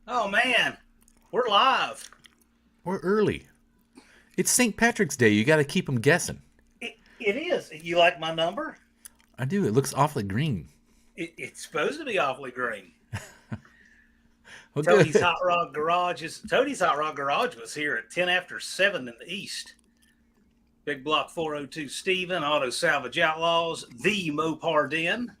Oh man, we're live. Or early. It's St. Patrick's Day. You got to keep them guessing. It is. You like my number? I do. It looks awfully green. It's supposed to be awfully green. Well, good. Tony's Hot Rod Garage was here at 10 after 7 in the east. Big Block 402 Steven, Auto Salvage Outlaws, the Mopar Dan,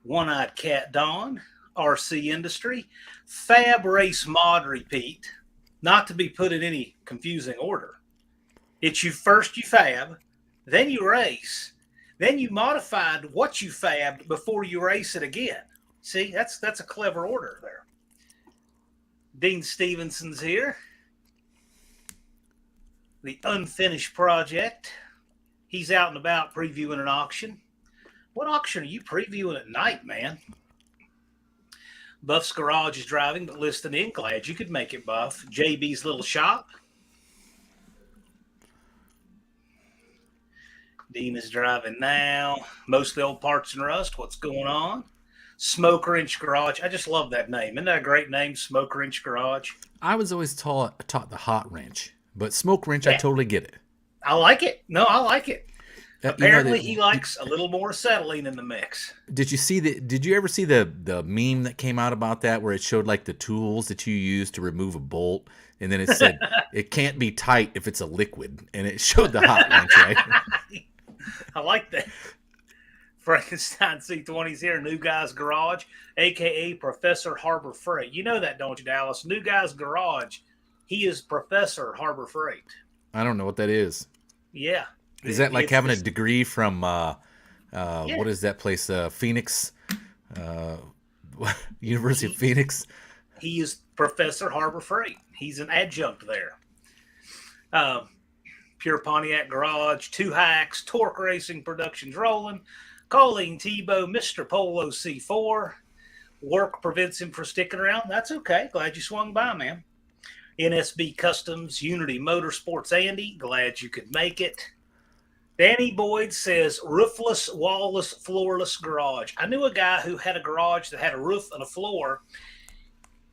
One Eyed Cat Don, RC Industry, Fab Race Mod Repeat, not to be put in any confusing order. It's you fab, then you race, then you modified what you fabbed before you race it again. See, that's a clever order there. Dean Stevenson's here. The unfinished project. He's out and about previewing an auction. What auction are you previewing at night, man? Buff's Garage is driving, but listening in. Glad you could make it, Buff. JB's Little Shop. Dean is driving now. Most of the old parts and rust. What's going on? Smoker Inch Garage. I just love that name. Isn't that a great name, Smoker Inch Garage? I was always taught the hot wrench, but smoke wrench, I Yeah, totally get it. I like it. No, I like it. You know Apparently, that. he likes a little more acetylene in the mix. Did you see the? Did you ever see the meme that came out about that, where it showed like the tools that you use to remove a bolt, and then it said it can't be tight if it's a liquid, and it showed the hot wrench, right? I like that. Frankenstein C20's here, New Guy's Garage, aka Professor Harbor Freight. You know that, don't you, Dallas? New Guy's Garage. He is Professor Harbor Freight. I don't know what that is. Yeah, Is that like it's having a this. degree from Yeah, what is that place? Phoenix, uh, University of he Phoenix. he is Professor Harbor Freight. He's an adjunct there. Uh, Pure Pontiac Garage, Two Hacks, Torque Racing Productions rolling. Colleen Tebow, Mr. Polo C4. Work prevents him from sticking around. That's okay. Glad you swung by, man. NSB Customs, Unity Motorsports, Andy. Glad you could make it. Danny Boyd says roofless, wallless, floorless garage. I knew a guy who had a garage that had a roof and a floor,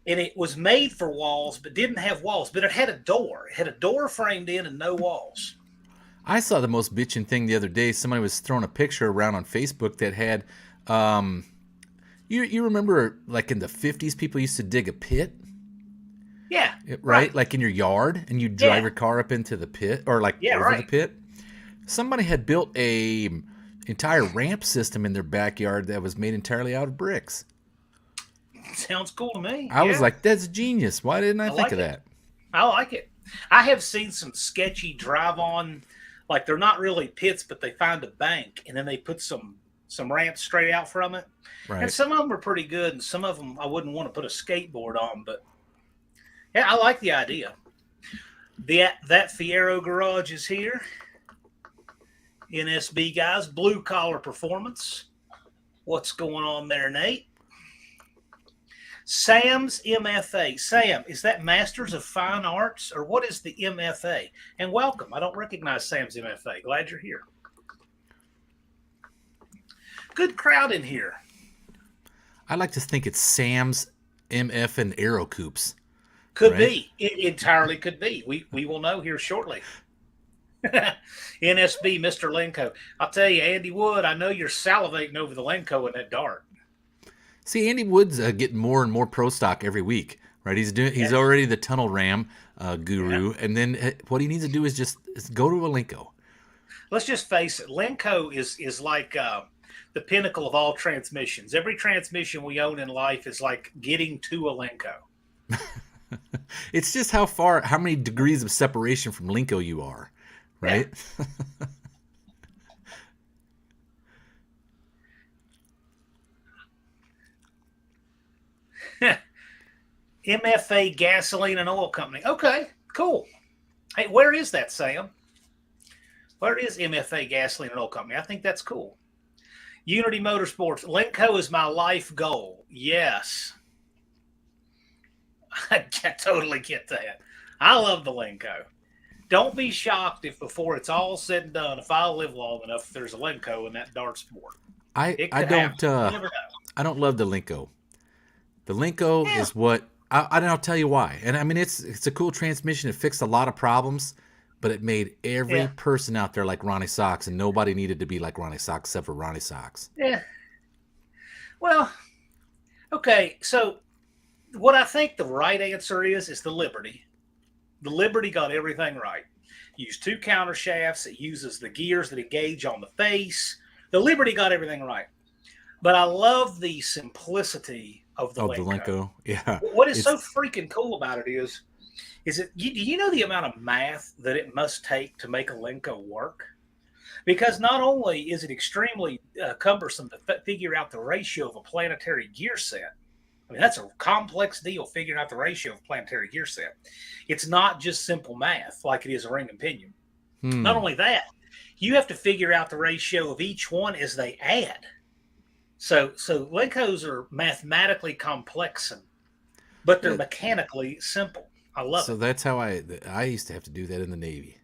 and it was made for walls, but didn't have walls. But it had a door. It had a door framed in and no walls. I saw the most bitching thing the other day. Somebody was throwing a picture around on Facebook that had, um, you remember like in the 50s, people used to dig a pit, Yeah, right. right? Like in your yard, and you drive Yeah, your car up into the pit or like yeah, over the right. pit. Somebody had built a entire ramp system in their backyard that was made entirely out of bricks. Sounds cool to me. I was Yeah, like, that's genius. Why didn't I I think like of it. that? I like it. I have seen some sketchy drive on, like they're not really pits, but they find a bank and then they put some ramps straight out from it. And Right. some of them are pretty good, and some of them I wouldn't want to put a skateboard on. But yeah, I like the idea. That Fiero garage is here. NSB guys, blue collar performance. What's going on there, Nate? Sam's MFA. Sam, is that Masters of Fine Arts or what is the MFA? And welcome. I don't recognize Sam's MFA. Glad you're here. Good crowd in here. I like to think it's Sam's MF and Aero Coops, Could right? be. It entirely could be. We will know here shortly. NSB, Mr. Linko. I'll tell you, Andy Wood, I know you're salivating over the Linko in that dart. See, Andy Wood's getting more and more pro stock every week, right? He's Yeah. already the tunnel ram Yeah. guru, and then what he needs to do is just go to a Linko. Let's just face it. Linko is like the pinnacle of all transmissions. Every transmission we own in life is like getting to a Linko. It's just how many degrees of separation from Linko you are, Yeah. right? MFA Gasoline and Oil Company. Okay, cool. Hey, where is that, Sam? Where is MFA Gasoline and Oil Company? I think that's cool. Unity Motorsports. Linko is my life goal. Yes. I totally get that. I love the Linko. Don't be shocked if before it's all said and done, if I live long enough, there's a Linko in that dart sport. I It I could happen. don't You never know. I don't love the Linko. The Linko Yeah. is what And I'll tell you why. And I mean, it's a cool transmission. It fixed a lot of problems, but it made every Yeah. person out there like Ronnie Socks, and nobody needed to be like Ronnie Socks except for Ronnie Socks. Yeah. Well, okay. So what I think the right answer is the Liberty. The Liberty got everything right. Used two counter shafts. It uses the gears that engage on the face. The Liberty got everything right. But I love the simplicity of the Oh, the Linko. Linko, yeah, What is so it's freaking cool about it is it? Do you know the amount of math that it must take to make a Linko work? Because not only is it extremely cumbersome to figure out the ratio of a planetary gear set. I mean, that's a complex deal figuring out the ratio of planetary gear set. It's not just simple math like it is a ring and pinion. Not hmm. only that, you have to figure out the ratio of each one as they add. So Legos are mathematically complex, but they're Yeah, mechanically simple. I love so it. that's how I used to have to do that in the Navy.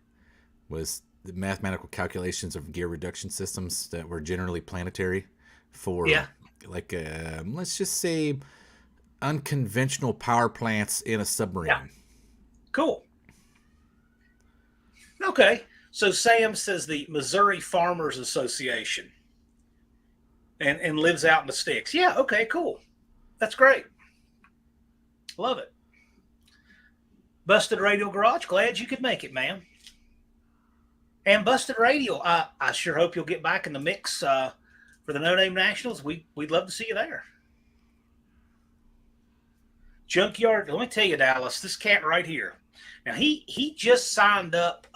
Was the mathematical calculations of gear reduction systems that were generally planetary for Yeah, like let's just say unconventional power plants in a yeah, submarine. cool. Okay, so Sam says the Missouri Farmers Association and lives out in the sticks. Yeah, okay, cool. That's great. Love it. Busted Radio Garage, glad you could make it, man. And Busted Radio, I sure hope you'll get back in the mix for the No Name Nationals. We'd love to see you there. Junkyard, let me tell you, Dallas, this cat right here. Now he just signed up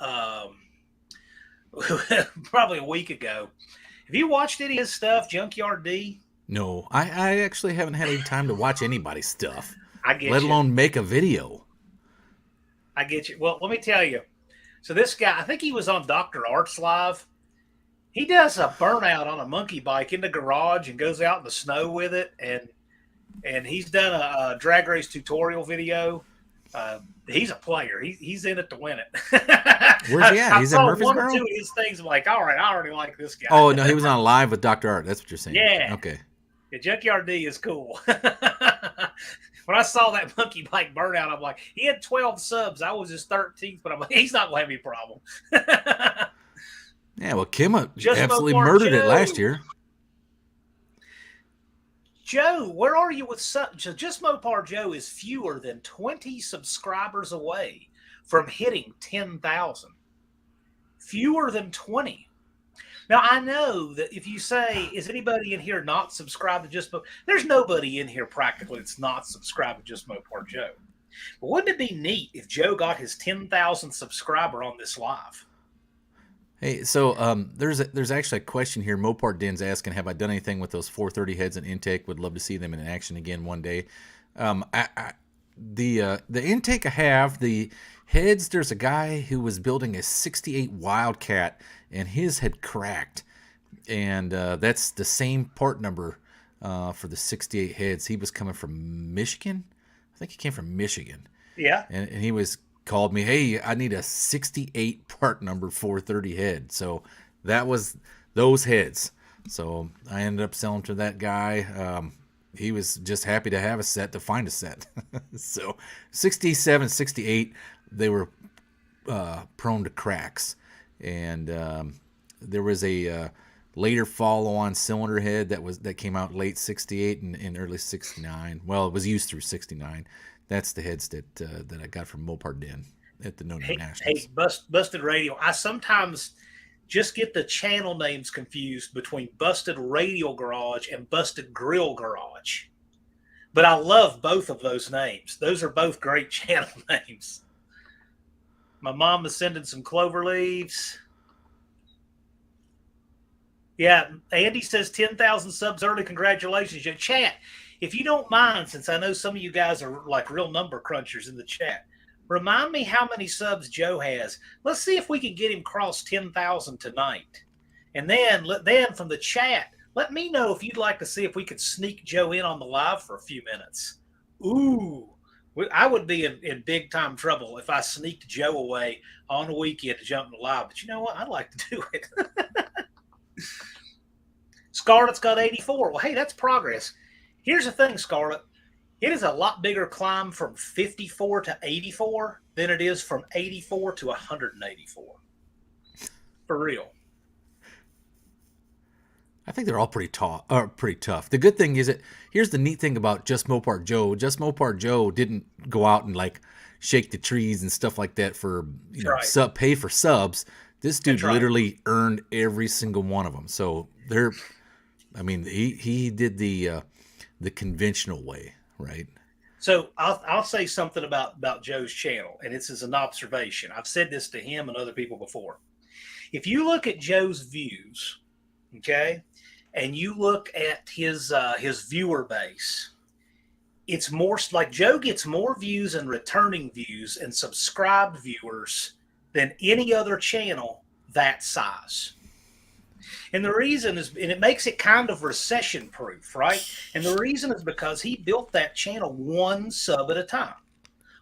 probably a week ago. Have you watched any of his stuff, Junkyard D? No, I actually haven't had any time to watch anybody's stuff, I let get you. alone make a video. I get you. Well, let me tell you. So this guy, I think he was on Dr. Arts Live. He does a burnout on a monkey bike in the garage and goes out in the snow with it, and he's done a drag race tutorial video. He's a player. He's in it to win it. Where's he at? I He's in saw one or two Murfreesboro? of his things. I'm like, all right, I already like this guy. Oh no, he was on live with Dr. Art. That's what you're saying. Yeah, Okay. the Junkyard D is cool. When I saw that monkey bike burnout, I'm like, he had 12 subs. I was his 13th, but I'm like, he's not going to have any problem. Yeah, well, Kim Just absolutely Mopar murdered it Joe. last year. Joe, where are you with Just Mopar Joe is fewer than 20 subscribers away from hitting 10,000. Fewer than 20. Now, I know that if you say, is anybody in here not subscribed to Just Mopar? There's nobody in here practically that's not subscribed to Just Mopar Joe. But wouldn't it be neat if Joe got his 10,000 subscriber on this live? Hey, so there's actually a question here. Mopar Dan's asking, have I done anything with those 430 heads and intake? Would love to see them in action again one day. The intake I have, the heads. There's a guy who was building a '68 Wildcat, and his had cracked, and that's the same part number for the '68 heads. He was coming from Michigan. I think he came from Michigan, Yeah. and he was called me, hey, I need a 68 part number 430 head. So that was those heads. So I ended up selling to that guy. He was just happy to have a set, to find a set. So 67, 68, they were prone to cracks. And there was a later follow-on cylinder head that came out late 68 and early 69. Well, it was used through 69. That's the heads that I got from Mopar Dan at the No Name Nationals. Hey, Busted Radio. I sometimes just get the channel names confused between Busted Radio Garage and Busted Grill Garage. But I love both of those names. Those are both great channel names. My mom is sending some clover leaves. Yeah, Andy says 10,000 subs early. Congratulations. Chat, if you don't mind, since I know some of you guys are like real number crunchers in the chat, remind me how many subs Joe has. Let's see if we can get him cross 10,000 tonight. And then from the chat, let me know if you'd like to see if we could sneak Joe in on the live for a few minutes. Ooh, I would be in big time trouble if I sneaked Joe away on the weekend to jump in the live. But you know what? I'd like to do it. Scarlett's got 84. Well, hey, that's progress. Here's the thing, Scarlett. It is a lot bigger climb from 54 to 84 than it is from 84 to 184. For real. I think they're all pretty tall, pretty tough. The good thing is that here's the neat thing about Just Mopar Joe. Just Mopar Joe didn't go out and like shake the trees and stuff like that for That's right. pay for subs. This dude That's right. literally earned every single one of them. So they're, I mean, he did the conventional way, right? So I'll say something about Joe's channel, and it's as an observation. I've said this to him and other people before. If you look at Joe's views, okay, and you look at his viewer base, it's more like Joe gets more views and returning views and subscribed viewers than any other channel that size. And the reason is, and it makes it kind of recession proof, right? And the reason is because he built that channel one sub at a time,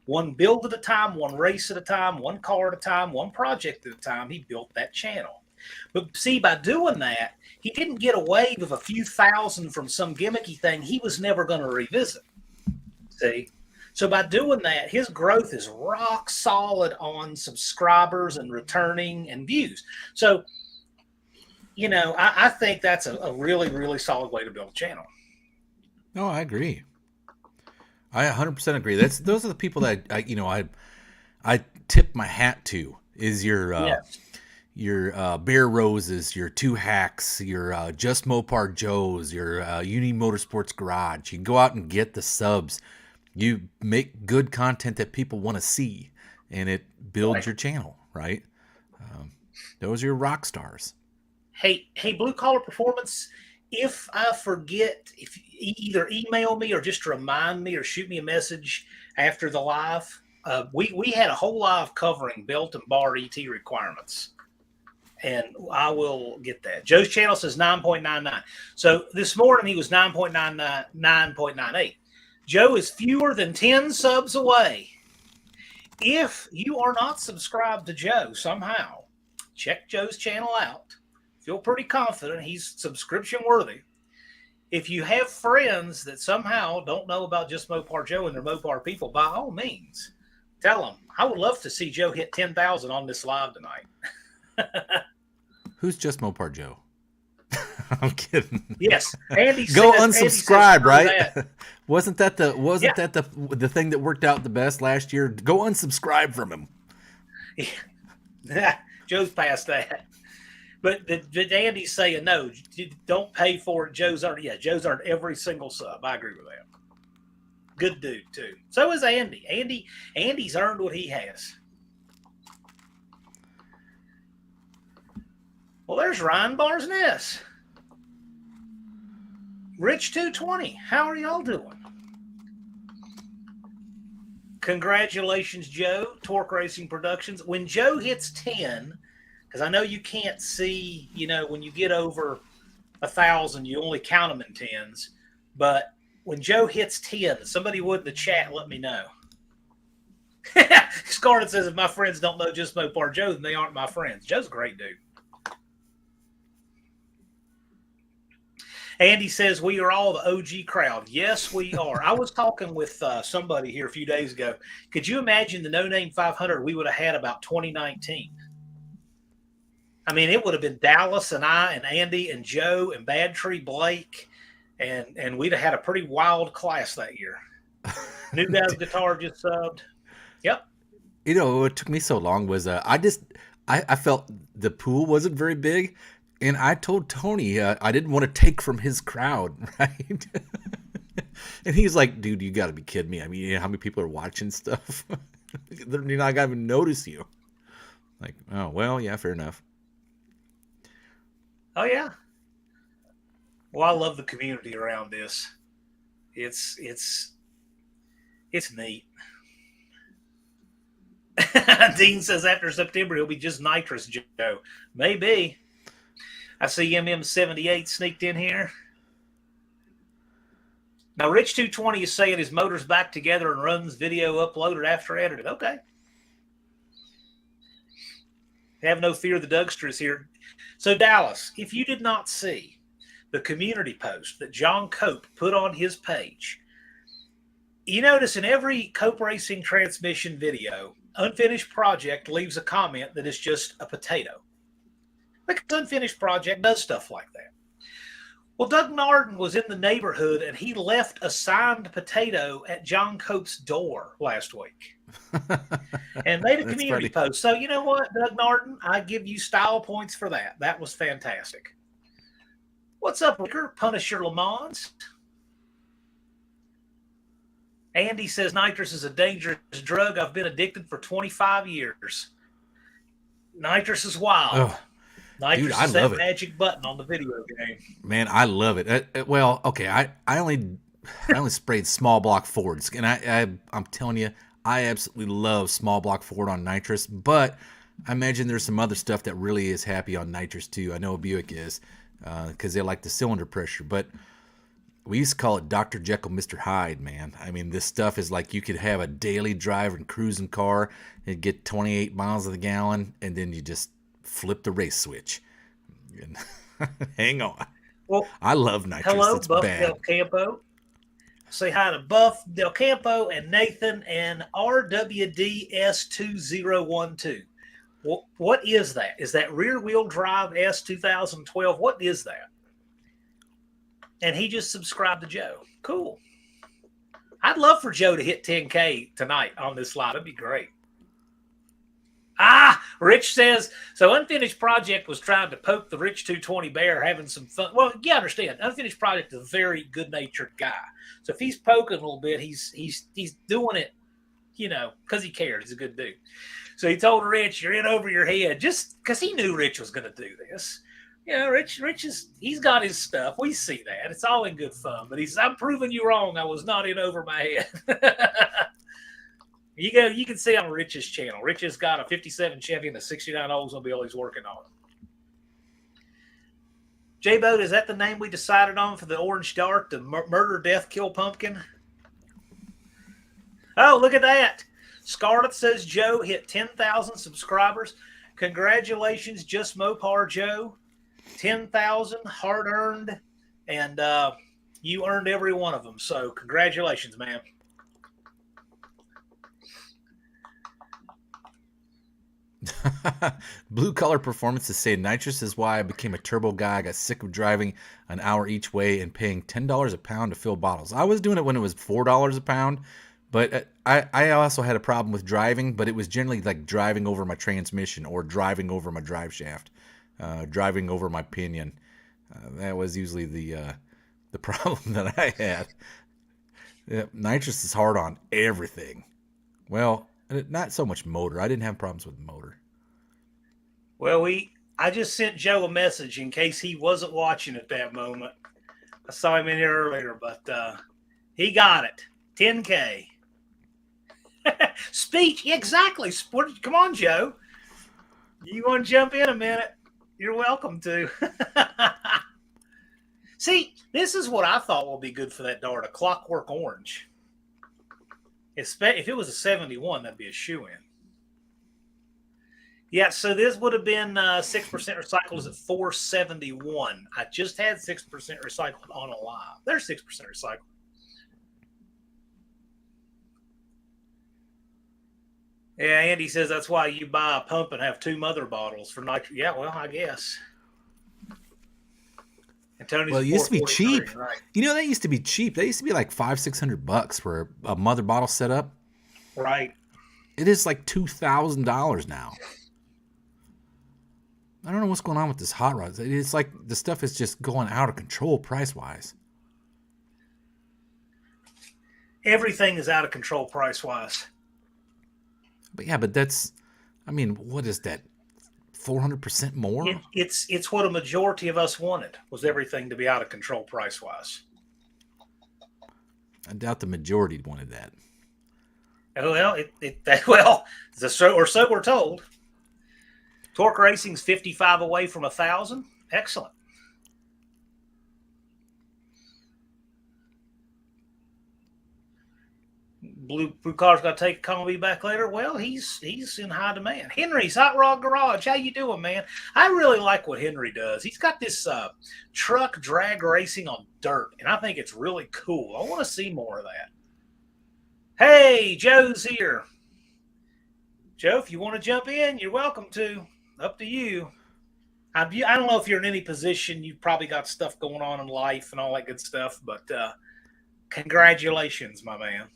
one build at a time, one race at a time, one car at a time, one project at a time. He built that channel. But see, by doing that, he didn't get a wave of a few thousand from some gimmicky thing he was never going to revisit. See? So by doing that, his growth is rock solid on subscribers and returning and views. So, I think that's a really, really solid way to build a channel. No, I agree. I 100% agree. Those are the people that I tip my hat to. Is Yes. your Bear Roses, your Two Hacks, your Just Mopar Joes, your Uni Motorsports Garage. You go out and get the subs. You make good content that people want to see, and it builds Right. your channel, right? Those are your rock stars. Hey, Blue Collar Performance, if I forget, if either email me or just remind me or shoot me a message after the live. We had a whole live covering belt and bar ET requirements, and I will get that. Joe's channel says 9.99. So this morning he was 9.99, 9.98. Joe is fewer than 10 subs away. If you are not subscribed to Joe somehow, check Joe's channel out. Feel pretty confident he's subscription worthy. If you have friends that somehow don't know about Just Mopar Joe and their Mopar people, by all means, tell them. I would love to see Joe hit 10,000 on this live tonight. Who's Just Mopar Joe? I'm kidding. Yes, Andy. Go says, unsubscribe, Andy right? that. Wasn't that the thing that worked out the best last year? Go unsubscribe from him. Yeah. Joe's past that. But Andy's saying no, don't pay for it. Joe's earned every single sub. I agree with that. Good dude too. So is Andy. Andy's earned what he has. Well, there's Ryan Barsness. Rich 220. How are y'all doing? Congratulations, Joe. Torque Racing Productions. When Joe hits 10, because I know you can't see, when you get over 1,000, you only count them in tens. But when Joe hits 10, somebody would in the chat let me know. Scarlett says, if my friends don't know Just Mopar Joe, then they aren't my friends. Joe's a great dude. Andy says, we are all the OG crowd. Yes, we are. I was talking with somebody here a few days ago. Could you imagine the No Name 500 we would have had about 2019? I mean, it would have been Dallas and I and Andy and Joe and Bad Tree Blake, and we'd have had a pretty wild class that year. New Guy's Guitar just subbed. Yep. What took me so long was I felt the pool wasn't very big. And I told Tony I didn't want to take from his crowd, right? And he's like, dude, you got to be kidding me. I mean, how many people are watching stuff? They're not going to even notice you. Like, oh, well, yeah, fair enough. Oh, yeah. Well, I love the community around this. It's neat. Dean says after September, he'll be just Nitrous Joe. Maybe. I see MM78 sneaked in here. Now, Rich 220 is saying his motor's back together and runs video uploaded after edited. Okay. Have no fear, the Dougster is here. So, Dallas, if you did not see the community post that John Cope put on his page, You notice in every Cope Racing transmission video, Unfinished Project leaves a comment that is just a potato. Because Unfinished Project does stuff like that. Well, Doug Narden was in the neighborhood and he left a signed potato at John Cope's door last week and made a That's community funny. post. So, you know what, Doug Narden? I give you style points for that. That was fantastic. What's up, Ricker? Punisher Lamont. Andy says nitrous is a dangerous drug. I've been addicted for 25 years. Nitrous is wild. Oh, dude, Nitrous I is that love it. magic button on the video game. Man, I love it. Well, okay, I only sprayed small block Fords, and I'm telling you, I absolutely love small block Ford on nitrous. But I imagine there's some other stuff that really is happy on nitrous too. I know Buick is because they like the cylinder pressure. But we used to call it Dr. Jekyll, Mr. Hyde, man. I mean, this stuff is like you could have a daily drive and cruising car and get 28 miles of the gallon, and then you just flip the race switch. And hang on. Well, I love nitrous. hello, It's Buff bad. Del Campo. Say hi to Buff Del Campo and Nathan and RWDS2012. What is that? Is that rear wheel drive S 2012? What is that? And he just subscribed to Joe. Cool. I'd love for Joe to hit 10K tonight on this slide. That'd be great. Rich says, so Unfinished Project was trying to poke the Rich 220 bear, having some fun. Well, you understand, Unfinished Project is a very good-natured guy. So if he's poking a little bit, he's doing it, because he cares. He's a good dude. So he told Rich, you're in over your head, just because he knew Rich was going to do this. Rich he's got his stuff. We see that. It's all in good fun. But I'm proving you wrong. I was not in over my head. You can see on Rich's channel. Rich has got a 57 Chevy and a 69 Oldsmobile he's working on. J-Boat, is that the name we decided on for the Orange Dart, the Murder, Death, Kill Pumpkin? Oh, look at that. Scarlett says Joe hit 10,000 subscribers. Congratulations, Just Mopar Joe. 10,000 hard-earned, and you earned every one of them. So congratulations, man. Blue Collar Performance is saying nitrous is why I became a turbo guy. I got sick of driving an hour each way and paying $10 a pound to fill bottles. I was doing it when it was $4 a pound, but I also had a problem with driving, but it was generally like driving over my transmission or driving over my drive shaft, driving over my pinion. That was usually the problem that I had. Nitrous is hard on everything. Well, not so much motor. I didn't have problems with motor. Well, I just sent Joe a message in case he wasn't watching at that moment. I saw him in here earlier, but he got it. 10K. Speech, exactly. Come on, Joe. You want to jump in a minute? You're welcome to. See, this is what I thought will be good for that Dart, a Clockwork Orange. If it was a 71, that'd be a shoe-in. Yeah, so this would have been 6% recycled is at 471. I just had 6% recycled on a live. There's 6% recycled. Yeah, Andy says that's why you buy a pump and have 2 mother bottles for nitrogen. Yeah, well, I guess. And Tony's Well, it used to be cheap. Right? That used to be cheap. That used to be like $500-600 for a mother bottle setup. Right. It is like $2,000 now. I don't know what's going on with this hot rod. It's like the stuff is just going out of control price-wise. Everything is out of control price-wise. But that's, what is that? 400% more? It's what a majority of us wanted, was everything to be out of control price-wise. I doubt the majority wanted that. Well, so we're told. Torque Racing's 55 away from 1,000. Excellent. Blue Car's got to take Comby back later. Well, he's in high demand. Henry's Hot Rod Garage. How you doing, man? I really like what Henry does. He's got this truck drag racing on dirt, and I think it's really cool. I want to see more of that. Hey, Joe's here. Joe, if you want to jump in, you're welcome to. Up to you. I don't know if you're in any position. You've probably got stuff going on in life and all that good stuff, but congratulations, my man.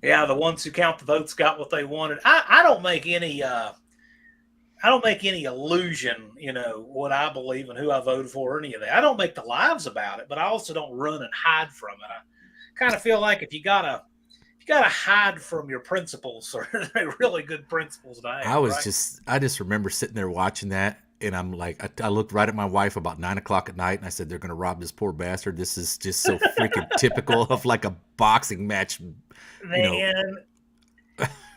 Yeah, the ones who count the votes got what they wanted. I don't make any illusion, what I believe and who I voted for or any of that. I don't make the lives about it, but I also don't run and hide from it. I kind of feel like if you gotta hide from your principles, or they're really good principles to have, right? I just remember sitting there watching that, and I'm like, I looked right at my wife about 9 o'clock at night, and I said, "They're going to rob this poor bastard. This is just so freaking typical of like a boxing match, you know." Man,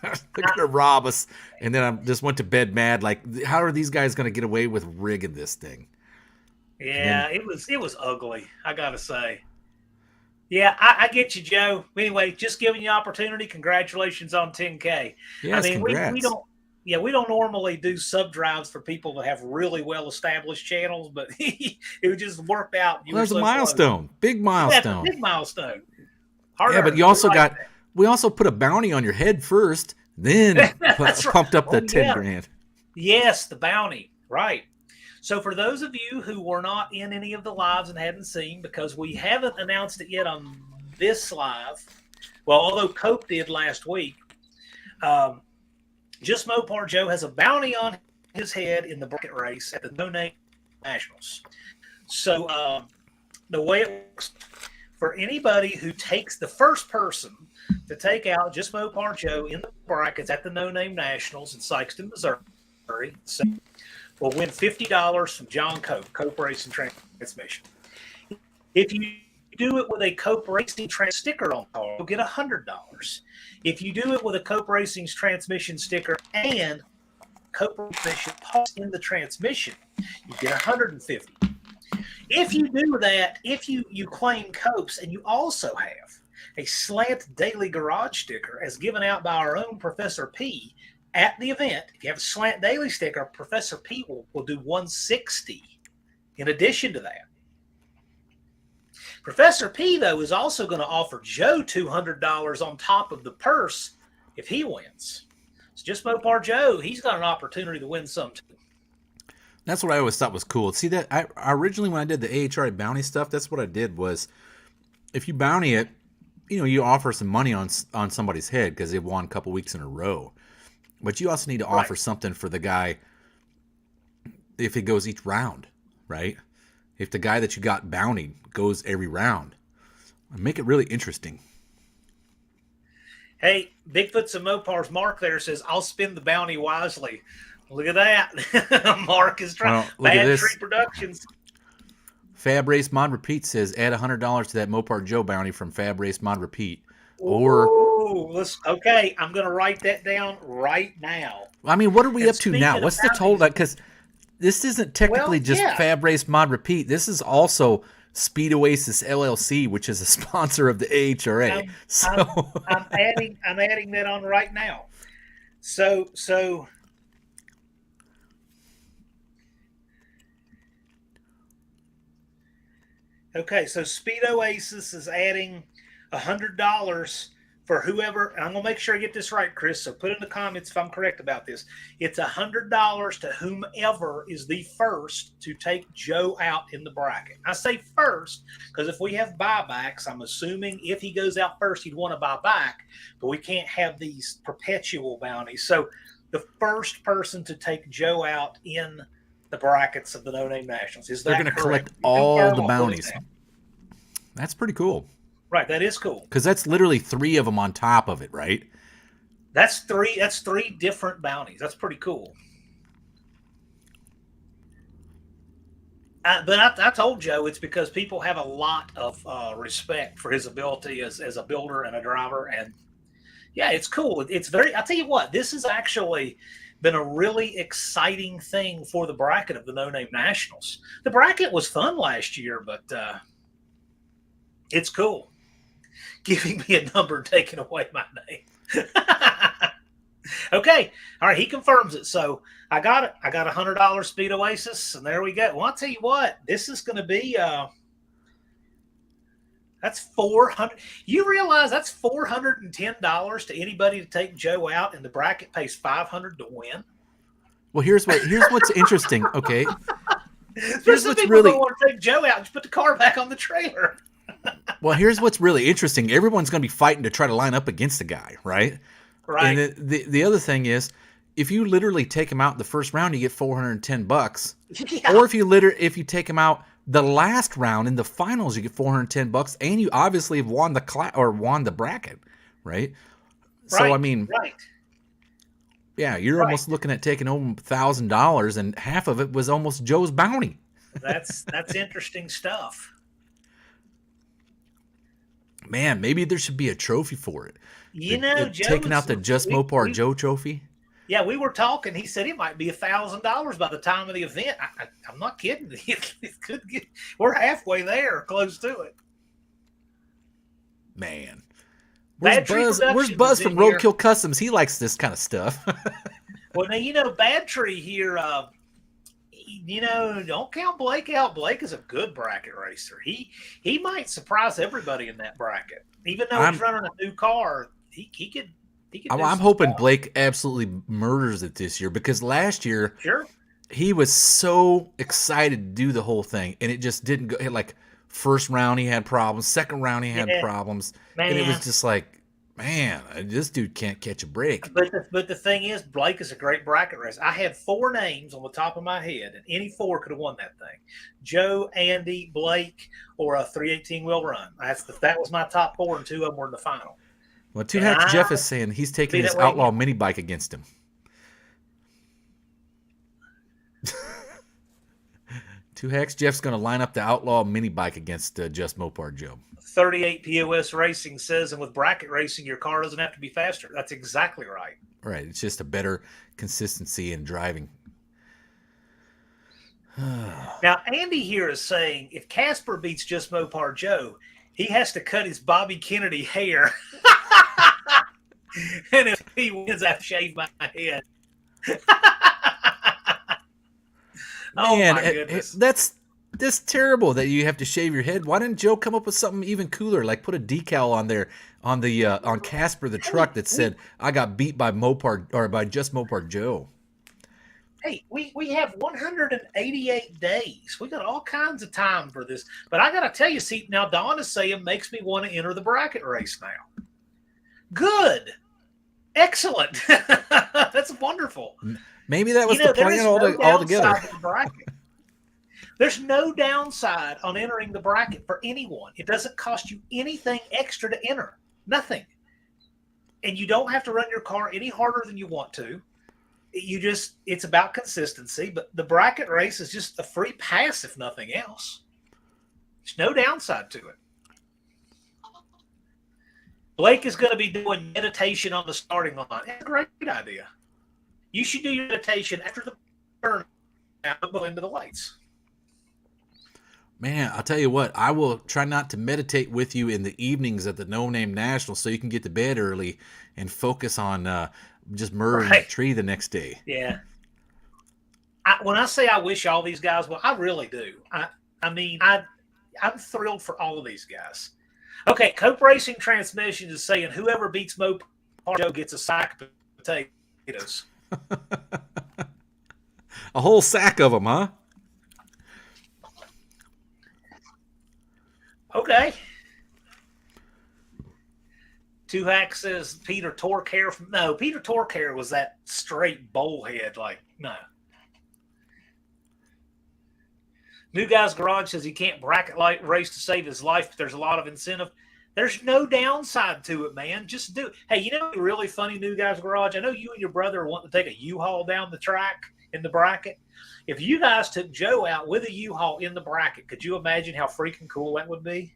They're going to rob us, and then I just went to bed mad. Like, how are these guys going to get away with rigging this thing? And yeah, then, it was ugly. I gotta say. Yeah, I get you, Joe. Anyway, just giving you opportunity. Congratulations on 10K. I yes, mean, we congrats. don't. Yeah, we don't normally do sub drives for people that have really well established channels, but it just worked out. You Well, were there's a so close. milestone, big Yeah, it's a milestone. big milestone. Hard Yeah, but earned. you You're also right. got. We also put a bounty on your head first, then That's right. pumped up the Oh 10 yeah. grand. Yes, the bounty. Right. So for those of you who were not in any of the lives and hadn't seen, because we haven't announced it yet on this live, well, although Cope did last week, um, Just Mopar Joe has a bounty on his head in the bracket race at the No Name Nationals. So the way it works, for anybody who takes the first person to take out Just Mopar Joe in the brackets at the No Name Nationals in Sykeston, Missouri, so will win $50 from John Cope Racing Transmission. If you do it with a Cope Racing sticker on car, you'll get $100. If you do it with a Cope Racing's transmission sticker and Cope transmission parts in the transmission, you get 150. If you do that, if you claim Copes and you also have a Slant Daily Garage sticker as given out by our own Professor P at the event, if you have a Slant Daily sticker, Professor P will do 160 in addition to that. Professor P, though, is also going to offer Joe $200 on top of the purse if he wins. It's Just Mopar Joe. He's got an opportunity to win some too. That's what I always thought was cool. See that I originally when I did the AHRA bounty stuff, that's what I did was if you bounty it, you offer some money on somebody's head because they've won a couple weeks in a row. But you also need to Right. offer something for the guy if it goes each round, right? If the guy that you got bountied goes every round, make it really interesting. Hey, Bigfoots and Mopar's Mark there says, I'll spend the bounty wisely. Look at that. Mark is trying. Well, look at Bad this. Tree Productions. Fab Race Mod Repeat says add $100 to that Mopar Joe bounty from Fab Race Mod Repeat. Or, Ooh, okay, I'm going to write that down right now. I mean, what are we And up to now? speaking of What's the total? bounties, Because this isn't technically well, just yeah, Fab Race Mod Repeat. This is also Speed Oasis LLC, which is a sponsor of the AHRA. I'm, So, I'm adding that on right now. So okay, so Speed Oasis is adding $100 for whoever. And I'm gonna make sure I get this right, Chris. So put in the comments if I'm correct about this. It's $100 to whomever is the first to take Joe out in the bracket. I say first because if we have buybacks, I'm assuming if he goes out first, he'd want to buy back, but we can't have these perpetual bounties. So the first person to take Joe out in the brackets of the No Name Nationals. Is they're that going to correct? collect You all confirm, the I'll put it bounties. down. That's pretty cool. Right, that is cool. Because that's literally 3 of them on top of it, right? That's three different bounties. That's pretty cool. But I told Joe it's because people have a lot of respect for his ability as a builder and a driver, and yeah, it's cool. It's very. I'll tell you what, this has actually been a really exciting thing for the bracket of the No Name Nationals. The bracket was fun last year, but it's cool. Giving me a number, taking away my name. Okay, all right. He confirms it, so I got it. I got $100 Speed Oasis, and there we go. Well, I'll tell you what, this is going to be That's 400. You realize that's $410 to anybody to take Joe out, and the bracket pays 500 to win. Well, here's what's interesting. Okay, There's here's some what's people that really want to take Joe out and just put the car back on the trailer. here's what's really interesting. Everyone's going to be fighting to try to line up against the guy, right? And Right. the other thing is, if you literally take him out in the first round, you get $410. Yeah. Or if you take him out the last round in the finals, you get $410, and you obviously have won won the bracket, right? So I Right. mean, Right. yeah, you're Right. almost looking at taking home $1,000, and half of it was almost Joe's bounty. That's interesting stuff. Man, maybe there should be a trophy for it. Joe Taking out was the Just Mopar Joe trophy. yeah, we were talking. He said it might be $1,000 by the time of the event. I'm not kidding. It could get. We're halfway there, close to it. Man, Bad Tree Where's Productions Buzz is from in here. Roadkill Customs? He likes this kind of stuff. Well, now Bad Tree here. Don't count Blake out. Blake is a good bracket racer. He might surprise everybody in that bracket. Even though he's I'm running a new car, he could do I'm some hoping stuff. Blake absolutely murders it this year, because last year Sure. he was so excited to do the whole thing, and it just didn't go. Like, first round he had problems, second round he had Yeah, problems, and it was man. just like, man, this dude can't catch a break. But the thing is, Blake is a great bracket racer. I had four names on the top of my head, and any four could have won that thing: Joe, Andy, Blake, or a 318 wheel run. That was my top four, and two of them were in the final. Well, Two And Hacks I Jeff is saying he's taking be that his way outlaw again. mini bike against him. Two Hacks Jeff's going to line up the outlaw mini bike against Just Mopar Joe. 38 POS Racing says, and with bracket racing, your car doesn't have to be faster. That's exactly right. Right, it's just a better consistency in driving. Now, Andy here is saying if Casper beats Just Mopar Joe, he has to cut his Bobby Kennedy hair. And if he wins, I have to shave my head. Oh, Man, my goodness. that's terrible that you have to shave your head. Why didn't Joe come up with something even cooler, like put a decal on there on Casper the truck that said, "I got beat by Mopar, or by Just Mopar Joe." Hey, we have 188 days. We got all kinds of time for this. But I got to tell you, see, now Dawn is saying makes me want to enter the bracket race now. Good. Excellent. That's wonderful. Maybe that was the There plan is no altogether. downside to the bracket. There's no downside on entering the bracket for anyone. It doesn't cost you anything extra to enter. Nothing. And you don't have to run your car any harder than you want to. It's about consistency, but the bracket race is just a free pass, if nothing else. There's no downside to it. Blake is going to be doing meditation on the starting line. That's a great idea. You should do your meditation after the turn and go into the lights. Man, I'll tell you what, I will try not to meditate with you in the evenings at the No Name National, so you can get to bed early and focus on just murdering a tree the next day. Yeah. When I say I wish all these guys well, I really do. I'm thrilled for all of these guys. Okay, Cope Racing Transmission is saying whoever beats Mopar Joe gets a sack of potatoes. A whole sack of them, huh? Okay. Two Hack says Peter Torkhair no, Peter Torkhair was that straight bowl head, no. New Guy's Garage says he can't bracket light race to save his life, but there's a lot of incentive. There's no downside to it, man. Just do it. Hey, really funny, New Guy's Garage? I know you and your brother want to take a U-Haul down the track in the bracket. If you guys took Joe out with a U-Haul in the bracket, could you imagine how freaking cool that would be?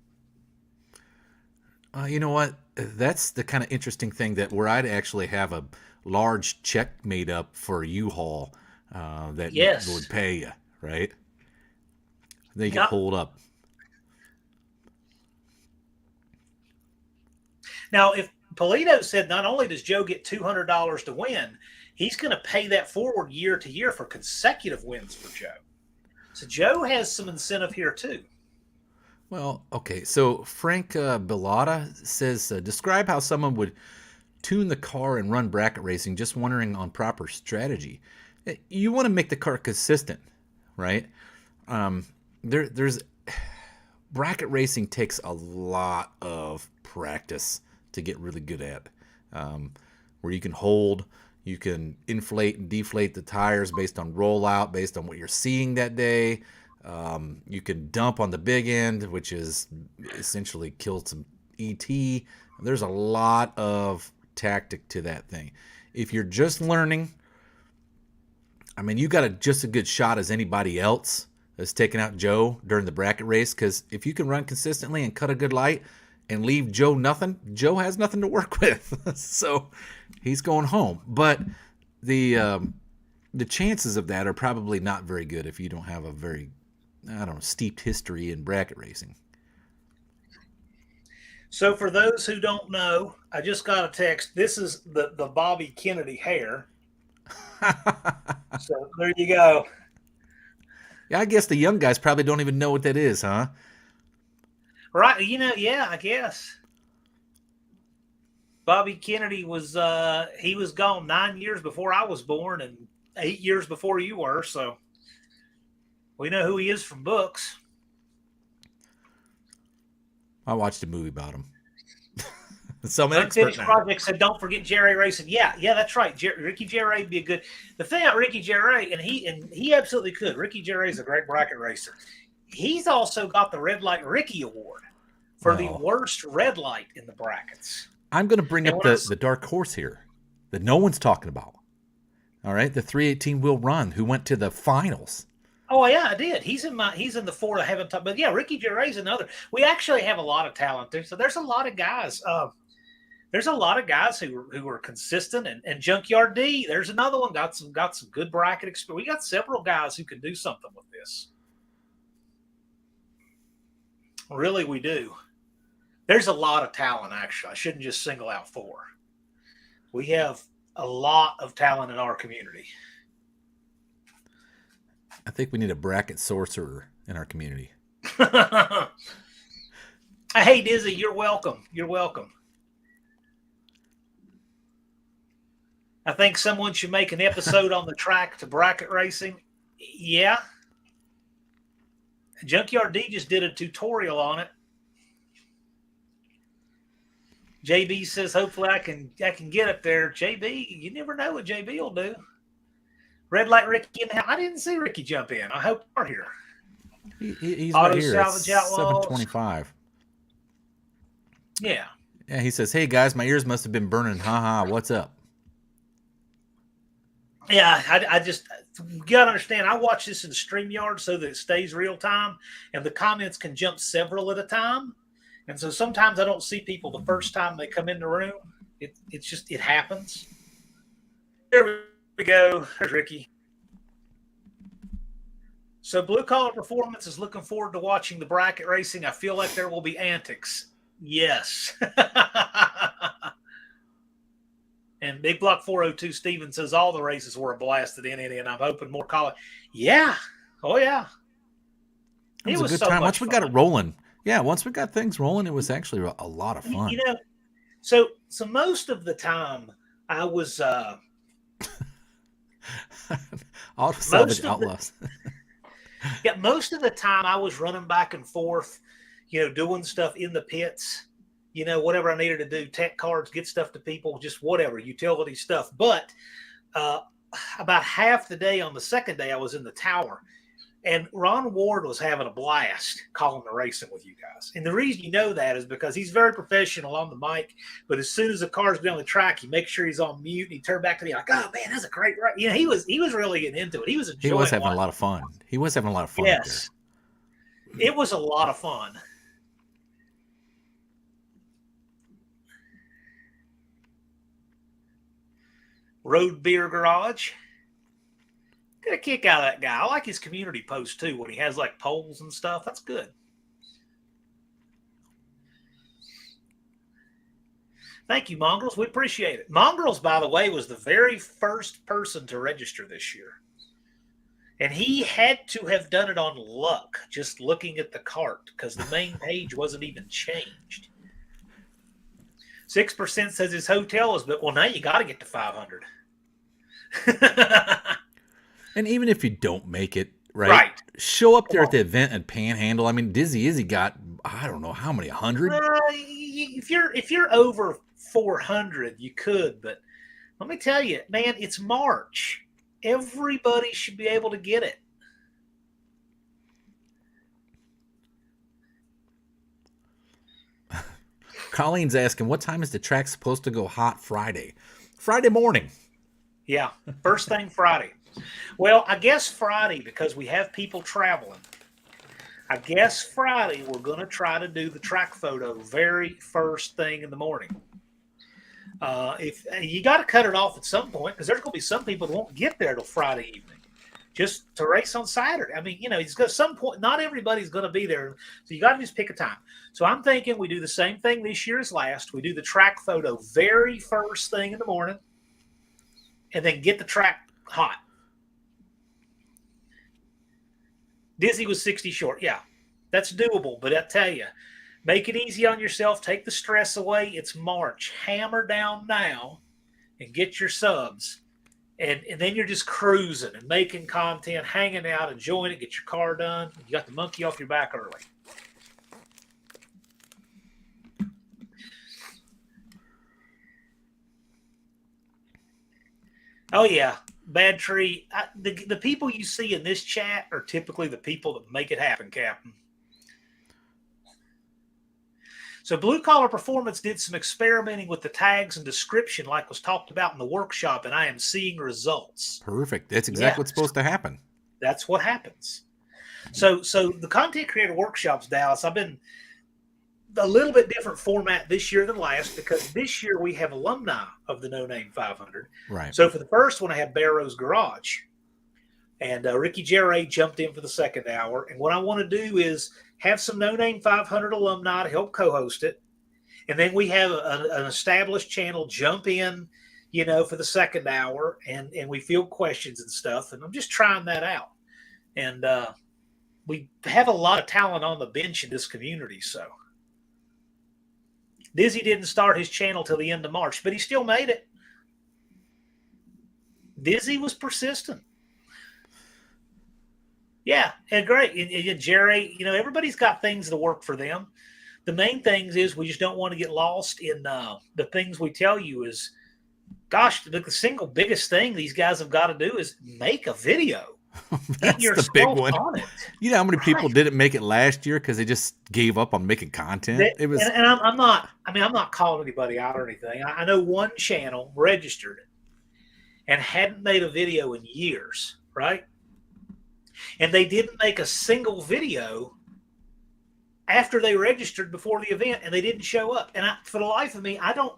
You know what? That's the kind of interesting thing, that where I'd actually have a large check made up for U-Haul that would pay you, right? They get pulled up. Now, if Polito said not only does Joe get $200 to win, he's going to pay that forward year to year for consecutive wins for Joe. So Joe has some incentive here too. Well, okay. So Frank Bellotta says, describe how someone would tune the car and run bracket racing. Just wondering on proper strategy. You want to make the car consistent, right? Um, there's bracket racing takes a lot of practice to get really good at. Um, where you can hold, you can inflate and deflate the tires based on rollout, based on what you're seeing that day. You can dump on the big end, which is essentially kill some ET. There's a lot of tactic to that thing. If you're just learning, I mean, you got just a good shot as anybody else that's taking out Joe during the bracket race. Because if you can run consistently and cut a good light and leave Joe nothing, Joe has nothing to work with. So he's going home. But the chances of that are probably not very good if you don't have a very, I don't know, steeped history in bracket racing. So for those who don't know, I just got a text. This is the Bobby Kennedy hair. So there you go. Yeah, I guess the young guys probably don't even know what that is, huh? Right. Yeah, I guess. Bobby Kennedy was he was gone 9 years before I was born and 8 years before you were, so we know who he is from books. I watched a movie about him. So I'm an expert Unfinished now. Project said, "Don't forget Jerry Racing." Yeah, that's right. Ricky Gervais would be a good. The thing about Ricky Gervais, and he absolutely could. Ricky Gervais is a great bracket racer. He's also got the Red Light Ricky Award for the worst red light in the brackets. I'm going to bring up the dark horse here that no one's talking about. All right, the 318 wheel run who went to the finals. Oh yeah, I did. He's in the four I haven't talked. But yeah, Ricky Gervais is another. We actually have a lot of talent there. So there's a lot of guys. There's a lot of guys who are consistent, and Junkyard D. There's another one got some good bracket experience. We got several guys who can do something with this. Really, we do. There's a lot of talent. Actually, I shouldn't just single out four. We have a lot of talent in our community. I think we need a bracket sorcerer in our community. Hey, Dizzy, you're welcome. You're welcome. I think someone should make an episode on the track to bracket racing. Yeah. Junkyard D just did a tutorial on it. JB says, hopefully I can get up there. JB, you never know what JB will do. Red Light Ricky in the house. I didn't see Ricky jump in. I hope you're here. He's Auto right here. Salvage Outlaws. 725. Yeah. Yeah, he says, hey guys, my ears must have been burning. Haha, what's up? Yeah, I just, you got to understand, I watch this in the StreamYard so that it stays real time, and the comments can jump several at a time. And so sometimes I don't see people the first time they come in the room. It happens. There we go. There's Ricky. So Blue Collar Performance is looking forward to watching the bracket racing. I feel like there will be antics. Yes. And Big Block 402 Steven says all the races were a blast at NNN, and I'm hoping more college. Yeah. Oh, yeah. It was a good time. Once we got it rolling. Yeah, once we got things rolling, it was actually a lot of fun. You know, so most of the time I was Auto Salvage Outlaws. Yeah, most of the time I was running back and forth, doing stuff in the pits. Whatever I needed to do, tech cards, get stuff to people, just whatever, utility stuff. But about half the day on the second day, I was in the tower. And Ron Ward was having a blast calling the racing with you guys. And the reason you know that is because he's very professional on the mic. But as soon as the car's been on the track, he makes sure he's on mute. And he turned back to me like, oh, man, that's a great race. He was really getting into it. He was enjoying it. He was having a lot of fun. He was having a lot of fun. Yes. It was a lot of fun. Road Beer Garage. Get a kick out of that guy. I like his community post too when he has like polls and stuff. That's good. Thank you, Mongrels. We appreciate it. Mongrels, by the way, was the very first person to register this year. And he had to have done it on luck, just looking at the cart, because the main page wasn't even changed. 6% says his hotel is, but well, now you got to get to 500. And even if you don't make it, right? Right. Show up there at the event and panhandle. I mean, Dizzy Izzy got, I don't know how many, 100? If you're over 400, you could, but let me tell you, man, it's March. Everybody should be able to get it. Colleen's asking, what time is the track supposed to go hot Friday? Friday morning. Yeah, first thing Friday. Well, I guess Friday, because we have people traveling. I guess Friday we're going to try to do the track photo very first thing in the morning. If you got to cut it off at some point, because there's going to be some people that won't get there till Friday evening, just to race on Saturday. I mean, it's going to some point. Not everybody's going to be there, so you got to just pick a time. So I'm thinking we do the same thing this year as last. We do the track photo very first thing in the morning, and then get the track hot. Dizzy was 60 short. Yeah, that's doable. But I tell you, make it easy on yourself. Take the stress away. It's March. Hammer down now and get your subs. And then you're just cruising and making content, hanging out, enjoying it, get your car done. You got the monkey off your back early. Oh, yeah. Bad tree. The people you see in this chat are typically the people that make it happen, Captain. So Blue Collar Performance did some experimenting with the tags and description like was talked about in the workshop, and I am seeing results. Perfect. That's exactly what's supposed to happen. That's what happens. So the Content Creator Workshops, Dallas, I've been a little bit different format this year than last, because this year we have alumni of the No Name 500. Right. So for the first one, I had Barrow's Garage. And Ricky Gervais jumped in for the second hour. And what I want to do is have some No Name 500 alumni to help co-host it. And then we have an established channel jump in, for the second hour. And we field questions and stuff. And I'm just trying that out. And we have a lot of talent on the bench in this community. So Dizzy didn't start his channel till the end of March, but he still made it. Dizzy was persistent. Yeah, and great. And Jerry, everybody's got things that work for them. The main things is we just don't want to get lost in the things we tell you is, gosh, the single biggest thing these guys have got to do is make a video. That's the big one. On it. You know how many people didn't make it last year because they just gave up on making content? And I'm not calling anybody out or anything. I know one channel registered and hadn't made a video in years, right? And they didn't make a single video after they registered before the event, and they didn't show up. And for the life of me, I don't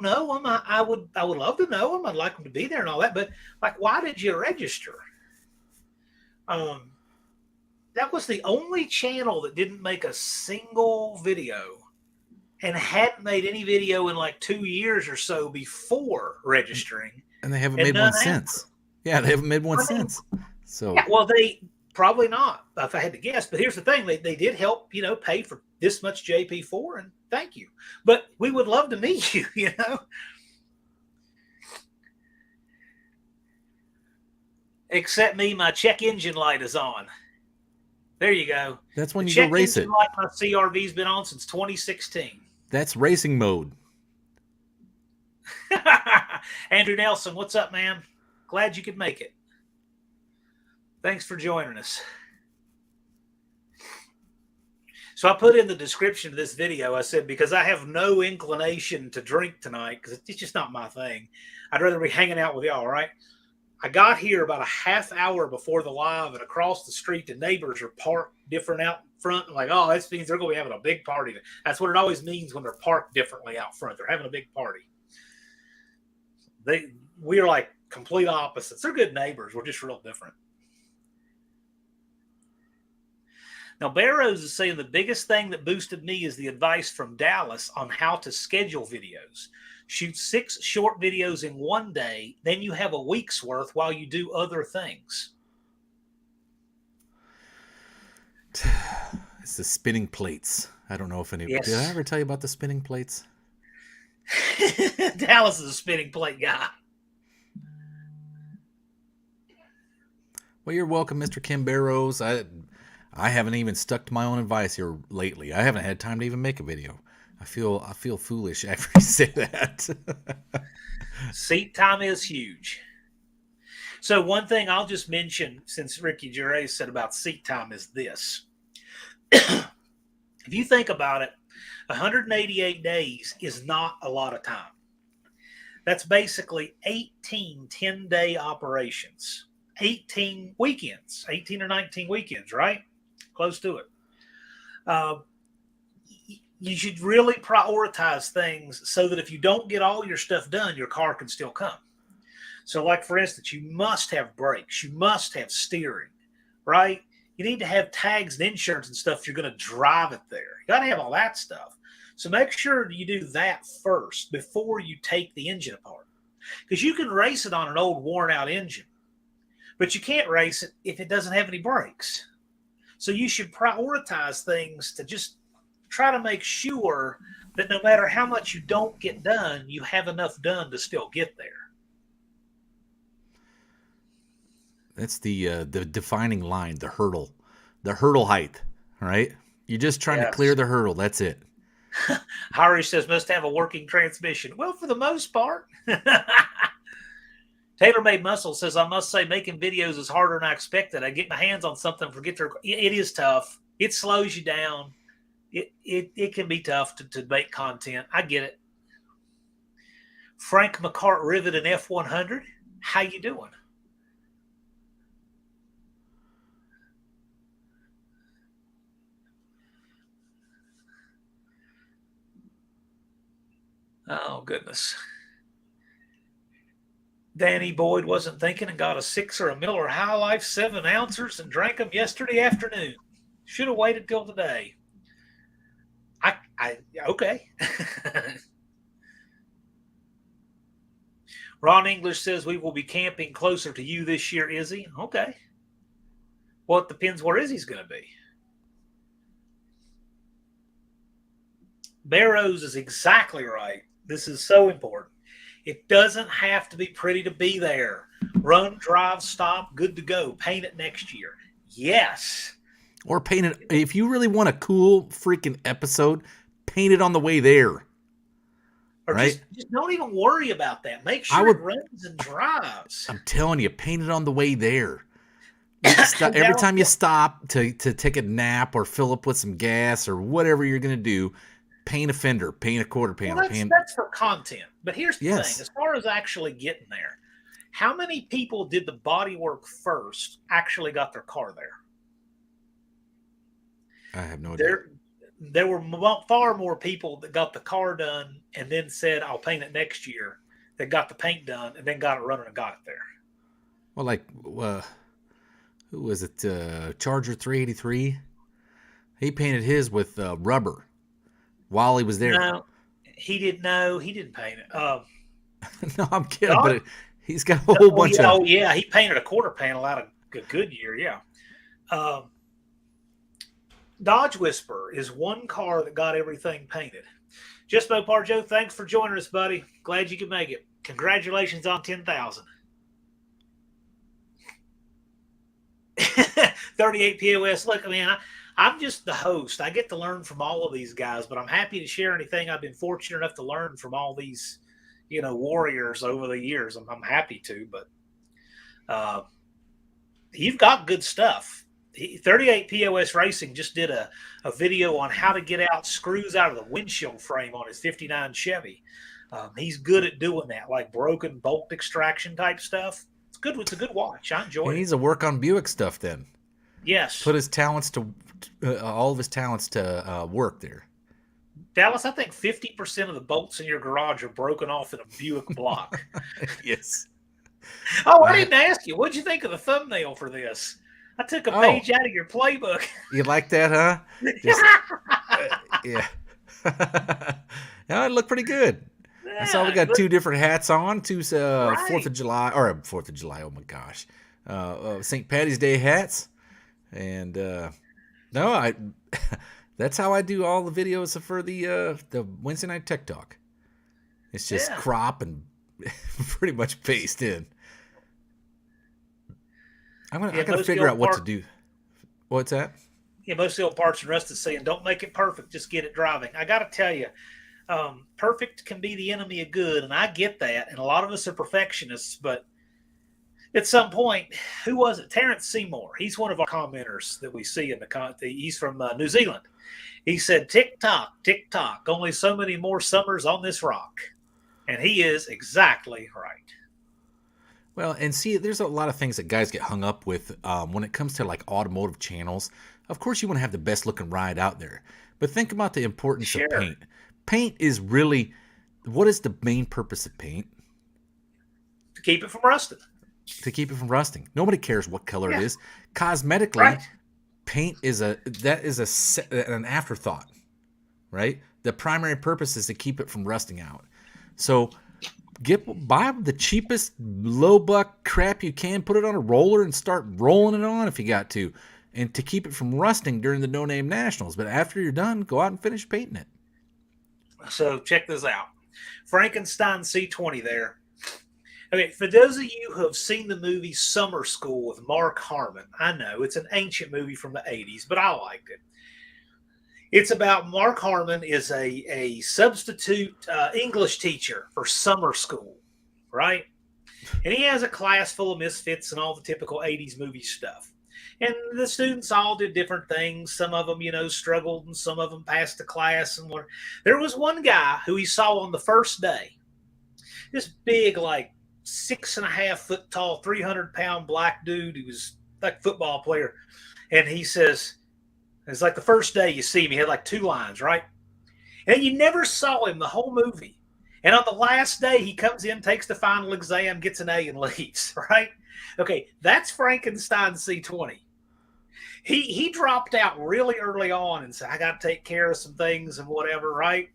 know them. I would love to know them. I'd like them to be there and all that. But why did you register? That was the only channel that didn't make a single video and hadn't made any video in 2 years or so before registering. And they haven't made one since. Yeah, they haven't made one since. So yeah, well, they probably not, if I had to guess. But here's the thing: they did help, pay for this much JP4, and thank you. But we would love to meet you. Except me, my check engine light is on. There you go. That's when you go race it. Light, my CRV's been on since 2016. That's racing mode. Andrew Nelson, what's up, man? Glad you could make it. Thanks for joining us. So I put in the description of this video, I said, because I have no inclination to drink tonight, because it's just not my thing. I'd rather be hanging out with y'all, right? I got here about a half hour before the live, and across the street, the neighbors are parked different out front. I'm like, oh, that means they're going to be having a big party. That's what it always means when they're parked differently out front. They're having a big party. We are like complete opposites. They're good neighbors. We're just real different. Now, Barrows is saying the biggest thing that boosted me is the advice from Dallas on how to schedule videos. Shoot 6 short videos in one day, then you have a week's worth while you do other things. It's the spinning plates. I don't know if any. Yes. Did I ever tell you about the spinning plates? Dallas is a spinning plate guy. Well, you're welcome, Mr. Kim Barrows. I haven't even stuck to my own advice here lately. I haven't had time to even make a video. I feel foolish after you say that. Seat time is huge. So one thing I'll just mention, since Ricky Gervais said about seat time, is this. If you think about it, 188 days is not a lot of time. That's basically 18 10-day operations, 18 weekends, 18 or 19 weekends, right? Close to it. You should really prioritize things so that if you don't get all your stuff done, your car can still come. So like, for instance, you must have brakes. You must have steering, right? You need to have tags and insurance and stuff if you're going to drive it there. You got to have all that stuff. So make sure you do that first before you take the engine apart. Because you can race it on an old worn out engine, but you can't race it if it doesn't have any brakes. So you should prioritize things to just try to make sure that no matter how much you don't get done, you have enough done to still get there. That's the defining line, the hurdle height, right? You're just trying to clear the hurdle. That's it. Harish says, must have a working transmission. Well, for the most part. Tailor-Made Muscle says, I must say making videos is harder than I expected. I get my hands on something, forget to record. It is tough. It slows you down. It can be tough to make content. I get it. Frank McCart Rivet in F100. How you doing? Oh, goodness. Danny Boyd wasn't thinking and got a 6 or a Miller High Life 7 ounces and drank them yesterday afternoon. Should have waited till today. Okay. Ron English says we will be camping closer to you this year, Izzy. Okay. Well, it depends where Izzy's going to be. Barrows is exactly right. This is so important. It doesn't have to be pretty to be there. Run, drive, stop, good to go. Paint it next year. Yes. Or paint it. If you really want a cool freaking episode, paint it on the way there. Or right? Just don't even worry about that. Make sure it runs and drives. I'm telling you, paint it on the way there. Every time you stop to take a nap or fill up with some gas or whatever you're going to do, paint a fender, paint a quarter panel. Well, that's for content. But here's the thing. As far as actually getting there, how many people did the body work first actually got their car there? I have no idea. There were far more people that got the car done and then said, I'll paint it next year, that got the paint done and then got it running and got it there. Well, like, who was it? Charger 383? He painted his with rubber while he was there. No, he didn't know. He didn't paint it. No, I'm kidding, but he's got a whole bunch of... Oh, yeah, he painted a quarter panel out of a Goodyear, yeah. Dodge Whisperer is one car that got everything painted. Just Mopar Joe, thanks for joining us, buddy. Glad you could make it. Congratulations on 10,000. 38 POS. Look, I mean, I'm just the host. I get to learn from all of these guys, but I'm happy to share anything I've been fortunate enough to learn from all these, warriors over the years. I'm happy to, but you've got good stuff. 38 POS Racing just did a video on how to get out screws out of the windshield frame on his 59 Chevy. He's good at doing that, like broken bolt extraction type stuff. It's good. It's a good watch. I enjoy it. He needs to work on Buick stuff then. Yes. Put his talents to all of his talents to work there. Dallas, I think 50% of the bolts in your garage are broken off in a Buick block. Yes. Oh, I didn't ask you. What'd you think of the thumbnail for this? I took a Oh, page out of your playbook. you like that, huh? Just yeah. No, it looked pretty good. I saw we Yeah, got but, two different hats on, two Fourth right. of July or Fourth of July. Oh my gosh, St. Patty's Day hats, and no, I. That's how I do all the videos for the Wednesday night tech talk. It's just Yeah. crop and pretty much paste in. I Yeah, gotta most of the figure old out what to park do. What's that? yeah, most of the old parts and Rust is saying, don't make it perfect, just get it driving. I gotta tell you, perfect can be the enemy of good, and I get that. And a lot of us are perfectionists, but at some point, who was it? Terrence Seymour. He's one of our commenters that we see in he's from New Zealand. He said, "Tick tock, tick tock. Only so many more summers on this rock," and he is exactly right. Well, and see, there's a lot of things that guys get hung up with when it comes to like automotive channels. Of course, you want to have the best looking ride out there, but think about the importance of Sure, paint. Paint is really what is the main purpose of paint? to keep it from rusting. To keep it from rusting. Nobody cares what color it Yeah, is. Cosmetically, right. paint is an afterthought, right? The primary purpose is to keep it from rusting out. So buy the cheapest low buck crap you can, put it on a roller and start rolling it on if you got to, and to keep it from rusting during the no name nationals. But after you're done, go out and finish painting it. So check this out. Frankenstein C20 there. Okay, for those of you who have seen the movie Summer School with Mark Harmon, I know it's an ancient movie from the 80s, but I liked it. It's about Mark Harmon is a substitute English teacher for summer school, right? And he has a class full of misfits and all the typical 80s movie stuff. And the students all did different things. Some of them, struggled, and some of them passed the class. And there was one guy who he saw on the first day, this big, like 6.5 foot tall, 300-pound black dude. He was like a football player. And he says, it's like the first day you see him, he had like two lines, right? And you never saw him the whole movie. And on the last day, he comes in, takes the final exam, gets an A, and leaves, right? Okay, that's Frankenstein C20. He dropped out really early on and said, I got to take care of some things and whatever, right?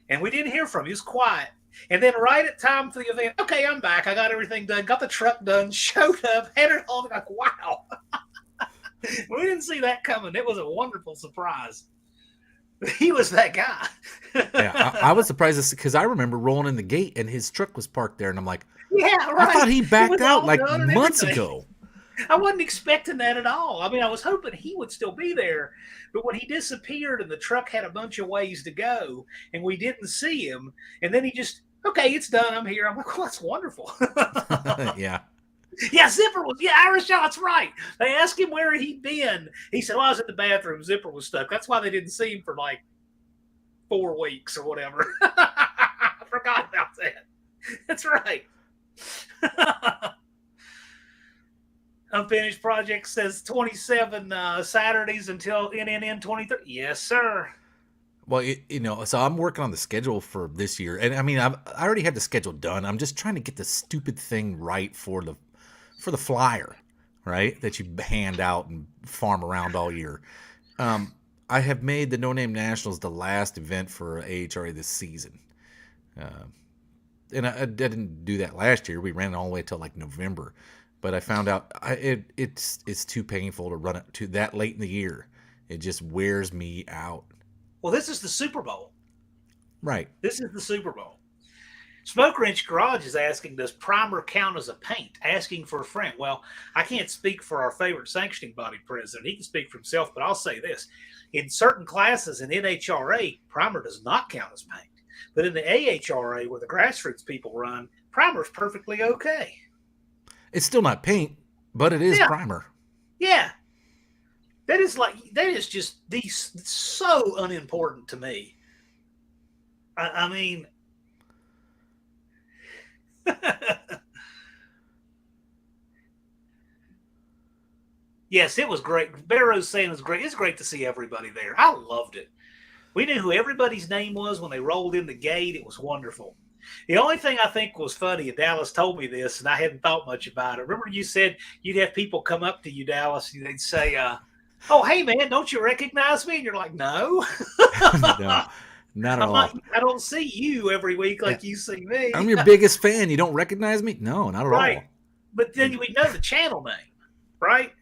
And we didn't hear from him. He was quiet. And then right at time for the event, okay, I'm back. I got everything done, got the truck done, showed up, had it all. Like, wow. We didn't see that coming. It was a wonderful surprise. He was that guy. Yeah, I was surprised because I remember rolling in the gate and his truck was parked there, and I'm like, Yeah, I right. thought he It backed was out all like done and months everything. ago. I wasn't expecting that at all. I mean, I was hoping he would still be there. But when he disappeared and the truck had a bunch of ways to go and we didn't see him, and then he just, okay, it's done. I'm here. I'm like, well, that's wonderful. Yeah. Yeah, Zipper was, yeah, Irish Shot's right. They asked him where he'd been. He said, well, I was in the bathroom. Zipper was stuck. That's why they didn't see him for like 4 weeks or whatever. I forgot about that. That's right. Unfinished project says 27 Saturdays until NNN 23. Yes, sir. Well, so I'm working on the schedule for this year, and I mean, I already have the schedule done. I'm just trying to get the stupid thing right for the flyer, right? That you hand out and farm around all year. I have made the No Name Nationals the last event for AHRA this season, and I didn't do that last year. We ran it all the way till like November, but I found out it's too painful to run it to that late in the year. It just wears me out. Well, this is the Super Bowl. Right. This is the Super Bowl. Smoke Wrench Garage is asking, does primer count as a paint? Asking for a friend. Well, I can't speak for our favorite sanctioning body president. He can speak for himself, but I'll say this. In certain classes in NHRA, primer does not count as paint. But in the AHRA, where the grassroots people run, primer is perfectly okay. It's still not paint, but it is Yeah. primer. Yeah. That is just so unimportant to me. I mean, yes, it was great. Barrow's saying it was great. It's great to see everybody there. I loved it. We knew who everybody's name was when they rolled in the gate. It was wonderful. The only thing I think was funny, and Dallas told me this, and I hadn't thought much about it. Remember, you said you'd have people come up to you, Dallas, and they'd say, "Oh, hey man, don't you recognize me?" And you're like, "No, No, not at I'm not. all. I don't see you every week Yeah, like you see me." I'm your biggest fan. You don't recognize me? No, not at Right. all. But then we know the channel name, right?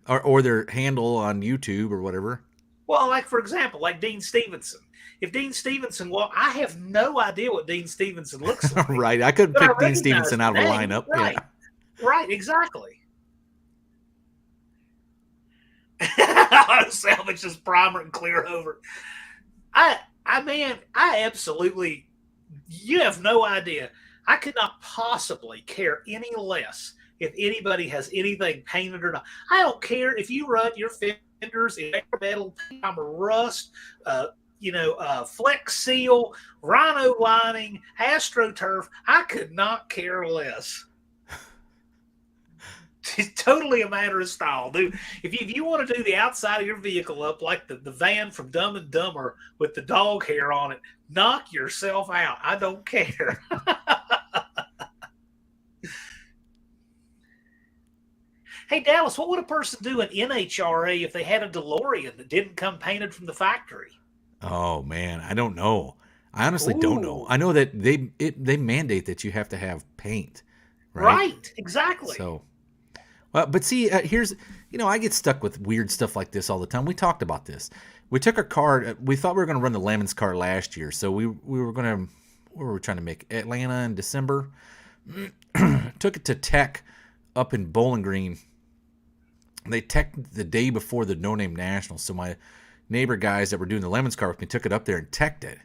Or their handle on YouTube or whatever. Well, like for example, like Dean Stevenson. If Dean Stevenson, well, I have no idea what Dean Stevenson looks like, Right. I couldn't but I pick Dean recognize Stevenson the out of a name. lineup. Right. Yeah. Right. Exactly. Auto salvage is primer and clear over. I absolutely, you have no idea. I could not possibly care any less if anybody has anything painted or not. I don't care if you run your fenders in metal, primer, rust, Flex Seal, Rhino lining, AstroTurf. I could not care less. It's totally a matter of style, dude. If you want to do the outside of your vehicle up like the van from Dumb and Dumber with the dog hair on it, knock yourself out. I don't care. Hey, Dallas, what would a person do in NHRA if they had a DeLorean that didn't come painted from the factory? Oh man, I don't know. I honestly don't know. Ooh, I know that they mandate that you have to have paint, right? right, exactly. So, but see, here's I get stuck with weird stuff like this all the time. We talked about this. We took our car. We thought we were going to run the Lemons car last year, so we were going to. We were trying to make Atlanta in December. Took it to Tech up in Bowling Green. They teched the day before the No Name Nationals, so my neighbor guys that were doing the Lemons car with me took it up there and teched it,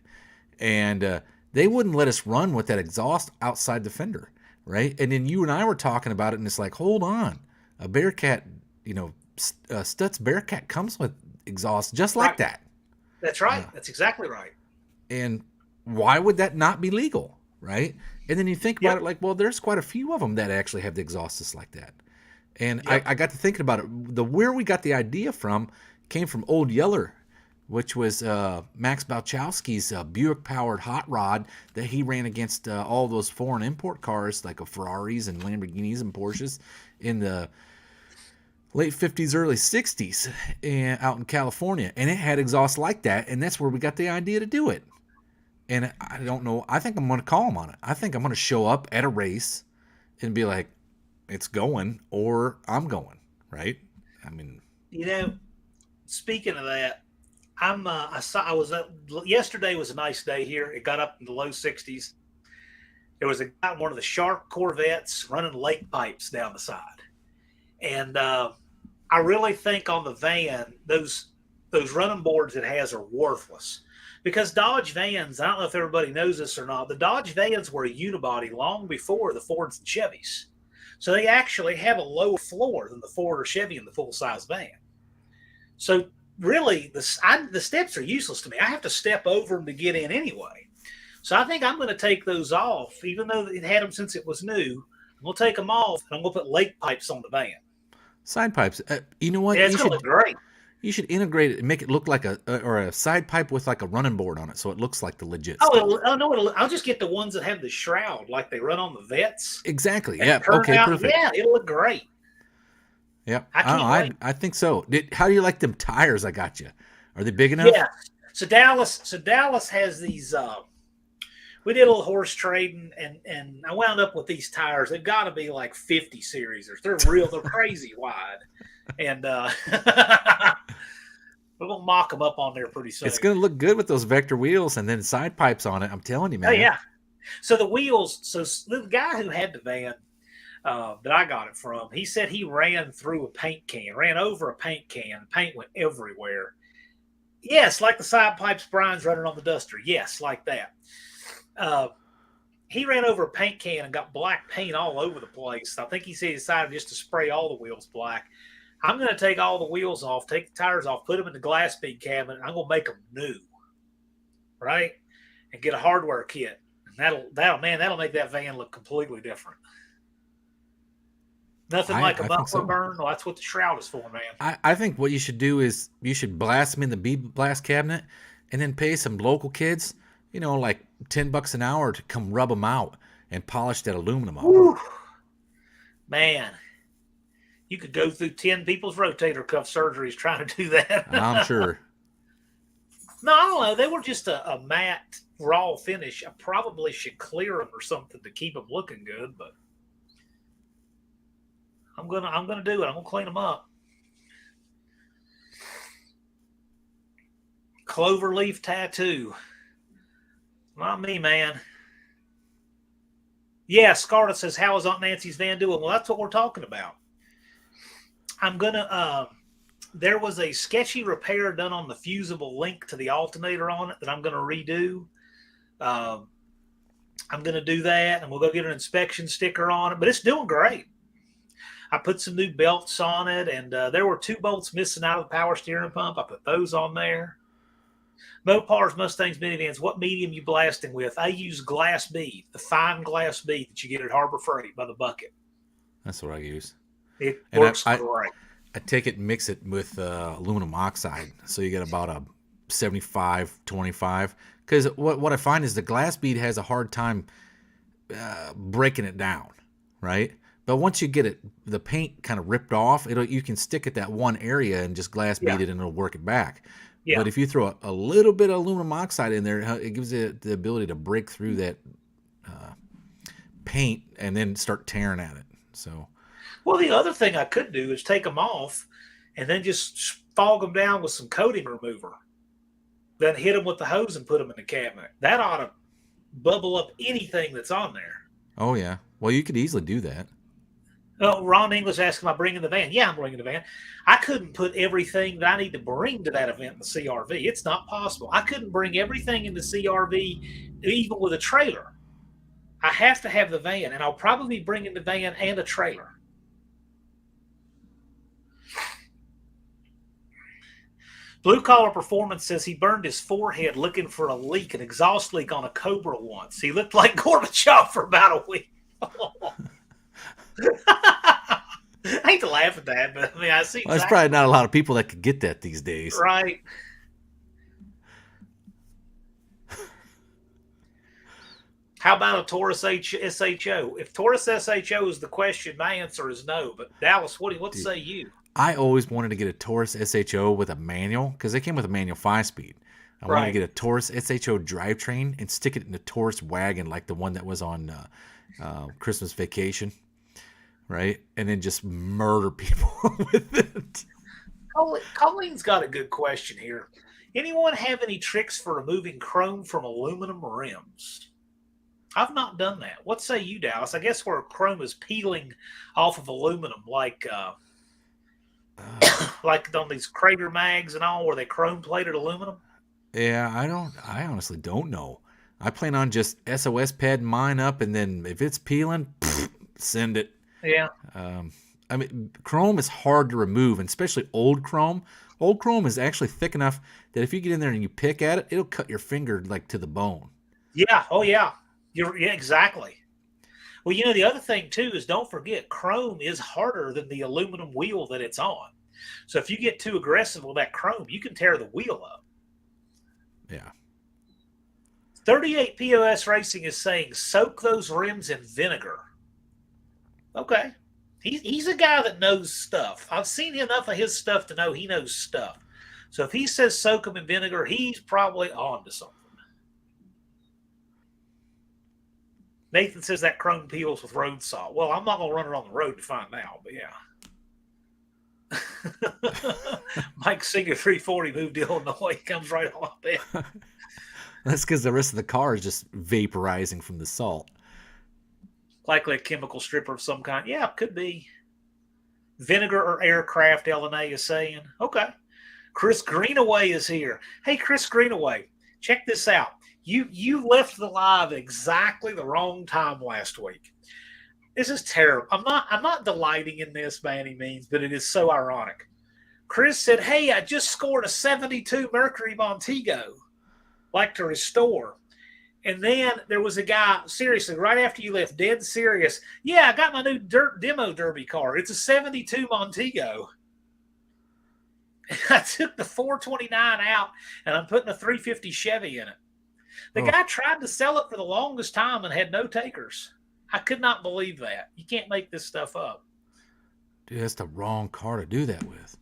and they wouldn't let us run with that exhaust outside the fender, right? And then you and I were talking about it, and it's like, hold on, a Bearcat, Stutz Bearcat comes with exhaust just like Right. that. That's right. That's exactly right. And why would that not be legal, right? And then you think about it like, well, there's quite a few of them that actually have the exhaust just like that. And I got to thinking about it. Where we got the idea from came from Old Yeller, which was Max Balchowski's Buick-powered hot rod that he ran against all those foreign import cars like Ferraris and Lamborghinis and Porsches in the late 50s, early 60s out in California. And it had exhaust like that, and that's where we got the idea to do it. And I don't know. I think I'm going to call him on it. I think I'm going to show up at a race and be like, it's going, or I'm going, right? I mean, Speaking of that, yesterday was a nice day here. It got up in the low 60s. There was a guy in one of the Shark Corvettes running lake pipes down the side, and I really think on the van those running boards it has are worthless. Because Dodge vans, I don't know if everybody knows this or not, the Dodge vans were a unibody long before the Fords and Chevys. So they actually have a lower floor than the Ford or Chevy in the full-size van. So really, the steps are useless to me. I have to step over them to get in anyway. So I think I'm going to take those off, even though it had them since it was new. I'm going to take them off, and I'm going to put lake pipes on the van. Side pipes. You know what? Yeah, it's going to look great. You should integrate it and make it look like a side pipe with like a running board on it, so it looks like the legit stuff. I'll just get the ones that have the shroud, like they run on the vets. Exactly. Yeah. Okay. Perfect. Yeah, it'll look great. Yep. I think so. How do you like them tires? I got you. Are they big enough? Yeah. So Dallas has these. We did a little horse trading, and I wound up with these tires. They've got to be like 50 series, or they're crazy wide, and we're gonna mock them up on there pretty soon. It's gonna look good with those vector wheels and then side pipes on it. I'm telling you, man. Oh yeah. So the wheels. So the guy who had the van that I got it from, he said he ran over a paint can. Paint went everywhere. Yes, like the side pipes Brian's running on the Duster. Yes, like that. He ran over a paint can and got black paint all over the place. I think he decided just to spray all the wheels black. I'm going to take all the wheels off, take the tires off, put them in the glass bead cabinet, and I'm going to make them new, right? And get a hardware kit. And that'll make that van look completely different. Nothing like a bumper burn. Well, that's what the shroud is for, man. I think what you should do is you should blast them in the bead blast cabinet and then pay some local kids, like $10 an hour to come rub them out and polish that aluminum off. Whew. Man, you could go through 10 people's rotator cuff surgeries trying to do that. I'm sure. No, I don't know. They were just a matte raw finish. I probably should clear them or something to keep them looking good, but I'm gonna do it. I'm gonna clean them up. Cloverleaf tattoo. Not me, man. Yeah, Scarlett says, how is Aunt Nancy's van doing? Well, that's what we're talking about. I'm gonna there was a sketchy repair done on the fusible link to the alternator on it that I'm gonna redo. I'm gonna do that, and we'll go get an inspection sticker on it, but it's doing great. I put some new belts on it, and there were 2 bolts missing out of the power steering pump. I put those on there. Mopars, Mustangs, minivans, what medium you blasting with? I use glass bead, the fine glass bead that you get at Harbor Freight by the bucket. That's what I use. It works great. I take it and mix it with aluminum oxide, so you get about a 75-25. Because what I find is the glass bead has a hard time breaking it down, right? But once you get the paint kind of ripped off, you can stick it that one area and just glass bead it, and it'll work it back. Yeah. But if you throw a little bit of aluminum oxide in there, it gives it the ability to break through that paint and then start tearing at it. So, well, the other thing I could do is take them off and then just fog them down with some coating remover. Then hit them with the hose and put them in the cabinet. That ought to bubble up anything that's on there. Oh, yeah. Well, you could easily do that. Oh, Ron English asking, am I bringing the van? Yeah, I'm bringing the van. I couldn't put everything that I need to bring to that event in the CRV. It's not possible. I couldn't bring everything in the CRV, even with a trailer. I have to have the van, and I'll probably be bringing the van and a trailer. Blue Collar Performance says he burned his forehead looking for a leak, an exhaust leak on a Cobra once. He looked like Gorbachev for about a week. I hate to laugh at that, but I mean, I see. Well, there's probably not a lot of people that could get that these days. Right. How about a Taurus SHO? If Taurus SHO is the question, my answer is no. But Dallas, what say you? I always wanted to get a Taurus SHO with a manual because they came with a manual 5-speed. I wanted to get a Taurus SHO drivetrain and stick it in a Taurus wagon like the one that was on Christmas Vacation, right? And then just murder people with it. Colleen's got a good question here. Anyone have any tricks for removing chrome from aluminum rims? I've not done that. What say you, Dallas? I guess where chrome is peeling off of aluminum, like on these Crater mags and all, where they chrome plated aluminum. Yeah, I honestly don't know. I plan on just SOS padding mine up, and then if it's peeling, send it. Yeah. I mean, chrome is hard to remove, and especially old chrome. Old chrome is actually thick enough that if you get in there and you pick at it, it'll cut your finger like to the bone. Yeah. Oh, yeah. Yeah, exactly. Well, the other thing, too, is don't forget, chrome is harder than the aluminum wheel that it's on. So if you get too aggressive with that chrome, you can tear the wheel up. Yeah. 38 POS Racing is saying soak those rims in vinegar. Okay. He's a guy that knows stuff. I've seen enough of his stuff to know he knows stuff. So if he says soak them in vinegar, he's probably on to something. Nathan says that chrome peels with road salt. Well, I'm not going to run it on the road to find out, but yeah. Mike Singer 340 moved to Illinois. He comes right on up there. That's because the rest of the car is just vaporizing from the salt. Likely a chemical stripper of some kind. Yeah, could be. Vinegar or aircraft, LNA is saying. Okay. Chris Greenaway is here. Hey, Chris Greenaway, check this out. You left the live at exactly the wrong time last week. This is terrible. I'm not delighting in this by any means, but it is so ironic. Chris said, "Hey, I just scored a 72 Mercury Montego. Like to restore." And then there was a guy, seriously, right after you left, dead serious. Yeah, I got my new demo derby car. It's a 72 Montego. I took the 429 out, and I'm putting a 350 Chevy in it. The Oh, guy tried to sell it for the longest time and had no takers. I could not believe that. You can't make this stuff up. dude, that's the wrong car to do that with.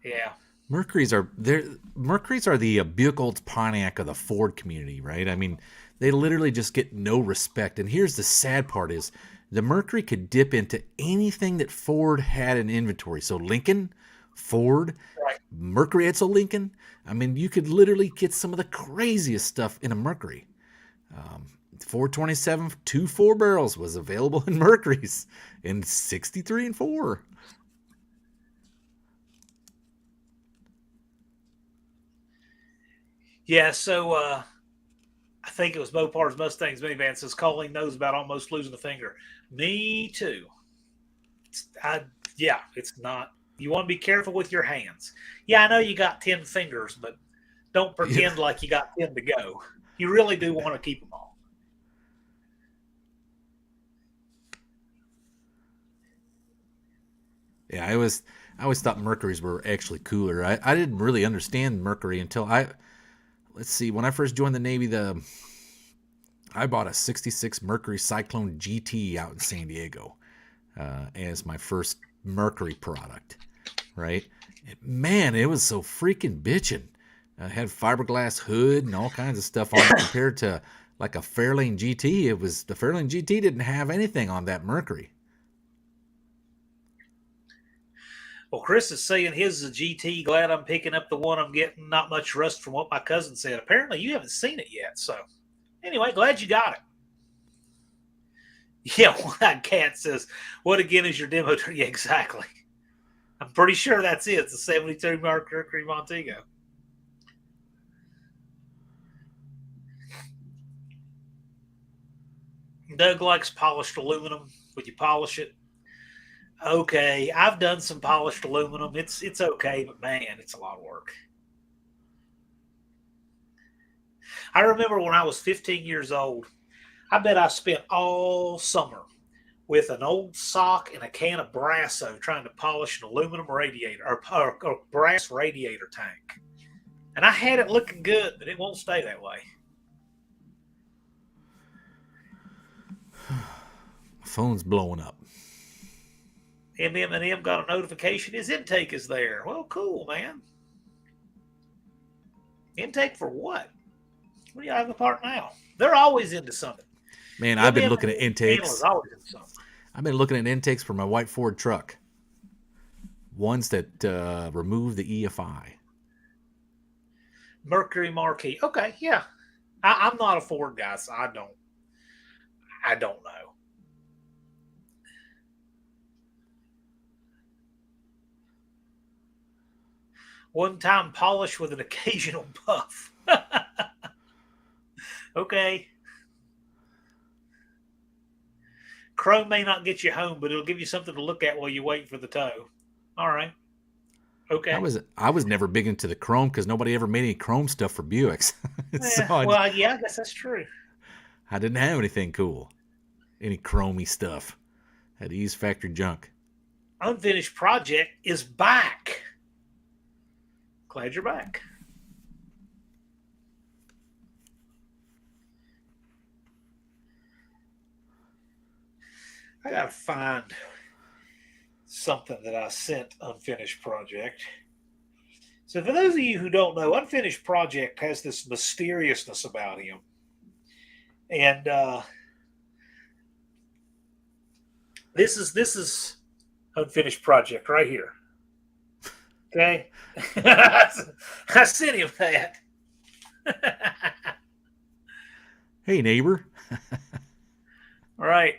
Yeah. Mercury's are the Buick Pontiac of the Ford community, right? I mean, they literally just get no respect. And here's the sad part is the Mercury could dip into anything that Ford had in inventory. So Lincoln, Ford, Right. Mercury Edsel Lincoln. I mean, you could literally get some of the craziest stuff in a Mercury. 427 two 4 barrels was available in Mercury's in 63 and 4. Yeah. So I think it was Mopar's Mustangs minivan says Colleen knows about almost losing a finger. Me too. I yeah, it's not. You want to be careful with your hands. Yeah, I know you got 10 fingers, but don't Yeah. pretend like you got 10 to go. You really do want to keep them all. Yeah, I always thought Mercuries were actually cooler. I didn't really understand Mercury until let's see, when I first joined the Navy, I bought a 66 Mercury Cyclone GT out in San Diego as my first Mercury product, right? And man, it was so freaking bitchin'. It had fiberglass hood and all kinds of stuff on it compared to like a Fairlane GT. The Fairlane GT didn't have anything on that Mercury. Well, Chris is saying his is a GT. Glad I'm picking up the one I'm getting. Not much rust from what my cousin said. Apparently, you haven't seen it yet. So, anyway, glad you got it. Yeah, one cat says, "What again is your demo?" Yeah, exactly. I'm pretty sure that's it. It's a 72 Mercury Montego. Doug likes polished aluminum. Would you polish it? Okay, I've done some polished aluminum. It's okay, but man, it's a lot of work. I remember when I was 15 years old, I bet I spent all summer with an old sock and a can of Brasso trying to polish an aluminum radiator or brass radiator tank. And I had it looking good, but it won't stay that way. Phone's blowing up. M got a notification his intake is there. Well, cool, man. Intake for what? What do you have apart now? They're always into something. Man, I've been looking at Channel is intakes. always into something. I've been looking at intakes for my white Ford truck. Ones that remove the EFI. Mercury Marquee. Okay, yeah. I'm not a Ford guy, so I don't know. One time polish with an occasional buff. Okay. Chrome may not get you home, but it'll give you something to look at while you wait for the tow. All right. I Okay. was never big into the chrome because nobody ever made any chrome stuff for Buicks. So Well, yeah, I guess that's true. I didn't have anything cool, any chromey stuff. Had to use factory junk. Unfinished project is back. Glad you're back. I gotta find something that I sent Unfinished Project. So, for those of you who don't know, Unfinished Project has this mysteriousness about him, and this is Unfinished Project right here. Okay, I sent him that. Hey, neighbor. All right.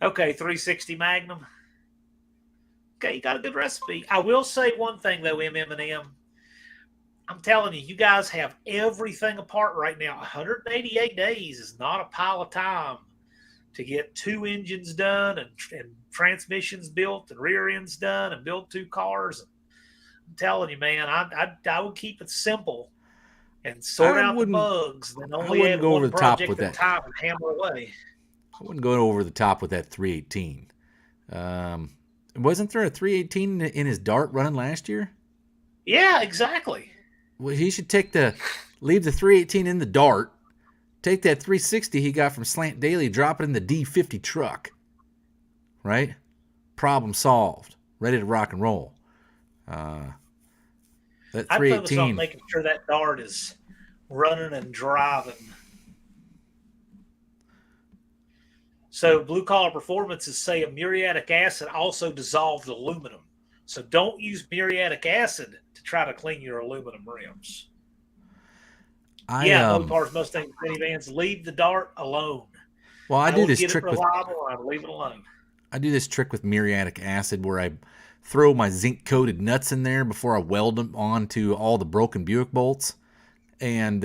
Okay, 360 Magnum. Okay, you got a good recipe. I will say one thing though, M. I'm telling you, you guys have everything apart right now. 188 days is not a pile of time to get 2 engines done and transmissions built and rear ends done and build 2 cars. I'm telling you, man, I would keep it simple and sort I out the wouldn't bugs. Then I only wouldn't add go over one the top project with at a that. time and hammer away. I wouldn't go over the top with that 318. Wasn't there a 318 in his Dart running last year? Yeah, exactly. Well, he should take the leave the 318 in the Dart, take that 360 he got from Slant Daily, drop it in the D50 truck. Right? Problem solved. Ready to rock and roll. That I'd focus on 318. making sure that Dart is running and driving. So blue collar performances say a muriatic acid also dissolved aluminum. So don't use muriatic acid to try to clean your aluminum rims. Mopars, Mustangs, minivans, leave the Dart alone. Well, I do this get trick it reliable, or I'd leave it alone. I do this trick with muriatic acid where I throw my zinc coated nuts in there before I weld them onto all the broken Buick bolts. And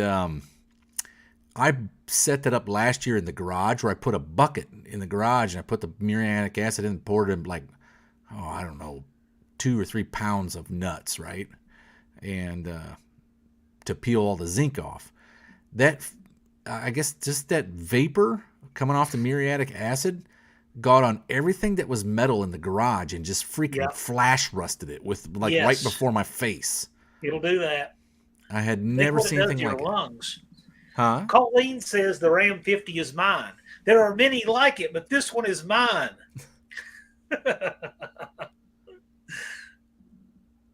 I set that up last year in the garage where I put a bucket in the garage and I put the muriatic acid in and poured in like, I don't know, 2 or 3 pounds of nuts, right? And to peel all the zinc off. That, I guess, just that vapor coming off the muriatic acid got on everything that was metal in the garage and just freaking flash rusted it with right before my face. It'll do that. I had never seen anything like lungs. it. Huh? Colleen says the Ram 50 is mine. There are many like it, but this one is mine.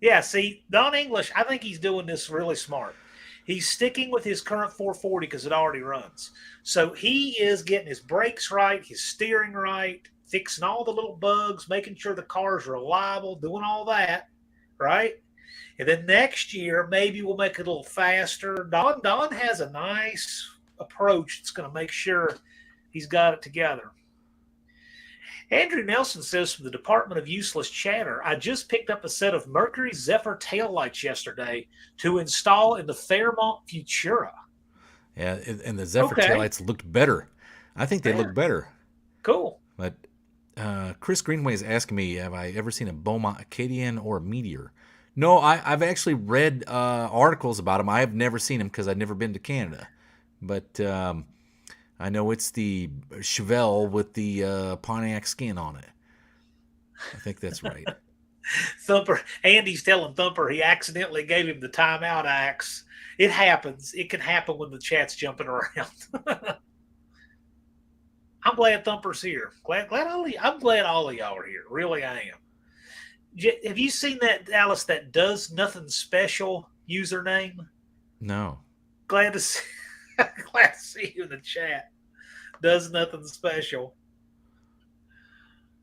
Yeah, see, Don English, I think he's doing this really smart. He's sticking with his current 440 because it already runs. So he is getting his brakes right, his steering right, fixing all the little bugs, making sure the car's reliable, doing all that, right? And then next year, maybe we'll make it a little faster. Don has a nice approach that's going to make sure he's got it together. Andrew Nelson says from the Department of Useless Chatter, I just picked up a set of Mercury Zephyr taillights yesterday to install in the Fairmont Futura. Yeah, and the Zephyr taillights looked better. I think they look better. Cool. But Chris Greenway is asking me, have I ever seen a Beaumont Acadian or a Meteor? No, I've actually read articles about them. I have never seen them because I've never been to Canada. But I know it's the Chevelle with the Pontiac skin on it. I think that's right. Thumper, Andy's telling Thumper he accidentally gave him the timeout axe. It happens. It can happen when the chat's jumping around. I'm glad Thumper's here. I'm glad all of y'all are here. Really, I am. Have you seen that, Alice, that Does Nothing Special username? No. Glad to see you in the chat. Does Nothing Special.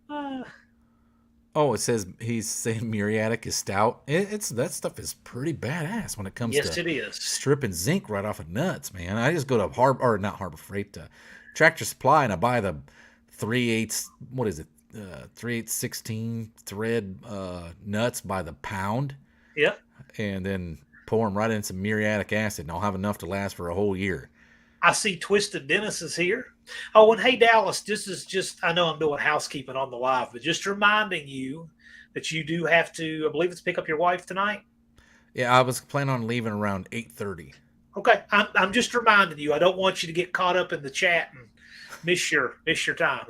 It says he's saying muriatic is stout. That stuff is pretty badass when it comes to it is. Stripping zinc right off of nuts, man. I just go to Harbor Freight, Tractor Supply, and I buy the 3/8, what is it? 3/8 16 thread nuts by the pound. Yep. And then pour them right in some muriatic acid, and I'll have enough to last for a whole year. I see Twisted Dennis is here. Oh, and hey, Dallas, this is just, I know I'm doing housekeeping on the live, but just reminding you that you do have to, I believe it's pick up your wife tonight. Yeah, I was planning on leaving around 8:30. Okay, I'm just reminding you. I don't want you to get caught up in the chat and miss your time.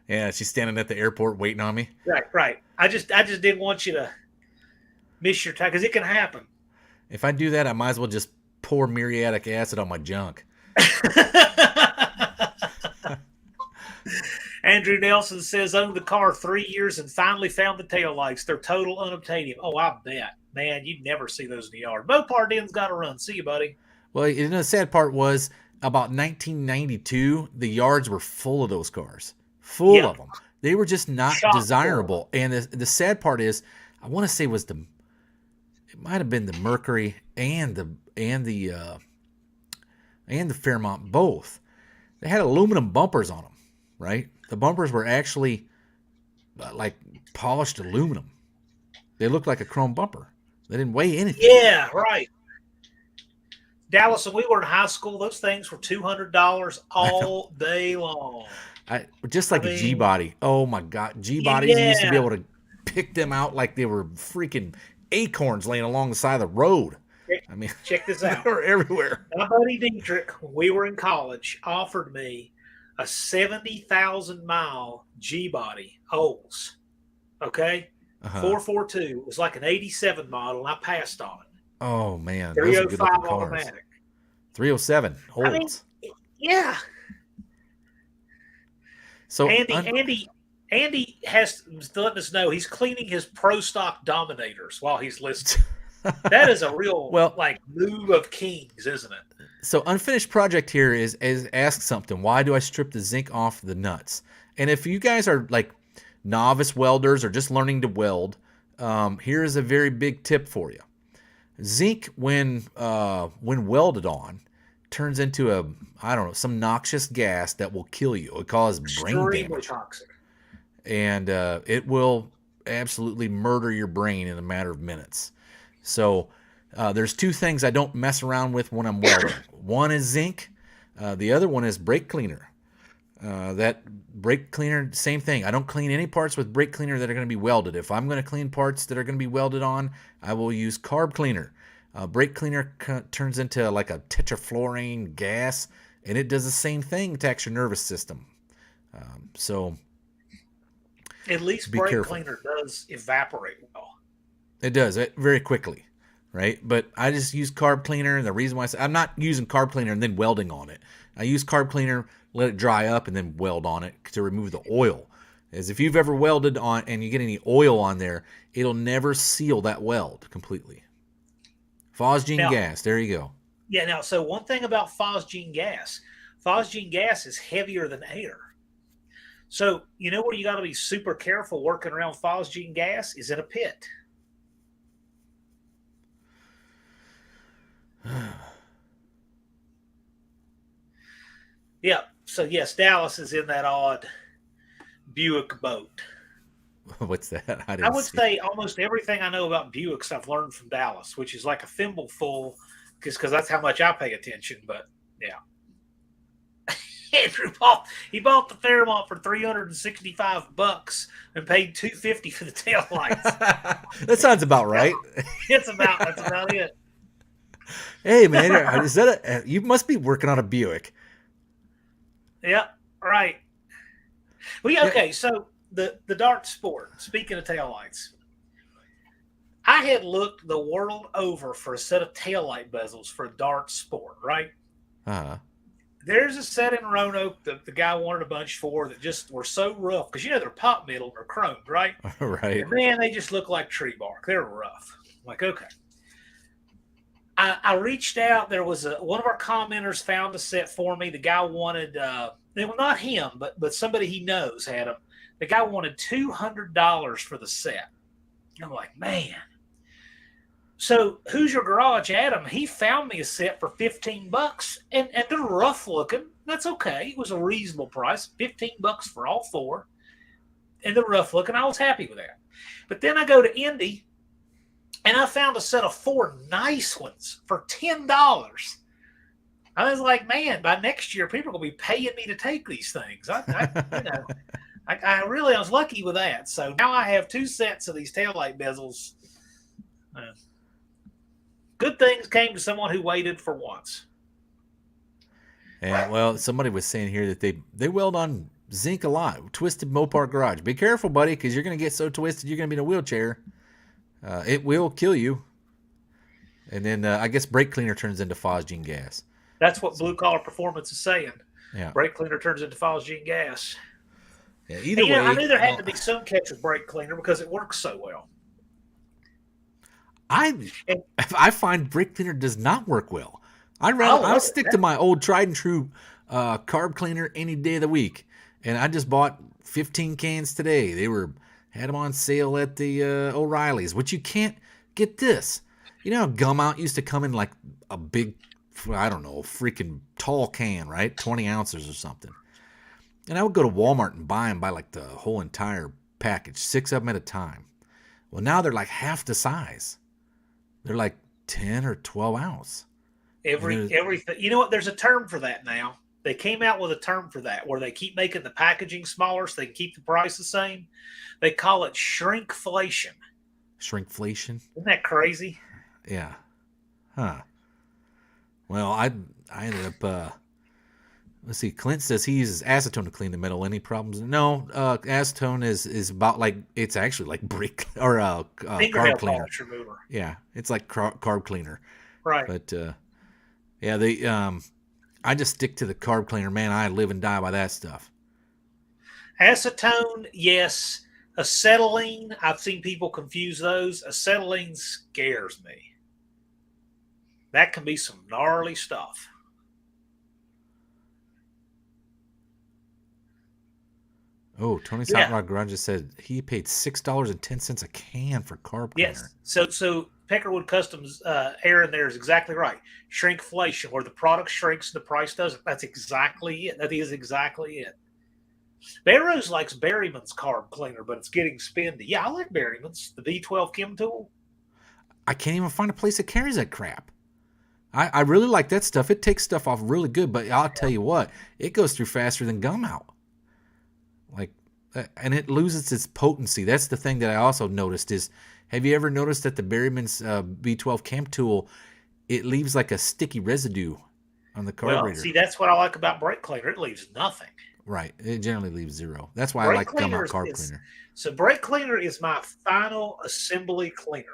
Yeah, she's standing at the airport waiting on me. Right. I just didn't want you to miss your time because it can happen. If I do that, I might as well just pour muriatic acid on my junk. Andrew Nelson says, owned the car 3 years and finally found the taillights. They're total unobtainium. Oh, I bet. Man, you'd never see those in the yard. Mopar Dan's got to run. See you, buddy. Well, the sad part was about 1992, the yards were full of those cars. Full of them. They were just not desirable. And the sad part is, I want to say it might have been the Mercury and the Fairmont both. They had aluminum bumpers on them, right? The bumpers were actually like polished aluminum. They looked like a chrome bumper. They didn't weigh anything. Yeah, right. Dallas, when we were in high school, those things were $200 all day long. A G-body. Oh, my God. G-bodies, you used to be able to pick them out like they were freaking acorns laying along the side of the road. Check this out. They were everywhere. My buddy Dietrich, when we were in college, offered me a 70,000-mile G-body, Olds. Okay? 442. It was like an 87 model, and I passed on it. Oh, man. Those are good looking cars. Automatic. 307 I mean, holds. yeah. So Andy has to let us know he's cleaning his Pro Stock Dominators while he's listening. That is a real well, move of kings, isn't it? so unfinished project here is ask something. Why do I strip the zinc off the nuts? And if you guys are like novice welders or just learning to weld, here is a very big tip for you. Zinc, when welded on, turns into some noxious gas that will kill you. It causes brain damage, toxic, and it will absolutely murder your brain in a matter of minutes. So there's two things I don't mess around with when I'm welding. One is zinc. The other one is brake cleaner. That brake cleaner, same thing. I don't clean any parts with brake cleaner that are going to be welded. If I'm going to clean parts that are going to be welded on, I will use carb cleaner. Brake cleaner turns into like a tetrafluorine gas, and it does the same thing, attacks your nervous system. So at least brake cleaner does evaporate well. It does it very quickly, right? But I just use carb cleaner. The reason why I'm not using carb cleaner and then welding on it. I use carb cleaner, let it dry up, and then weld on it to remove the oil. As if you've ever welded on and you get any oil on there, it'll never seal that weld completely. Phosgene gas, there you go. Yeah, now, so one thing about phosgene gas is heavier than air. So, you know where you got to be super careful working around phosgene gas is in a pit. Yeah, so yes, Dallas is in that odd Buick boat. What's that? I would say almost everything I know about Buicks I've learned from Dallas, which is like a thimbleful, because that's how much I pay attention. But yeah, Andrew bought the Fairmont for $365 and paid $250 for the taillights. That sounds about right. That's about it. Hey man, is that you must be working on a Buick? Yeah, right. Well, yeah, okay, so the Dart Sport, speaking of taillights, I had looked the world over for a set of taillight bezels for a Dart Sport, right? Uh-huh. There's a set in Roanoke that the guy wanted a bunch for that just were so rough, because they're pot metal or chromed, right? Right. And man, they just look like tree bark. They're rough. I'm like, okay. I reached out. There was one of our commenters found a set for me. The guy wanted, well, not him, but somebody he knows had them. The guy wanted $200 for the set. I'm like, man. So Who's Your Garage Adam? He found me a set for $15, and they're rough looking. That's okay. It was a reasonable price, $15 for all four, and they're rough looking. I was happy with that. But then I go to Indy, and I found a set of four nice ones for $10. I was like, man, by next year, people are going to be paying me to take these things. I was lucky with that. So now I have two sets of these taillight bezels. Good things came to someone who waited for once. And well, somebody was saying here that they weld on zinc a lot. Twisted Mopar Garage. Be careful, buddy, because you're going to get so twisted you're going to be in a wheelchair. It will kill you. And then I guess brake cleaner turns into phosgene gas. That's what Blue Collar Performance is saying. Yeah. Brake cleaner turns into phosgene gas. Yeah, either way. I knew there had to be some catch with brake cleaner because it works so well. I find brake cleaner does not work well. I'll stick to my old tried and true carb cleaner any day of the week. And I just bought 15 cans today. They had them on sale at the O'Reilly's, which you can't get this. You know how Gum Out used to come in like a big, I don't know, freaking tall can, right? 20 ounces or something. And I would go to Walmart and buy them by like the whole entire package, 6 of them at a time. Well, now they're like half the size. They're like 10 or 12 ounce. Everything. You know what? There's a term for that now. They came out with a term for that where they keep making the packaging smaller so they can keep the price the same. They call it shrinkflation. Shrinkflation? Isn't that crazy? Yeah. Huh. Well, I ended up, let's see, Clint says he uses acetone to clean the metal. Any problems? No, acetone is about like, it's actually like brake or carb cleaner. Remover. Yeah, it's like carb cleaner. Right. But Yeah, they I just stick to the carb cleaner, man. I live and die by that stuff. Acetone, yes. Acetylene, I've seen people confuse those. Acetylene scares me. That can be some gnarly stuff. Oh, Tony's Hot Yeah, Rod Garage just said he paid $6.10 a can for carb cleaner. yes. So Peckerwood Customs, Aaron there is exactly right. Shrinkflation, where the product shrinks, the price doesn't. That's exactly it. That is exactly it. Barrows likes Berryman's carb cleaner, but it's getting spendy. Yeah, I like Berryman's, the B12 Chem tool. I can't even find a place that carries that crap. I really like that stuff. It takes stuff off really good, but I'll tell you what, it goes through faster than gum out. Like, and it loses its potency. That's the thing that I also noticed is, have you ever noticed that the Berryman's B12 Camp Tool, it leaves like a sticky residue on the Well, carburetor? see, that's what I like about brake cleaner. It leaves nothing. Right. It generally leaves zero. That's why I Brake like gum cleaner out carb is cleaner. so brake cleaner is my final assembly cleaner.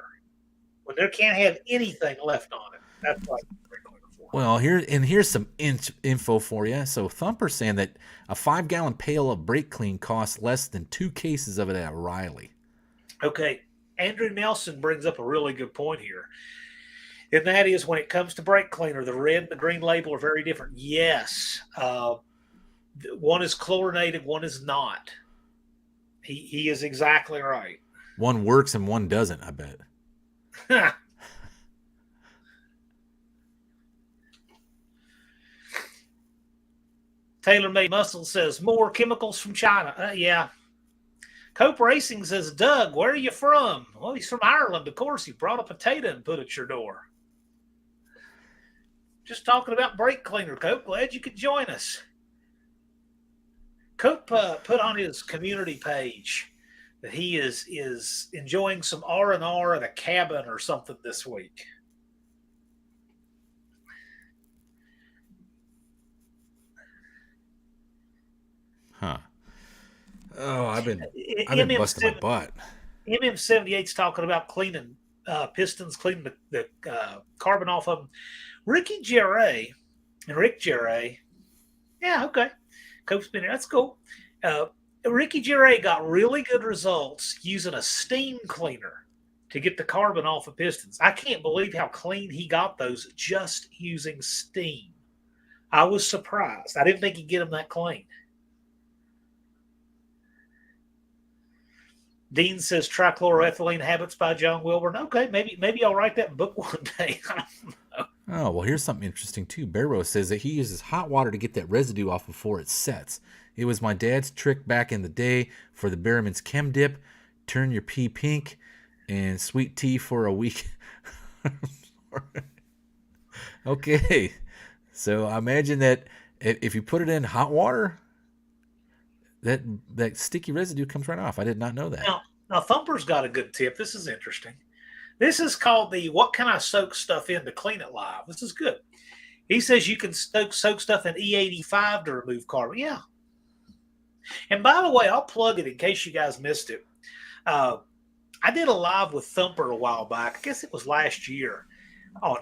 When there can't have anything left on it, that's what I use brake cleaner for. Well, here's some info for you. So Thumper's saying that a 5-gallon pail of brake clean costs less than 2 cases of it at Riley. Okay, Andrew Nelson brings up a really good point here. And that is when it comes to brake cleaner, the red and the green label are very different. Yes, one is chlorinated, one is not. He is exactly right. One works and one doesn't, I bet. Taylor Made Muscle says more chemicals from China. Yeah. Cope Racing says, Doug, where are you from? Well, he's from Ireland, of course. He brought a potato and put at your door. Just talking about brake cleaner, Cope. Glad you could join us. Cope put on his community page that he is enjoying some R&R at a cabin or something this week. Huh. Oh, I've been busting my butt. MM78's talking about cleaning pistons, cleaning the carbon off of them. Rick Gervais, yeah, okay. Cope's been here. That's cool. Ricky Gervais got really good results using a steam cleaner to get the carbon off of pistons. I can't believe how clean he got those just using steam. I was surprised. I didn't think he'd get them that clean. Dean says Trichloroethylene Habits by John Wilburn. Okay, maybe I'll write that book one day. I don't know. Oh, well, here's something interesting, too. Barrow says that he uses hot water to get that residue off before it sets. It was my dad's trick back in the day for the Berryman's Chem Dip. Turn your pee pink and sweet tea for a week. Okay. So I imagine that if you put it in hot water, that sticky residue comes right off. I did not know that. Now Thumper's got a good tip. This is interesting. This is called the what can I soak stuff in to clean it live. This is good. He says you can soak stuff in E85 to remove carbon. Yeah. And by the way, I'll plug it in case you guys missed it. I did a live with Thumper a while back. I guess it was last year on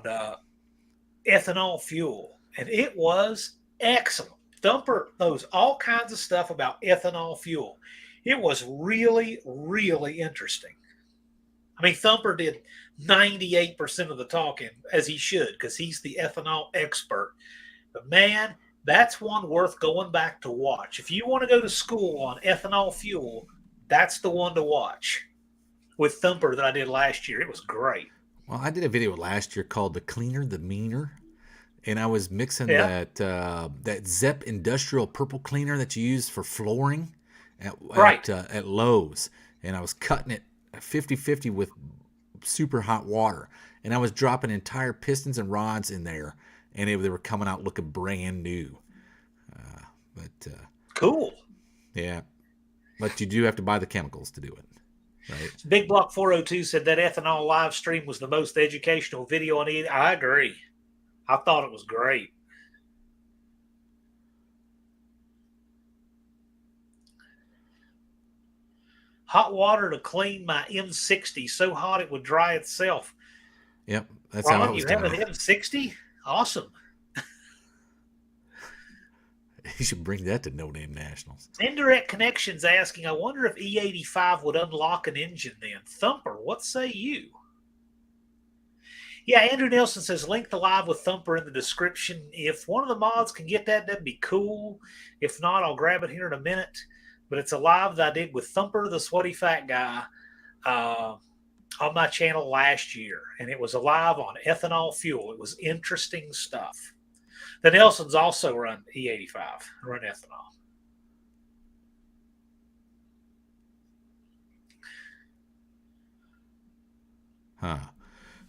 ethanol fuel. And it was excellent. Thumper knows all kinds of stuff about ethanol fuel. It was really, really interesting. I mean, Thumper did 98% of the talking, as he should, because he's the ethanol expert. But man, that's one worth going back to watch. If you want to go to school on ethanol fuel, that's the one to watch with Thumper that I did last year. It was great. Well, I did a video last year called The Cleaner, the Meaner. And I was mixing that Zepp industrial purple cleaner that you use for flooring at Lowe's. And I was cutting it 50-50 with super hot water. And I was dropping entire pistons and rods in there. And they were coming out looking brand new. Cool. Yeah. But you do have to buy the chemicals to do it. Right. Big Block 402 said that ethanol live stream was the most educational video on it. I agree. I thought it was great. Hot water to clean my M60 so hot it would dry itself. Yep, that's how I was doing. You doing have an M60? Awesome. You should bring that to No Name Nationals. Indirect Connections asking, I wonder if E85 would unlock an engine then. Thumper, what say you? Yeah, Andrew Nelson says link the live with Thumper in the description. If one of the mods can get that, that'd be cool. If not, I'll grab it here in a minute. But it's a live that I did with Thumper, the sweaty fat guy, on my channel last year. And it was a live on ethanol fuel. It was interesting stuff. The Nelsons also run E85, run ethanol. Huh.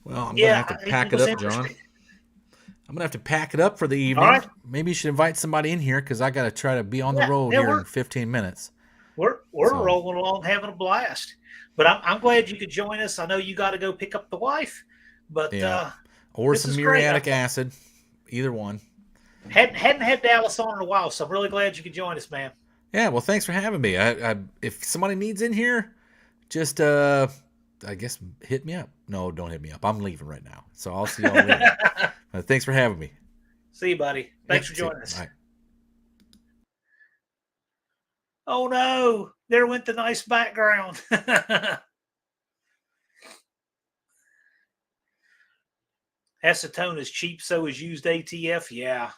Well, I'm going to have to pack it up, John. I'm going to have to pack it up for the evening. All right. Maybe you should invite somebody in here because I got to try to be on the road here in 15 minutes. We're rolling along, having a blast. But I'm glad you could join us. I know you got to go pick up the wife, but or some muriatic acid, either one. Hadn't had Dallas on in a while, so I'm really glad you could join us, man. Yeah, well, thanks for having me. If somebody needs in here, just I guess hit me up. No, don't hit me up. I'm leaving right now, so I'll see y'all later. Thanks for having me. See you, buddy. Thanks for joining us. Bye. Oh no, there went the nice background. Acetone is cheap, so is used ATF. Yeah.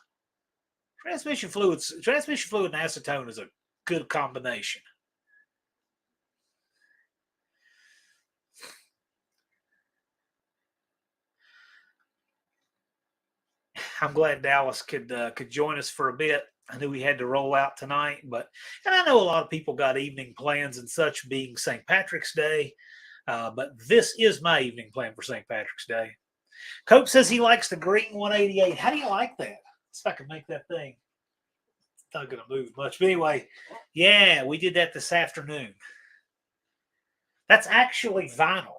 Transmission fluid and acetone is a good combination. I'm glad Dallas could join us for a bit. I knew we had to roll out tonight, and I know a lot of people got evening plans and such, being St. Patrick's Day. But this is my evening plan for St. Patrick's Day. Cope says he likes the green 188. How do you like that? See if I can make that thing. It's not going to move much. But anyway, yeah, we did that this afternoon. That's actually vinyl.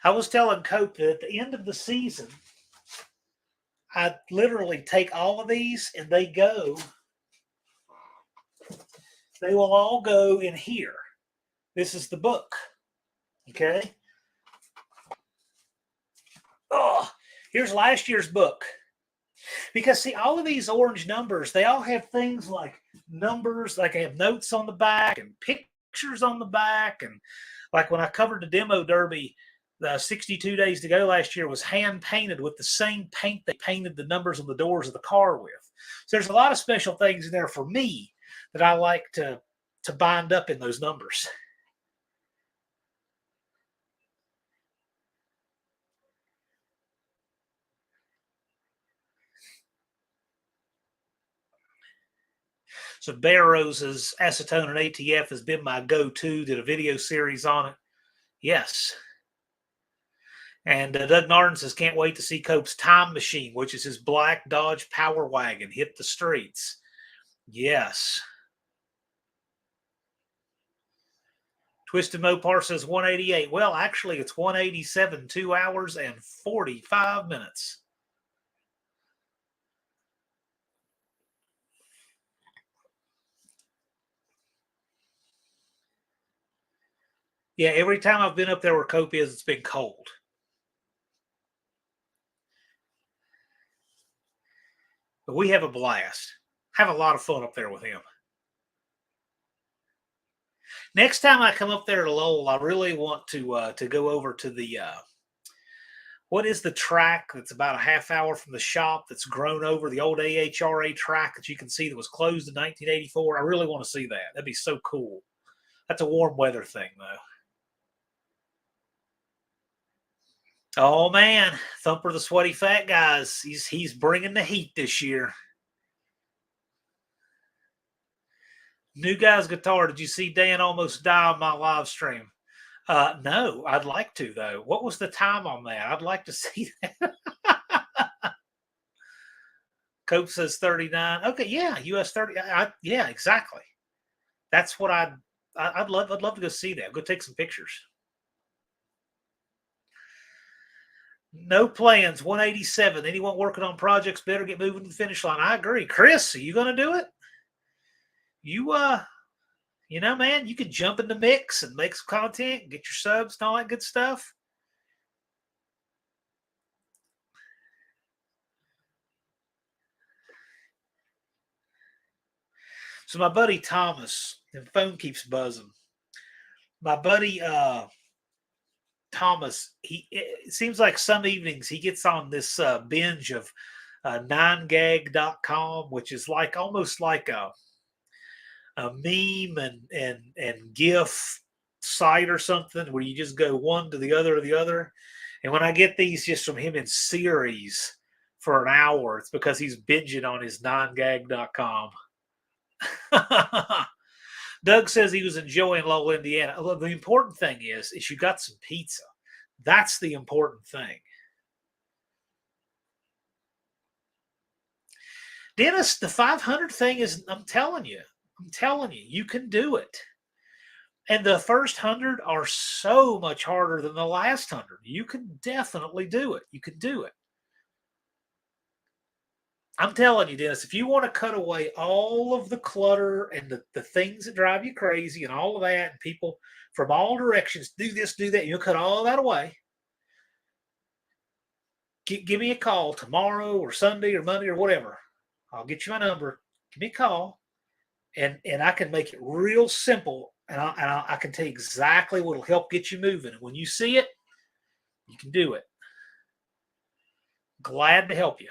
I was telling Cope that at the end of the season, I literally take all of these and they will all go in here. This is the book. Okay. Oh, here's last year's book. Because see, all of these orange numbers, they all have things like numbers, like I have notes on the back and pictures on the back. And like when I covered the demo derby, the 62 days to go last year was hand painted with the same paint they painted the numbers on the doors of the car with. So there's a lot of special things in there for me that I like to bind up in those numbers. So Barrow's acetone and ATF has been my go-to. Did a video series on it. Yes. And Doug Narden says, can't wait to see Cope's time machine, which is his black Dodge Power Wagon, hit the streets. Yes. Twisted Mopar says 188. Well, actually, it's 187, 2 hours and 45 minutes. Yeah, every time I've been up there where Cope is, it's been cold. But we have a blast. Have a lot of fun up there with him. Next time I come up there to Lowell, I really want to go over to the what is the track that's about a half hour from the shop that's grown over, the old AHRA track that you can see that was closed in 1984. I really want to see that. That'd be so cool. That's a warm weather thing, though. Oh man, Thumper the sweaty fat guys. He's bringing the heat this year. New Guy's Guitar. Did you see Dan almost die on my live stream? No, I'd like to though. What was the time on that? I'd like to see that. Cope says 39. Okay, yeah, US 30. Yeah, exactly. That's what I'd love to go see that. Go take some pictures. No plans, 187. Anyone working on projects better get moving to the finish line. I agree. Chris, are you going to do it? You know, man, you could jump in the mix and make some content, get your subs and all that good stuff. So my buddy Thomas, the phone keeps buzzing. My buddy Thomas, it seems like some evenings he gets on this binge of 9gag.com, which is like almost like a meme and GIF site or something where you just go one to the other to the other. And when I get these just from him in series for an hour, it's because he's binging on his 9gag.com. Doug says he was enjoying Lowell, Indiana. Well, the important thing is you got some pizza. That's the important thing. Dennis, the 500 thing is, I'm telling you, you can do it. And the first 100 are so much harder than the last 100. You can definitely do it. You can do it. I'm telling you, Dennis, if you want to cut away all of the clutter and the things that drive you crazy and all of that, and people from all directions do this, do that, you'll cut all that away. Give me a call tomorrow or Sunday or Monday or whatever. I'll get you my number. Give me a call, and I can make it real simple, and I can tell you exactly what will help get you moving. And when you see it, you can do it. Glad to help you.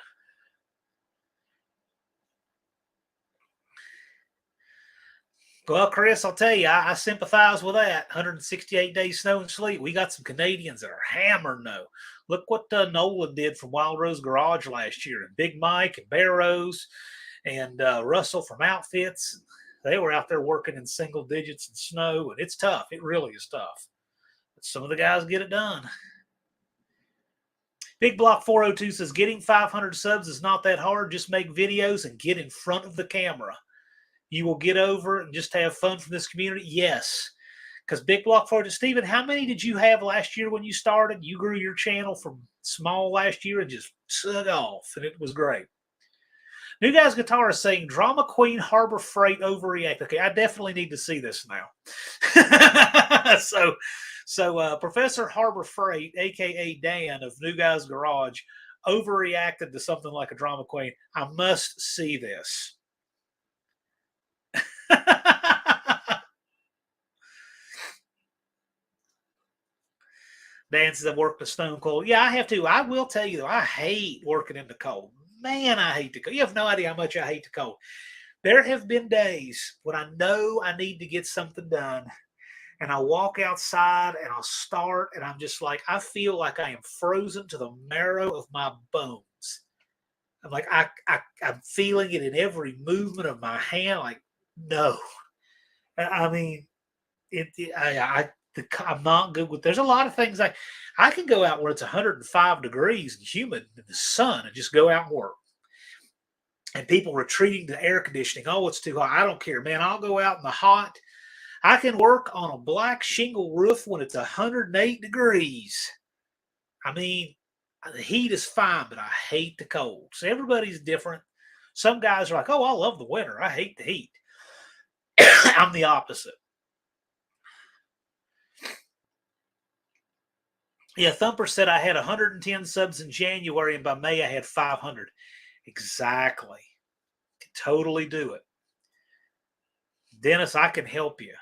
Well, Chris, I'll tell you, I sympathize with that. 168 days snow and sleet. We got some Canadians that are hammered no. Look what Nolan did from Wild Rose Garage last year, and Big Mike and Barrows and Russell from Outfits. They were out there working in single digits in snow, and it's tough. It really is tough. But some of the guys get it done. Big Block 402 says, getting 500 subs is not that hard. Just make videos and get in front of the camera. You will get over and just have fun from this community? Yes. Because Big Block 402, Stephen, how many did you have last year when you started? You grew your channel from small last year and just took off, and it was great. New Guys Guitar is saying, Drama Queen Harbor Freight overreact. Okay, I definitely need to see this now. So Professor Harbor Freight, a.k.a. Dan of New Guys Garage, overreacted to something like a Drama Queen. I must see this. Dan says, I've worked the stone cold. Yeah, I have to. I will tell you, though, I hate working in the cold. Man, I hate the cold. You have no idea how much I hate the cold. There have been days when I know I need to get something done, and I walk outside and I'll start, and I'm just like, I feel like I am frozen to the marrow of my bones. I'm like, I'm feeling it in every movement of my hand. Like, no. I mean, I'm not good with. There's a lot of things I can go out where it's 105 degrees and humid in the sun and just go out and work. And people retreating to air conditioning. Oh, it's too hot. I don't care, man. I'll go out in the hot. I can work on a black shingle roof when it's 108 degrees. I mean, the heat is fine, but I hate the cold. So everybody's different. Some guys are like, oh, I love the winter. I hate the heat. I'm the opposite. Yeah, Thumper said I had 110 subs in January, and by May I had 500. Exactly. Can totally do it. Dennis, I can help you.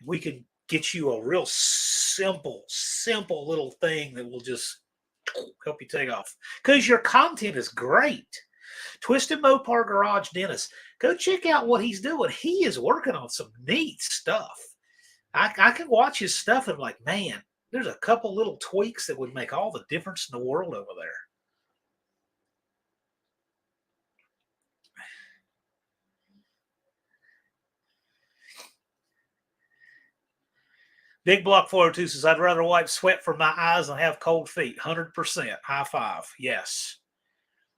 We can get you a real simple little thing that will just help you take off. Because your content is great. Twisted Mopar Garage Dennis, go check out what he's doing. He is working on some neat stuff. I can watch his stuff and I'm like, man, there's a couple little tweaks that would make all the difference in the world over there. Big Block 402 says, I'd rather wipe sweat from my eyes than have cold feet. 100%. High five. Yes.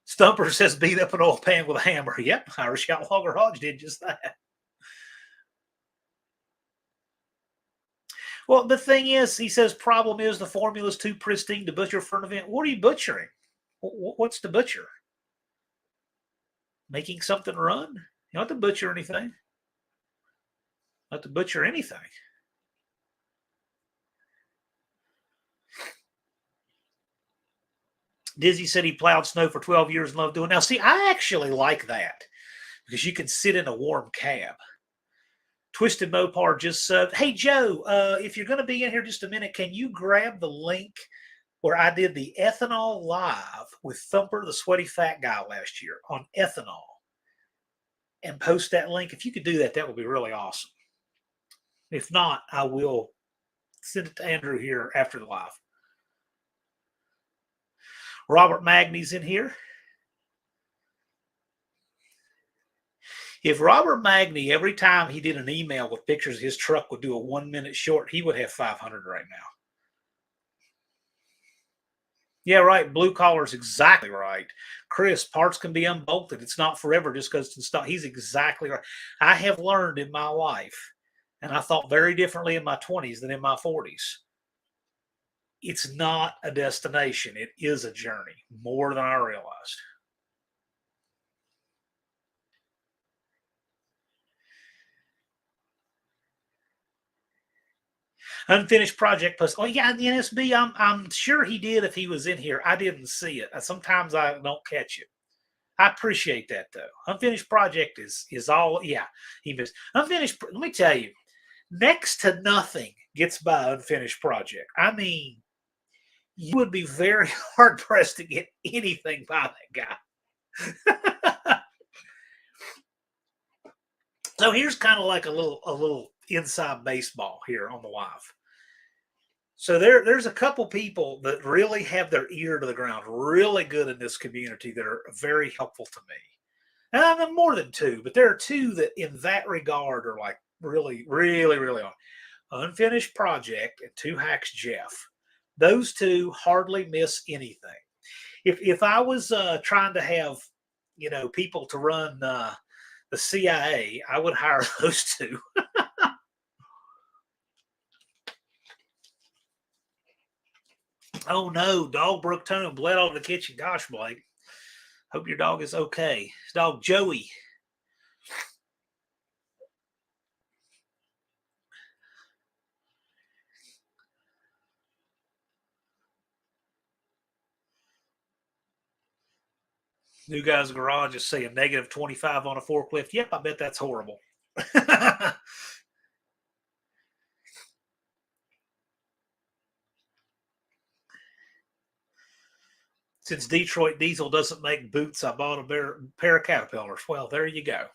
Stumper says, beat up an oil pan with a hammer. Yep. Irish Outlaw Garage did just that. Well, the thing is, he says, problem is the formula is too pristine to butcher for an event. What are you butchering? What's the butcher? Making something run? You don't have to butcher anything. You don't have to butcher anything. Dizzy said he plowed snow for 12 years and loved doing it. Now, see, I actually like that because you can sit in a warm cab. Twisted Mopar just subbed. Hey, Joe, if you're going to be in here just a minute, can you grab the link where I did the ethanol live with Thumper, the sweaty fat guy last year on ethanol, and post that link? If you could do that, that would be really awesome. If not, I will send it to Andrew here after the live. Robert Magny's in here. If Robert Magny, every time he did an email with pictures of his truck, would do a 1 minute short, he would have 500 right now. Yeah, right. Blue collar's exactly right. Chris, parts can be unbolted. It's not forever just because it's not. He's exactly right. I have learned in my life, and I thought very differently in my 20s than in my 40s. It's not a destination. It is a journey, more than I realized. Unfinished project post. Oh yeah, the NSB. I'm sure he did if he was in here. I didn't see it. Sometimes I don't catch it. I appreciate that though. Unfinished project is all. Yeah, he missed unfinished. Let me tell you, next to nothing gets by unfinished project. I mean, you would be very hard pressed to get anything by that guy. So here's kind of like a little inside baseball here on the live. So there's a couple people that really have their ear to the ground, really good in this community that are very helpful to me. And more than two, but there are two that in that regard are like really, really, really on. Unfinished Project and Two Hacks Jeff. Those two hardly miss anything. If I was trying to have, people to run the CIA, I would hire those two. Oh no, dog broke tone and bled all over the kitchen. Gosh, Blake. Hope your dog is okay. His dog Joey. New guy's garage is saying negative 25 on a forklift. Yep, I bet that's horrible. Since Detroit Diesel doesn't make boots, I bought a pair of Caterpillars. Well, there you go.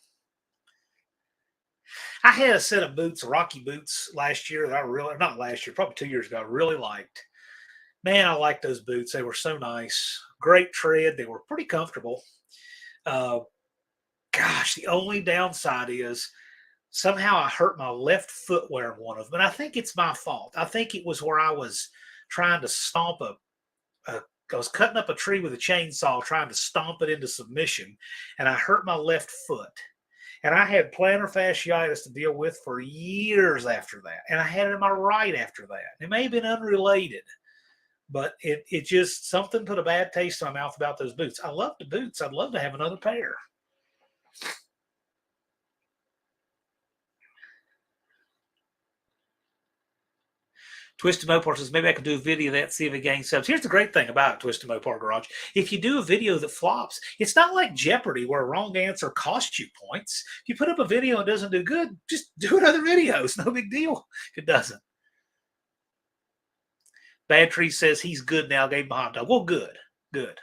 I had a set of boots, Rocky boots, last year that I really, not last year, probably 2 years ago, I really liked. Man, I liked those boots. They were so nice. Great tread. They were pretty comfortable. Uh, Gosh, the only downside is somehow I hurt my left foot wearing one of them. And I think it's my fault. I think it was where I was trying to stomp I was cutting up a tree with a chainsaw, trying to stomp it into submission, and I hurt my left foot. And I had plantar fasciitis to deal with for years after that. And I had it in my right after that. It may have been unrelated, but it just, something put a bad taste in my mouth about those boots. I love the boots. I'd love to have another pair. Twisted Mopar says, maybe I could do a video of that, see if it gains subs. Here's the great thing about Twisted Mopar Garage. If you do a video that flops, it's not like Jeopardy where a wrong answer costs you points. If you put up a video and it doesn't do good, just do another video. It's no big deal if it doesn't. Bad Tree says he's good now, gave him a hot dog. Well, good. Good.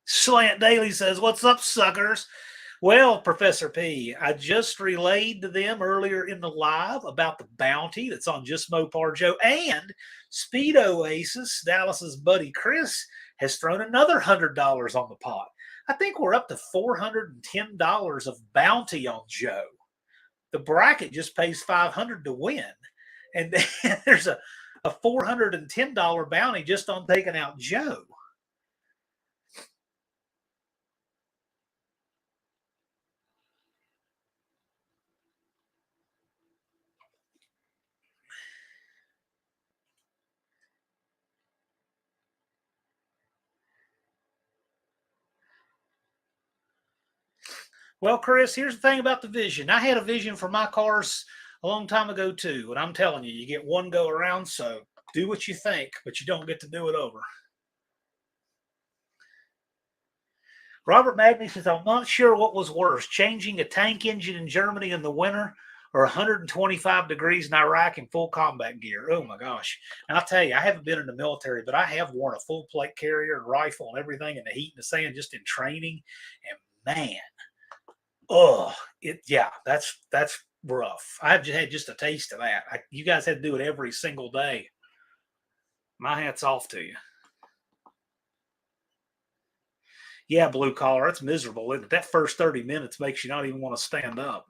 Slant Daily says, what's up, suckers? Well, Professor P, I just relayed to them earlier in the live about the bounty that's on Just Mopar Joe, and Speed Oasis, Dallas's buddy Chris, has thrown another $100 on the pot. I think we're up to $410 of bounty on Joe. The bracket just pays $500 to win, and then there's a $410 bounty just on taking out Joe. Well, Chris, here's the thing about the vision. I had a vision for my cars a long time ago, too. And I'm telling you, you get one go around, so do what you think, but you don't get to do it over. Robert Magny says, I'm not sure what was worse, changing a tank engine in Germany in the winter or 125 degrees in Iraq in full combat gear. Oh my gosh. And I'll tell you, I haven't been in the military, but I have worn a full plate carrier and rifle and everything in the heat and the sand just in training. And man, that's rough. I've had just a taste of that. You guys had to do it every single day. My hat's off to you. Yeah, blue collar, it's miserable, isn't it? That first 30 minutes makes you not even want to stand up.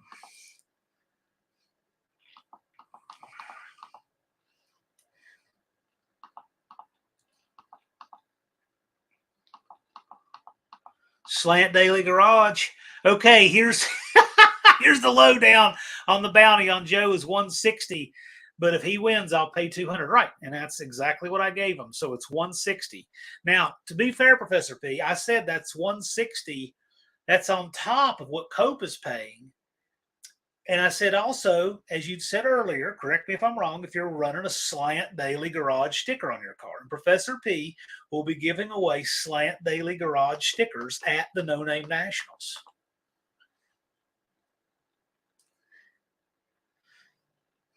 Slant Daily Garage. Okay, here's here's the lowdown on the bounty on Joe is 160. But if he wins, I'll pay 200. Right. And that's exactly what I gave him. So it's 160. Now, to be fair, Professor P, I said that's 160. That's on top of what Cope is paying. And I said also, as you'd said earlier, correct me if I'm wrong, if you're running a Slant Daily Garage sticker on your car. And Professor P will be giving away Slant Daily Garage stickers at the No Name Nationals.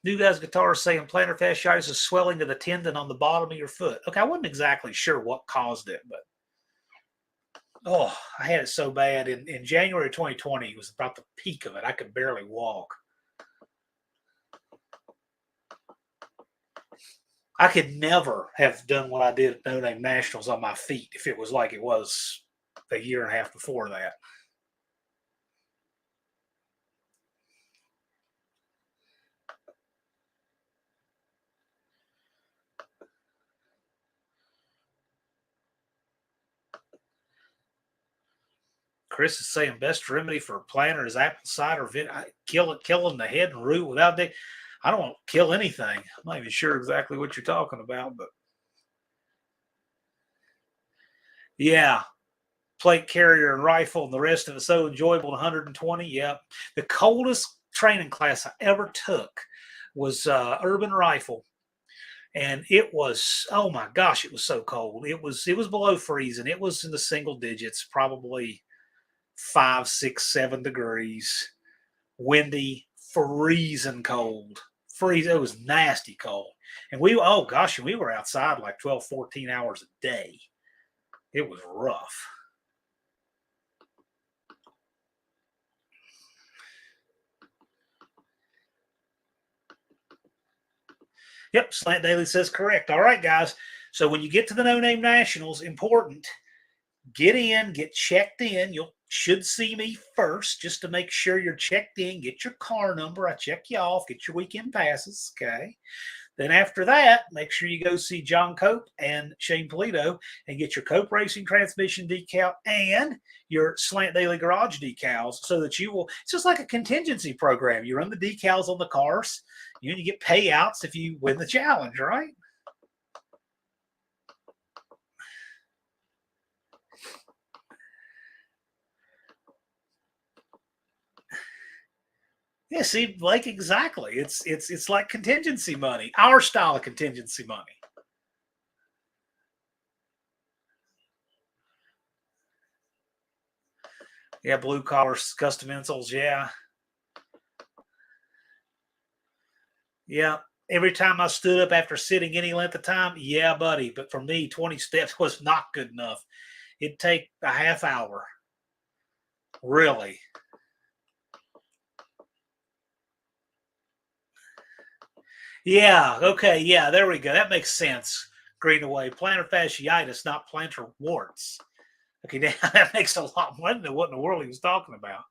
New Guy's Guitar saying plantar fasciitis is swelling of the tendon on the bottom of your foot. Okay, I wasn't exactly sure what caused it, but I had it so bad in January 2020. It was about the peak of it. I could barely walk. I could never have done what I did at No Name Nationals on my feet if it was like it was a year and a half before that. Chris is saying best remedy for a plantar is apple cider vinegar. Kill in the head and root without the. I don't want to kill anything. I'm not even sure exactly what you're talking about, but yeah, plate carrier and rifle and the rest of it so enjoyable. 120. Yep. The coldest training class I ever took was urban rifle, and it was, oh my gosh, it was so cold. It was below freezing. It was in the single digits, probably 5, 6, 7 degrees, windy, freezing cold. It was nasty cold. And we were outside like 12, 14 hours a day. It was rough. Yep, Slant Daily says correct. All right, guys. So when you get to the No Name Nationals, important, get in, get checked in. You should see me first just to make sure you're checked in. Get your car number. I check you off. Get your weekend passes. Okay. Then after that, make sure you go see John Cope and Shane Polito and get your Cope Racing transmission decal and your Slant Daily Garage decals so that you will. It's just like a contingency program. You run the decals on the cars, you get payouts if you win the challenge, right? Yeah, see, like exactly. It's like contingency money, our style of contingency money. Yeah, blue collar custom insoles. Yeah, yeah. Every time I stood up after sitting any length of time, yeah, buddy. But for me, 20 steps was not good enough. It'd take a half hour. Really. Yeah. Okay. Yeah. There we go. That makes sense. Greenaway. Plantar fasciitis, not plantar warts. Okay. Now that makes a lot more than what in the world he was talking about.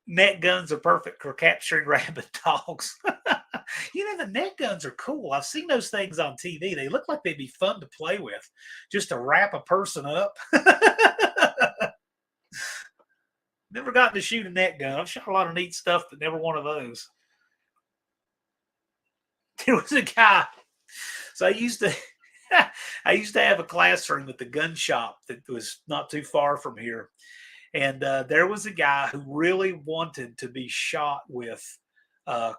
Net guns are perfect for capturing rabid dogs. The net guns are cool. I've seen those things on TV. They look like they'd be fun to play with, just to wrap a person up. Never gotten to shoot a net gun. I've shot a lot of neat stuff, but never one of those. There was a guy. So I used to have a classroom at the gun shop that was not too far from here. And there was a guy who really wanted to be shot with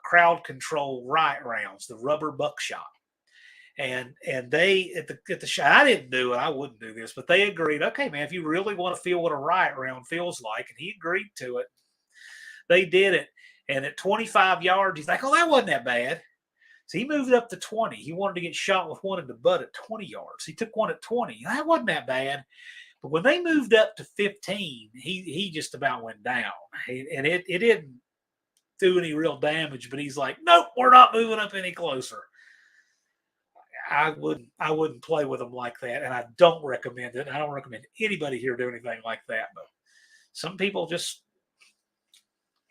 crowd control riot rounds, the rubber buckshot. And they at the show, I didn't do it. I wouldn't do this, but they agreed. Okay, man, if you really want to feel what a riot round feels like, and he agreed to it, they did it. And at 25 yards, he's like, "Oh, that wasn't that bad." So he moved up to 20. He wanted to get shot with one in the butt at 20 yards. He took one at 20. That wasn't that bad. But when they moved up to 15, he just about went down. And it didn't do any real damage, but he's like, "Nope, we're not moving up any closer." I wouldn't play with them like that, and I don't recommend it. I don't recommend anybody here do anything like that. But some people just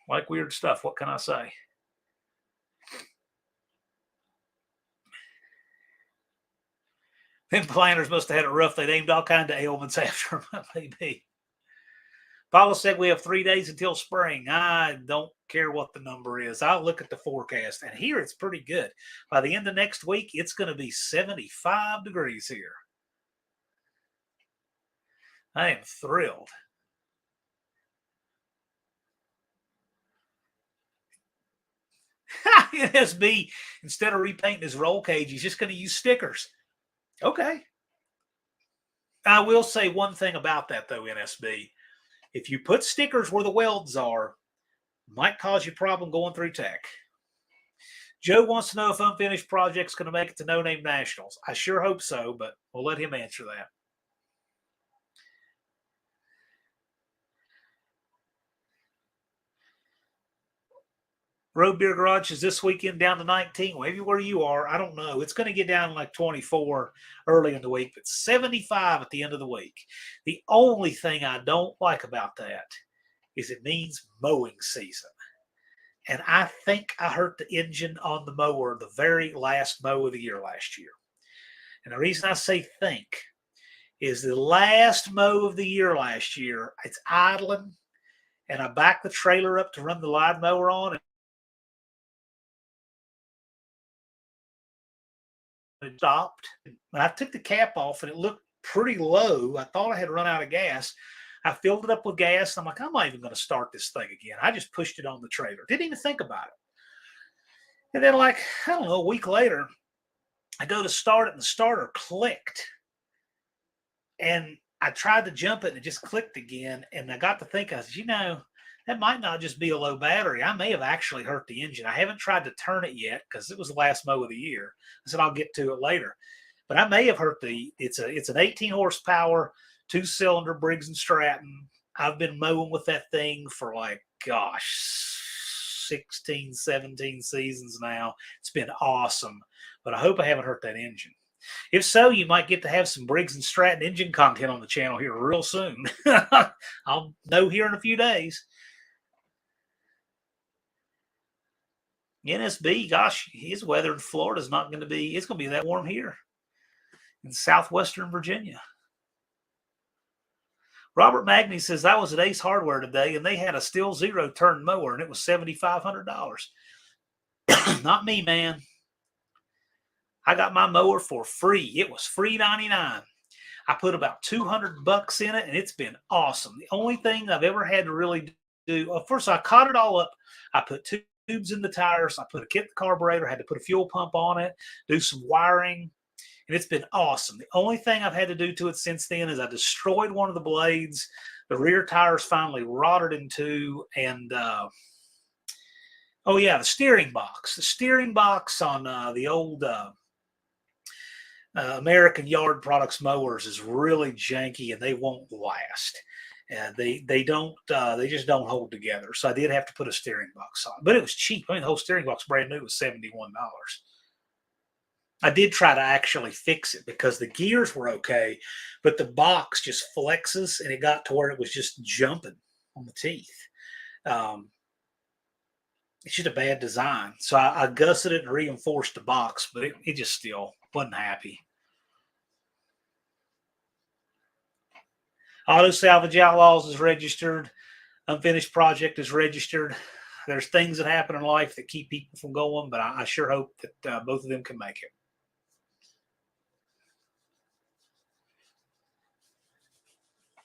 like weird stuff. What can I say? Them planners must have had it rough. They named all kinds of ailments after them, maybe. Paula said we have 3 days until spring. I don't care what the number is. I'll look at the forecast, and here it's pretty good. By the end of next week, it's going to be 75 degrees here. I am thrilled. NSB, instead of repainting his roll cage, he's just going to use stickers. Okay. I will say one thing about that, though, NSB. If you put stickers where the welds are, it might cause you a problem going through tech. Joe wants to know if Unfinished Project's going to make it to No Name Nationals. I sure hope so, but we'll let him answer that. Road Beer Garage is this weekend down to 19. Maybe where you are, I don't know. It's going to get down to like 24 early in the week, but 75 at the end of the week. The only thing I don't like about that is it means mowing season. And I think I hurt the engine on the mower the very last mow of the year last year. And the reason I say think is the last mow of the year last year, it's idling, and I backed the trailer up to run the line mower on, and it stopped. And I took the cap off, and it looked pretty low. I thought I had run out of gas. I filled it up with gas. And I'm like, I'm not even going to start this thing again. I just pushed it on the trailer. Didn't even think about it. And then, like, I don't know, a week later, I go to start it, and the starter clicked. And I tried to jump it, and it just clicked again. And I got to think, I said, that might not just be a low battery. I may have actually hurt the engine. I haven't tried to turn it yet because it was the last mow of the year. I said I'll get to it later. But I may have hurt it's an 18 horsepower, 2-cylinder Briggs & Stratton. I've been mowing with that thing for 16, 17 seasons now. It's been awesome. But I hope I haven't hurt that engine. If so, you might get to have some Briggs & Stratton engine content on the channel here real soon. I'll know here in a few days. NSB, gosh, his weather in Florida is not going to be, it's going to be that warm here in southwestern Virginia. Robert Magny says, I was at Ace Hardware today, and they had a Steel Zero turn mower, and it was $7,500. Not me, man. I got my mower for free. It was free 99. I put about $200 in it, and it's been awesome. The only thing I've ever had to really do, well, first I caught it all up. I put tubes in the tires. I put a kit in the carburetor. I had to put a fuel pump on it, do some wiring, and it's been awesome. The only thing I've had to do to it since then is I destroyed one of the blades. The rear tires finally rotted in two, and the steering box. The steering box on the old American Yard Products mowers is really janky, and they won't last. And they just don't hold together. So I did have to put a steering box on, but it was cheap. I mean, the whole steering box, brand new, was $71. I did try to actually fix it because the gears were okay, but the box just flexes, and it got to where it was just jumping on the teeth. It's just a bad design. So I gusseted it and reinforced the box, but it just still wasn't happy. Auto Salvage Outlaws is registered. Unfinished Project is registered. There's things that happen in life that keep people from going, but I sure hope that both of them can make it.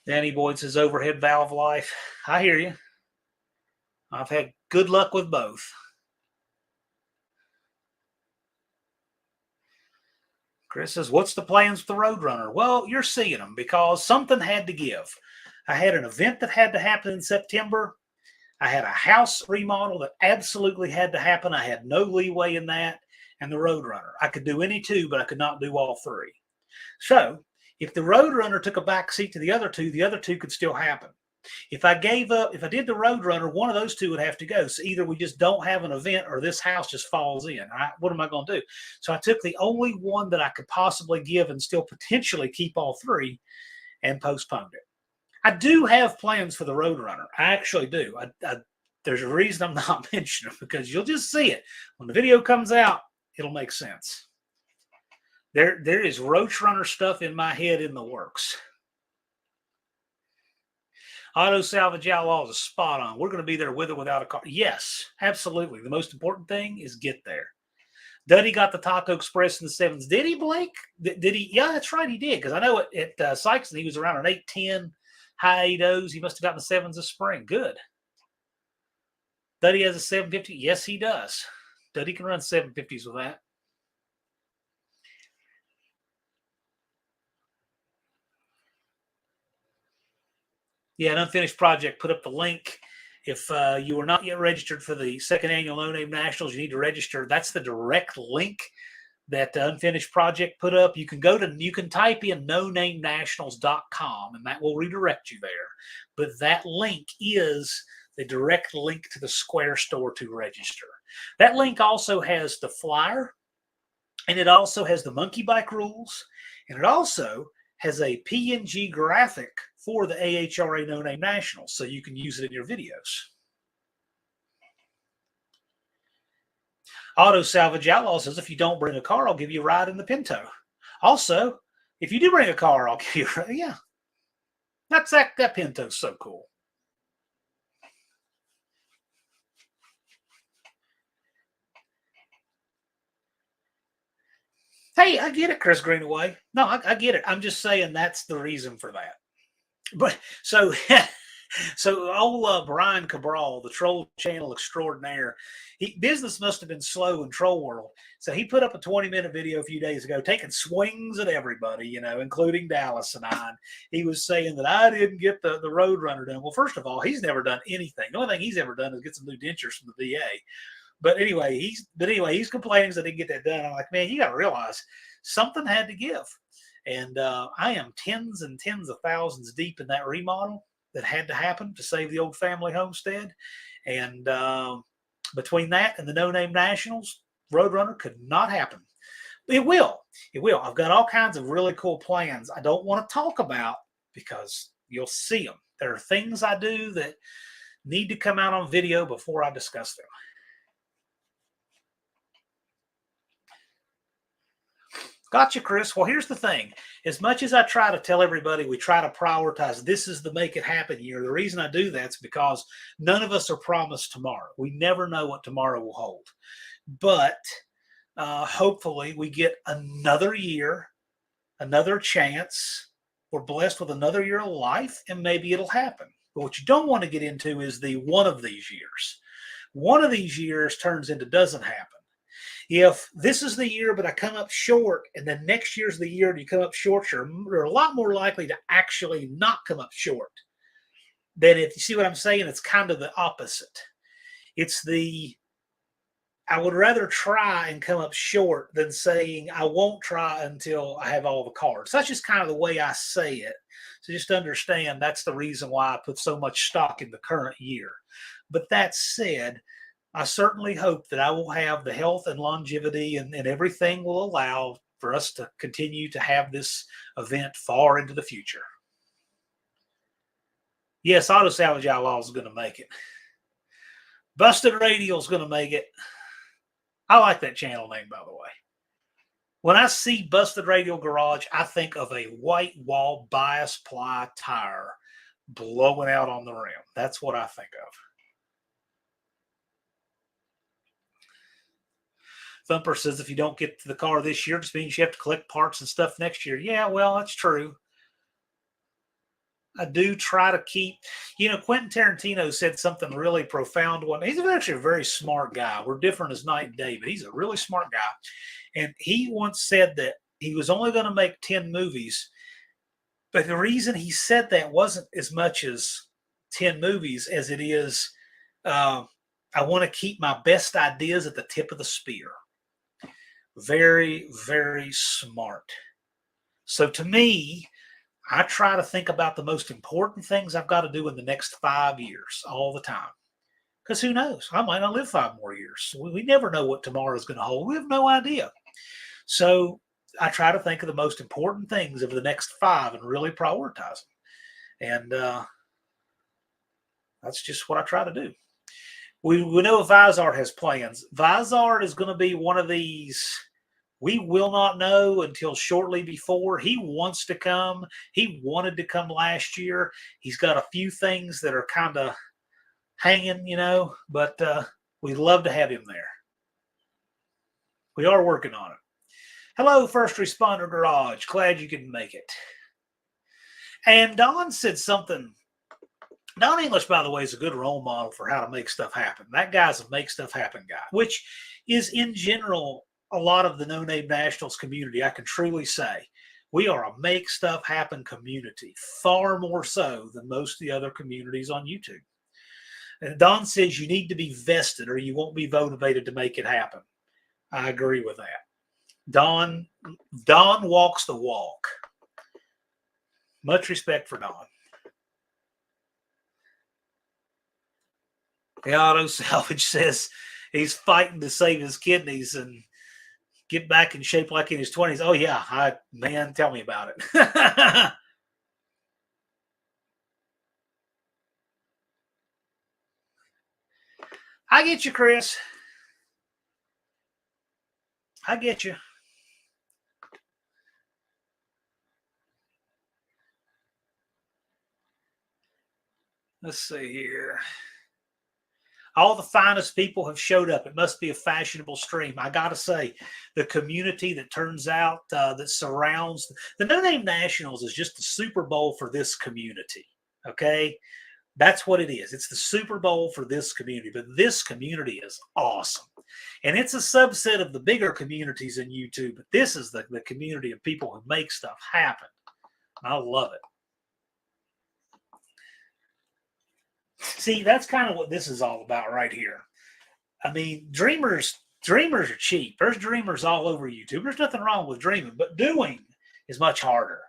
Danny Boyd says, overhead valve life. I hear you. I've had good luck with both. Chris says, what's the plans with the Roadrunner? Well, you're seeing them because something had to give. I had an event that had to happen in September. I had a house remodel that absolutely had to happen. I had no leeway in that. And the Roadrunner. I could do any two, but I could not do all three. So if the Roadrunner took a back seat to the other two could still happen. If I gave up, if I did the Roadrunner, one of those two would have to go. So either we just don't have an event or this house just falls in. What am I going to do? So I took the only one that I could possibly give and still potentially keep all three and postponed it. I do have plans for the Roadrunner. I actually do. There's a reason I'm not mentioning them because you'll just see it. When the video comes out, it'll make sense. There is Roach Runner stuff in my head in the works. Auto Salvage Outlaws is spot on. We're going to be there with or without a car. Yes, absolutely. The most important thing is get there. Duddy got the Taco Express in the 7s. Did he, Blake? Did he? Yeah, that's right, he did. Because I know at Sykeston, he was around an 810, high 8.0s. He must have gotten the 7s this spring. Good. Duddy has a 750. Yes, he does. Duddy can run 750s with that. Yeah, an unfinished project. Put up the link. If you are not yet registered for the second annual No Name Nationals, you need to register. That's the direct link that Unfinished Project put up. You can type in nonamenationals.com and that will redirect you there. But that link is the direct link to the Square store to register. That link also has the flyer, and it also has the monkey bike rules, and it also has a PNG graphic for the AHRA No Name Nationals, so you can use it in your videos. Auto Salvage Outlaw says, if you don't bring a car, I'll give you a ride in the Pinto. Also, if you do bring a car, I'll give you a ride. Yeah. That Pinto's so cool. Hey, I get it, Chris Greenaway. No, I get it. I'm just saying that's the reason for that. But so old Brian Cabral, the troll channel extraordinaire, business must have been slow in Troll World. So he put up a 20-minute video a few days ago taking swings at everybody, including Dallas and I. And he was saying that I didn't get the Roadrunner done. Well, first of all, he's never done anything. The only thing he's ever done is get some new dentures from the VA. But anyway, he's complaining that he didn't get that done. I'm like, man, you got to realize something had to give. And I am tens and tens of thousands deep in that remodel that had to happen to save the old family homestead. And between that and the No Name Nationals, Roadrunner could not happen. It will. It will. I've got all kinds of really cool plans I don't want to talk about because you'll see them. There are things I do that need to come out on video before I discuss them. Gotcha, Chris. Well, here's the thing. As much as I try to tell everybody we try to prioritize, this is the make it happen year, the reason I do that is because none of us are promised tomorrow. We never know what tomorrow will hold. But hopefully we get another year, another chance. We're blessed with another year of life, and maybe it'll happen. But what you don't want to get into is the one of these years. One of these years turns into doesn't happen. If this is the year, but I come up short, and then next year's the year and you come up short, you're a lot more likely to actually not come up short than if you see what I'm saying. It's kind of the opposite. It's I would rather try and come up short than saying I won't try until I have all the cards. That's just kind of the way I say it. So just understand that's the reason why I put so much stock in the current year. But that said, I certainly hope that I will have the health and longevity and everything will allow for us to continue to have this event far into the future. Yes, Auto Salvage Outlaw is going to make it. Busted Radial is going to make it. I like that channel name, by the way. When I see Busted Radial Garage, I think of a white wall bias ply tire blowing out on the rim. That's what I think of. Thumper says if you don't get to the car this year, it just means you have to collect parts and stuff next year. Yeah, well, that's true. I do try to keep, Quentin Tarantino said something really profound one. He's actually a very smart guy. We're different as night and day, but he's a really smart guy. And he once said that he was only going to make 10 movies. But the reason he said that wasn't as much as 10 movies as it is, I want to keep my best ideas at the tip of the spear. Very, very smart. So to me, I try to think about the most important things I've got to do in the next 5 years all the time. Because who knows? I might not live 5 more years. We never know what tomorrow is going to hold. We have no idea. So I try to think of the most important things of the next 5 and really prioritize them. And that's just what I try to do. We know Vizard has plans. Vizard is going to be one of these. We will not know until shortly before. He wants to come. He wanted to come last year. He's got a few things that are kind of hanging, but we'd love to have him there. We are working on it. Hello, First Responder Garage. Glad you can make it. And Don said something. Don English, by the way, is a good role model for how to make stuff happen. That guy's a make stuff happen guy, which is in general a lot of the No Name Nationals community. I can truly say we are a make stuff happen community, far more so than most of the other communities on YouTube. And Don says you need to be vested or you won't be motivated to make it happen. I agree with that. Don walks the walk. Much respect for Don. The Auto Salvage says he's fighting to save his kidneys and get back in shape like in his 20s. Oh, yeah. Man, tell me about it. I get you, Chris. I get you. Let's see here. All the finest people have showed up. It must be a fashionable stream. I got to say, the community that turns out, that surrounds the No Name Nationals is just the Super Bowl for this community. Okay? That's what it is. It's the Super Bowl for this community. But this community is awesome. And it's a subset of the bigger communities in YouTube. But this is the community of people who make stuff happen. I love it. See, that's kind of what this is all about right here. I mean, dreamers are cheap. There's dreamers all over YouTube. There's nothing wrong with dreaming, but doing is much harder.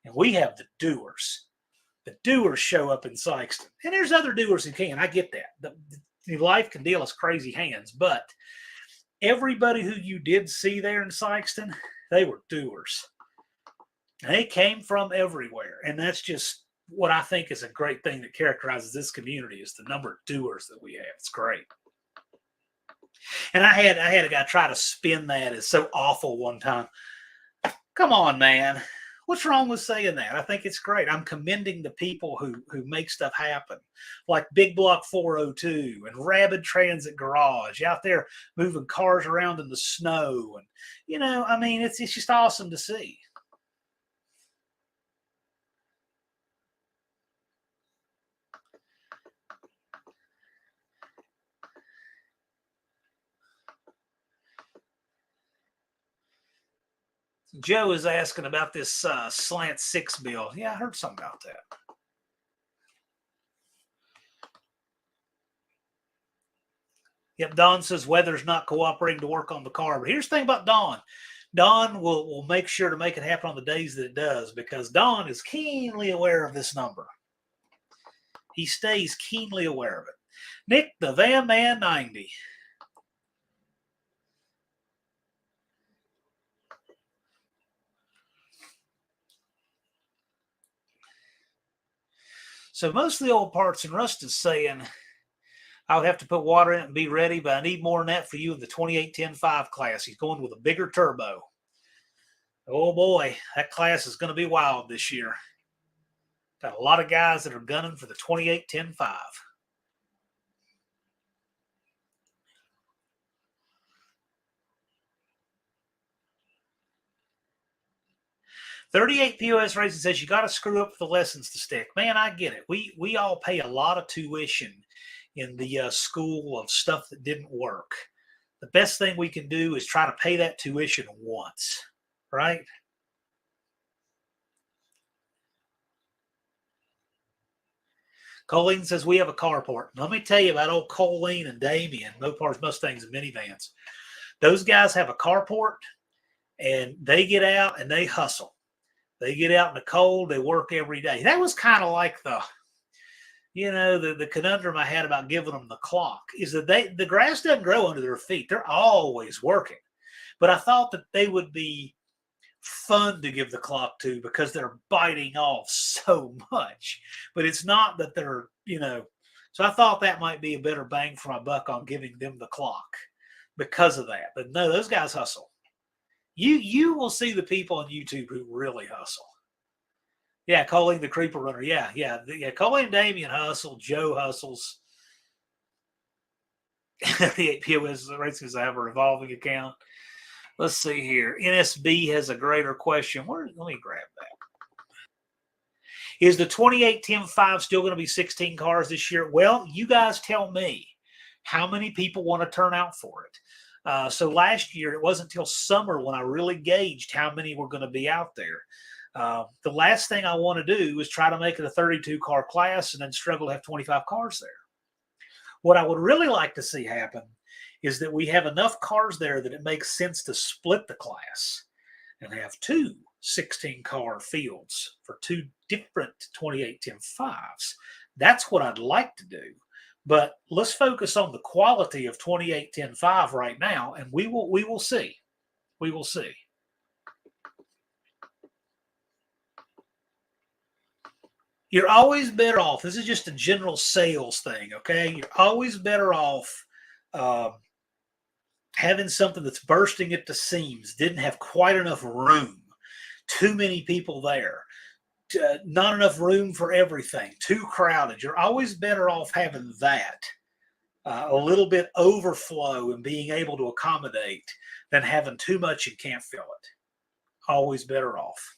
And we have the doers. The doers show up in Sykeston. And there's other doers who can. I get that. The life can deal us crazy hands. But everybody who you did see there in Sykeston, they were doers. And they came from everywhere. And that's just what I think is a great thing that characterizes this community is the number of doers that we have. It's great. And I had a guy try to spin that as so awful one time. Come on, man. What's wrong with saying that? I think it's great. I'm commending the people who make stuff happen, like Big Block 402 and Rabid Transit Garage out there moving cars around in the snow. And, I mean, it's just awesome to see. Joe is asking about this Slant 6 bill. Yeah, I heard something about that. Yep, Don says weather's not cooperating to work on the car. But here's the thing about Don. Don will make sure to make it happen on the days that it does because Don is keenly aware of this number. He stays keenly aware of it. Nick, the Van Man 90. So most of the old parts, and Rust is saying, I would have to put water in it and be ready, but I need more than that for you in the 2810-5 class. He's going with a bigger turbo. Oh boy, that class is going to be wild this year. Got a lot of guys that are gunning for the 2810-5. $38 POS Racing says you got to screw up for the lessons to stick. Man, I get it. We all pay a lot of tuition in the school of stuff that didn't work. The best thing we can do is try to pay that tuition once, right? Colleen says we have a carport. Let me tell you about old Colleen and Damien, Mopar's Mustangs and minivans. Those guys have a carport, and they get out and they hustle. They get out in the cold. They work every day. That was kind of like the conundrum I had about giving them the clock is that the grass doesn't grow under their feet. They're always working. But I thought that they would be fun to give the clock to because they're biting off so much. But it's not that they're, so I thought that might be a better bang for my buck on giving them the clock because of that. But no, those guys hustle. You will see the people on YouTube who really hustle. Yeah, Colleen the Creeper Runner. Yeah. Colleen and Damien hustle. Joe hustles. The 8 POS Racing have a revolving account. Let's see here. NSB has a greater question. Let me grab that. Is the 28-10-5 still going to be 16 cars this year? Well, you guys tell me how many people want to turn out for it. So last year, it wasn't until summer when I really gauged how many were going to be out there. The last thing I want to do is try to make it a 32-car class and then struggle to have 25 cars there. What I would really like to see happen is that we have enough cars there that it makes sense to split the class and have two 16-car fields for two different 28-10-5s. That's what I'd like to do. But let's focus on the quality of 28-10-5 right now, and we will see. We will see. You're always better off. This is just a general sales thing, okay? You're always better off having something that's bursting at the seams, didn't have quite enough room, too many people there, not enough room for everything, too crowded. You're always better off having that, a little bit overflow and being able to accommodate than having too much and can't fill it. Always better off.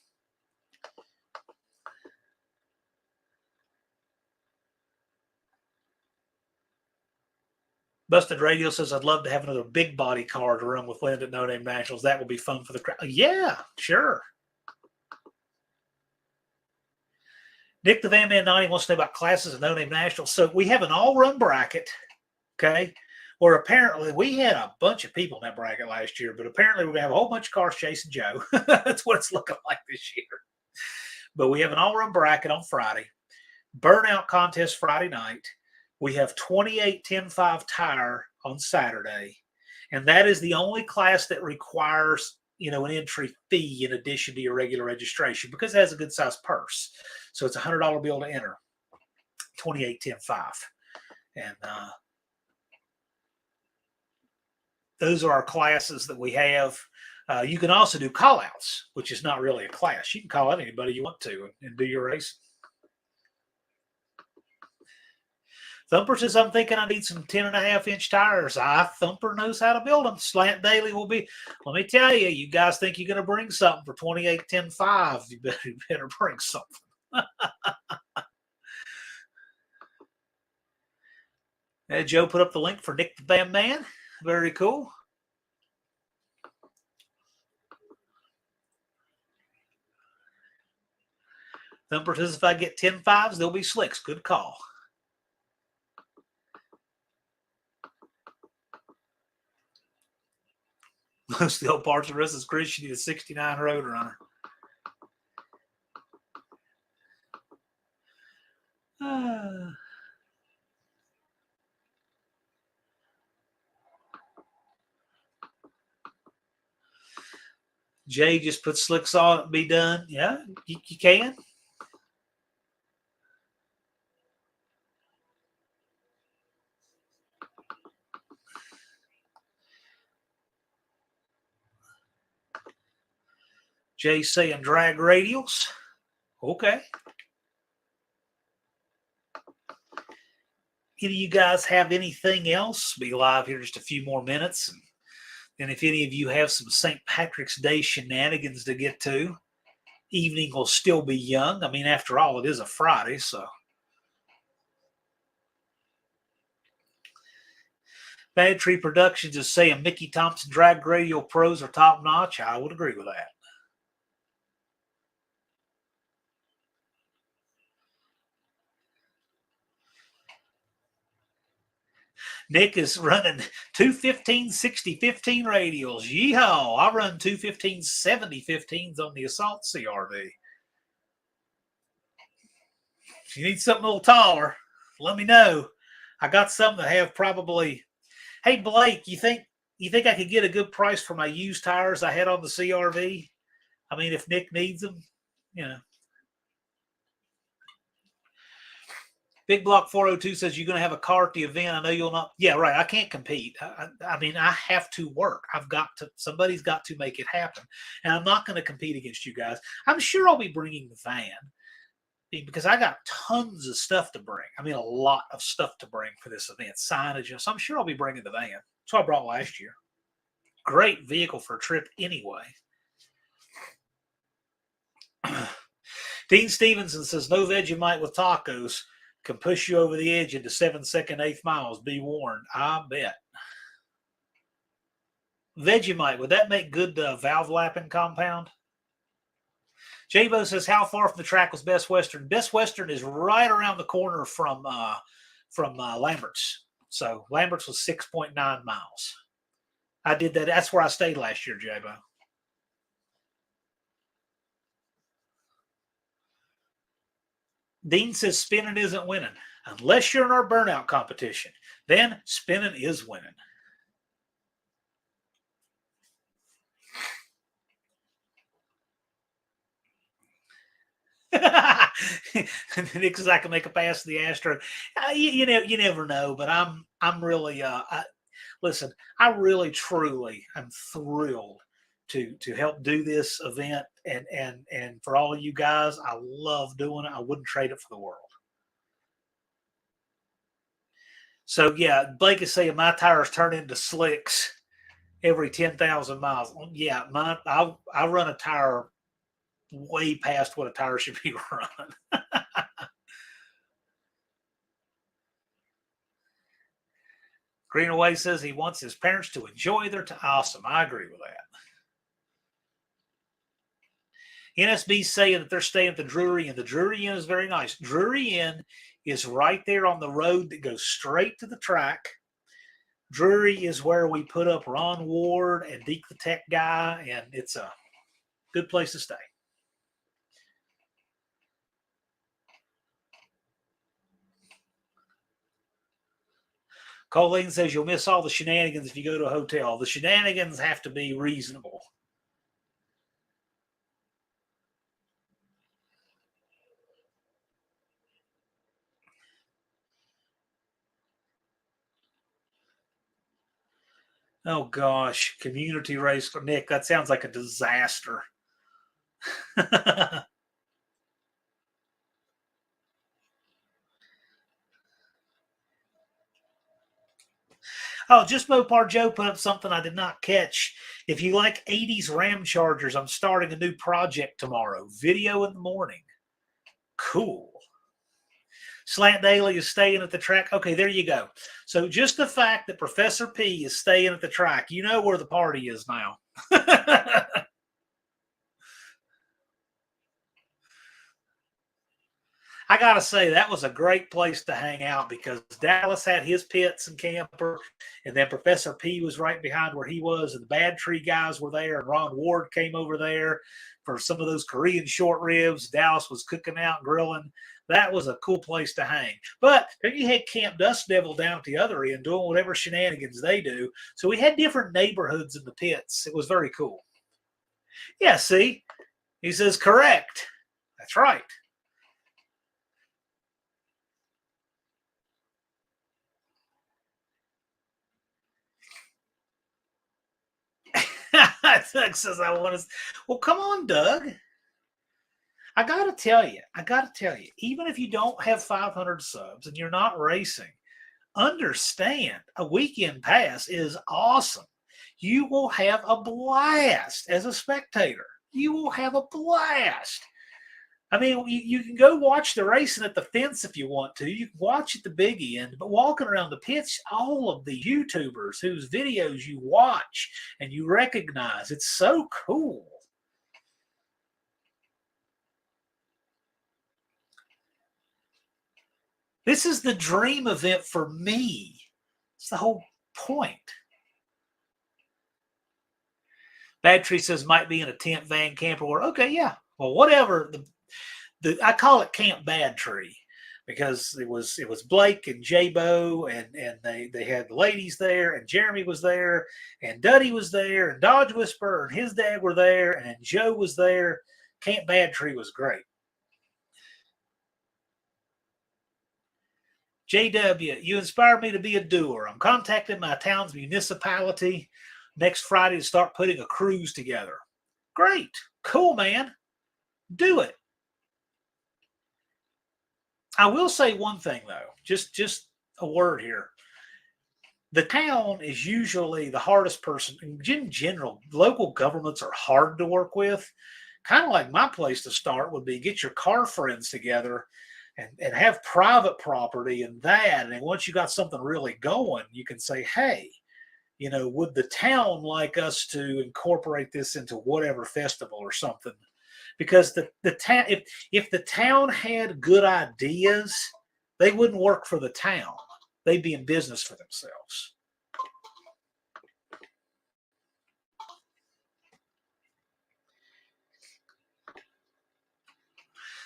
Busted Radio says, I'd love to have another big body car to run with Lynn at No Name Nationals. That would be fun for the crowd. Yeah, sure. Nick the Van Man 90 wants to know about classes at No Name Nationals. So we have an all-run bracket, okay, where apparently we had a bunch of people in that bracket last year, but apparently we're going to have a whole bunch of cars chasing Joe. That's what it's looking like this year. But we have an all-run bracket on Friday, burnout contest Friday night. We have 28-10-5 tire on Saturday, and that is the only class that requires, an entry fee in addition to your regular registration because it has a good-sized purse. So it's a $100 bill to enter, 28-10-5. And those are our classes that we have. You can also do call-outs, which is not really a class. You can call out anybody you want to and do your race. Thumper says, I'm thinking I need some 10.5-inch tires. Thumper knows how to build them. Slant Daily will be, let me tell you, you guys think you're going to bring something for 28-10-5. You better bring something. And Joe put up the link for Nick the Bam Man. Very cool. Thumper says, if I get 10.5s, they'll be slicks. Good call. Most of the old parts of the rest is Christian. You need a 69 Roadrunner. Jay just put slicks on it and be done. Yeah, you can. Jay saying drag radials. Okay. Any of you guys have anything else? Be live here just a few more minutes. And if any of you have some St. Patrick's Day shenanigans to get to, evening will still be young. I mean, after all, it is a Friday, so. Bad Tree Productions is saying Mickey Thompson drag radial pros are top notch. I would agree with that. Nick is running two 15-60-15 radials. Yeehaw! I run two 15-70-15s on the Assault CRV. If you need something a little taller, let me know. I got some that have probably. Hey Blake, you think I could get a good price for my used tires I had on the CRV? I mean, if Nick needs them, you know. Big Block 402 says you're going to have a car at the event. I know you'll not. Yeah, right. I can't compete. I mean, I have to work. Somebody's got to make it happen. And I'm not going to compete against you guys. I'm sure I'll be bringing the van because I got tons of stuff to bring. I mean, a lot of stuff to bring for this event. Signage. So I'm sure I'll be bringing the van. That's what I brought last year. Great vehicle for a trip anyway. Dean Stevenson says, no Vegemite with tacos can push you over the edge into 7-second 8th miles. Be warned. I bet. Vegemite, would that make good valve lapping compound? J-Bo says, how far from the track was Best Western? Best Western is right around the corner from Lambert's. So Lambert's was 6.9 miles. I did that. That's where I stayed last year, J-Bo. Dean says spinning isn't winning. Unless you're in our burnout competition, then spinning is winning. Nick says I can make a pass to the Astro. You never know, but I'm really listen. I really truly am thrilled to help do this event, and for all of you guys, I love doing it. I wouldn't trade it for the world. So yeah, Blake is saying my tires turn into slicks every 10,000 miles. Yeah, I run a tire way past what a tire should be run. Greenaway says he wants his parents to enjoy their time. Awesome. I agree with that. NSB saying that they're staying at the Drury Inn. The Drury Inn is very nice. Drury Inn is right there on the road that goes straight to the track. Drury is where we put up Ron Ward and Deke the Tech Guy, and it's a good place to stay. Colleen says you'll miss all the shenanigans if you go to a hotel. The shenanigans have to be reasonable. Oh, gosh. Community race for Nick. That sounds like a disaster. Oh, just Mopar Joe put up something I did not catch. If you like 80s Ram Chargers, I'm starting a new project tomorrow. Video in the morning. Cool. Slant Daily is staying at the track. Okay, there you go. So just the fact that Professor P is staying at the track, you know where the party is now. I got to say, that was a great place to hang out because Dallas had his pits and camper, and then Professor P was right behind where he was, and the Bad Tree guys were there, and Ron Ward came over there for some of those Korean short ribs. Dallas was cooking out, grilling. That was a cool place to hang. But then you had Camp Dust Devil down at the other end doing whatever shenanigans they do. So we had different neighborhoods in the pits. It was very cool. Yeah, see? He says, correct. That's right. Doug says I want to. Well, come on, Doug. I gotta tell you, even if you don't have 500 subs and you're not racing, understand a weekend pass is awesome. You will have a blast as a spectator. You will have a blast. I mean, you can go watch the racing at the fence if you want to. You can watch at the big end, but walking around the pits, all of the YouTubers whose videos you watch and you recognize, it's so cool. This is the dream event for me. It's the whole point. Bad Tree says might be in a tent, van, camper. Or okay, yeah. Well, whatever. I call it Camp Bad Tree because it was Blake and J-Bo and they had the ladies there and Jeremy was there and Duddy was there and Dodge Whisperer and his dad were there and Joe was there. Camp Bad Tree was great. JW, you inspired me to be a doer. I'm contacting my town's municipality next Friday to start putting a cruise together. Great. Cool, man. Do it. I will say one thing, though. Just a word here. The town is usually the hardest person. In general, local governments are hard to work with. Kind of like my place to start would be get your car friends together and have private property and that. And then once you got something really going, you can say, hey, would the town like us to incorporate this into whatever festival or something? Because the town, if the town had good ideas, they wouldn't work for the town. They'd be in business for themselves.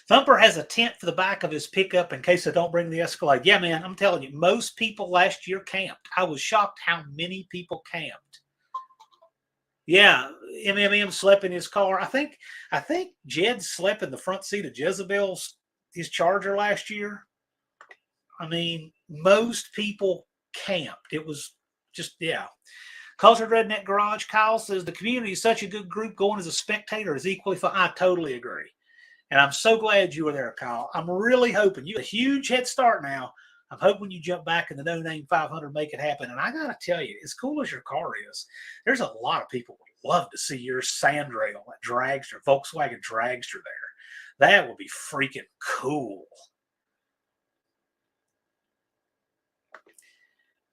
Thumper has a tent for the back of his pickup in case I don't bring the Escalade. Yeah, man, I'm telling you, most people last year camped. I was shocked how many people camped. Yeah, MMM slept in his car. I think Jed slept in the front seat of his Charger last year. I mean, most people camped. It was just, yeah. Cultured Redneck Garage, Kyle says, the community is such a good group. Going as a spectator is equally fun. I totally agree. And I'm so glad you were there, Kyle. I'm really hoping you have a huge head start now. I'm hoping you jump back in the No Name 500, make it happen. And I got to tell you, as cool as your car is, there's a lot of people who would love to see your Sandrail, that dragster, Volkswagen dragster there. That would be freaking cool.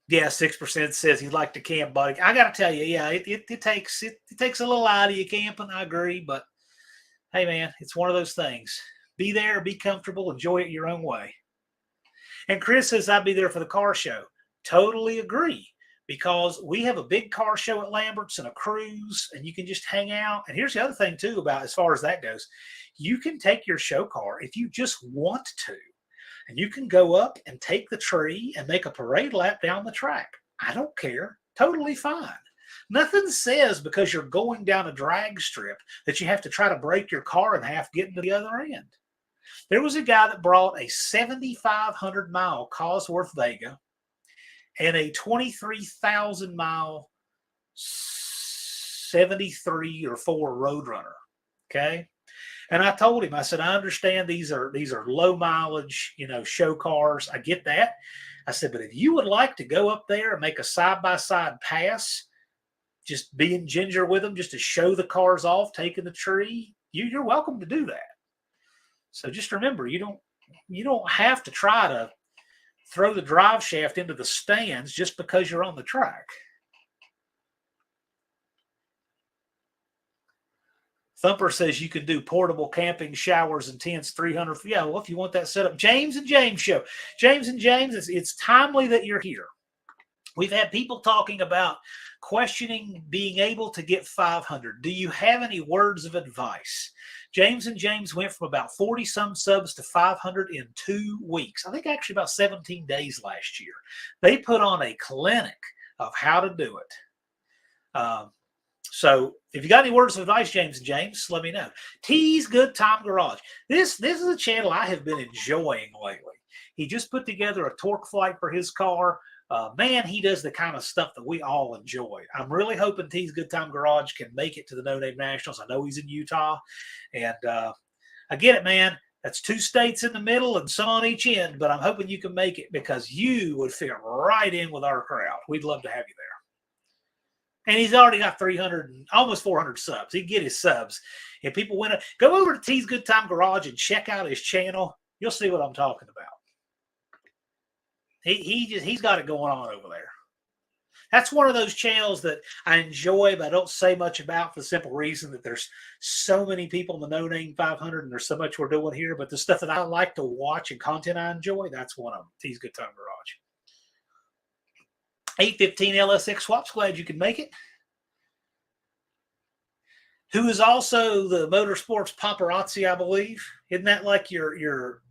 Yeah, 6% says he'd like to camp, buddy. I got to tell you, yeah, it takes a little out of you camping. I agree, but hey, man, it's one of those things. Be there, be comfortable, enjoy it your own way. And Chris says I'd be there for the car show. Totally agree, because we have a big car show at Lambert's and a cruise, and you can just hang out. And here's the other thing, too, about as far as that goes. You can take your show car if you just want to, and you can go up and take the tree and make a parade lap down the track. I don't care. Totally fine. Nothing says because you're going down a drag strip that you have to try to break your car in half getting to the other end. There was a guy that brought a 7,500-mile Cosworth Vega and a 23,000-mile 73 or 4 Roadrunner. Okay. And I told him, I said, I understand these are low mileage, show cars. I get that. I said, but if you would like to go up there and make a side-by-side pass, just being ginger with them, just to show the cars off, taking the tree, you're welcome to do that. So just remember, you don't have to try to throw the drive shaft into the stands just because you're on the track. Thumper says you can do portable camping showers and tents, 300. Yeah, well, if you want that set up. James and James show. James and James, it's timely that you're here. We've had people talking about questioning being able to get 500. Do you have any words of advice? James and James went from about 40-some subs to 500 in 2 weeks. I think actually about 17 days last year. They put on a clinic of how to do it. So if you got any words of advice, James and James, let me know. T's Good Time Garage. This is a channel I have been enjoying lately. He just put together a torque flight for his car. Man, he does the kind of stuff that we all enjoy. I'm really hoping T's Good Time Garage can make it to the No Name Nationals. I know he's in Utah. And I get it, man. That's 2 states in the middle and some on each end. But I'm hoping you can make it because you would fit right in with our crowd. We'd love to have you there. And he's already got 300, almost 400 subs. He can get his subs. If people want to go over to T's Good Time Garage and check out his channel, you'll see what I'm talking about. He's got it going on over there. That's one of those channels that I enjoy, but I don't say much about for the simple reason that there's so many people in the No Name 500 and there's so much we're doing here. But the stuff that I like to watch and content I enjoy, that's one of them. T's Good Time Garage. 815 LSX Swaps, glad you could make it. Who is also the motorsports paparazzi, I believe. Isn't that like your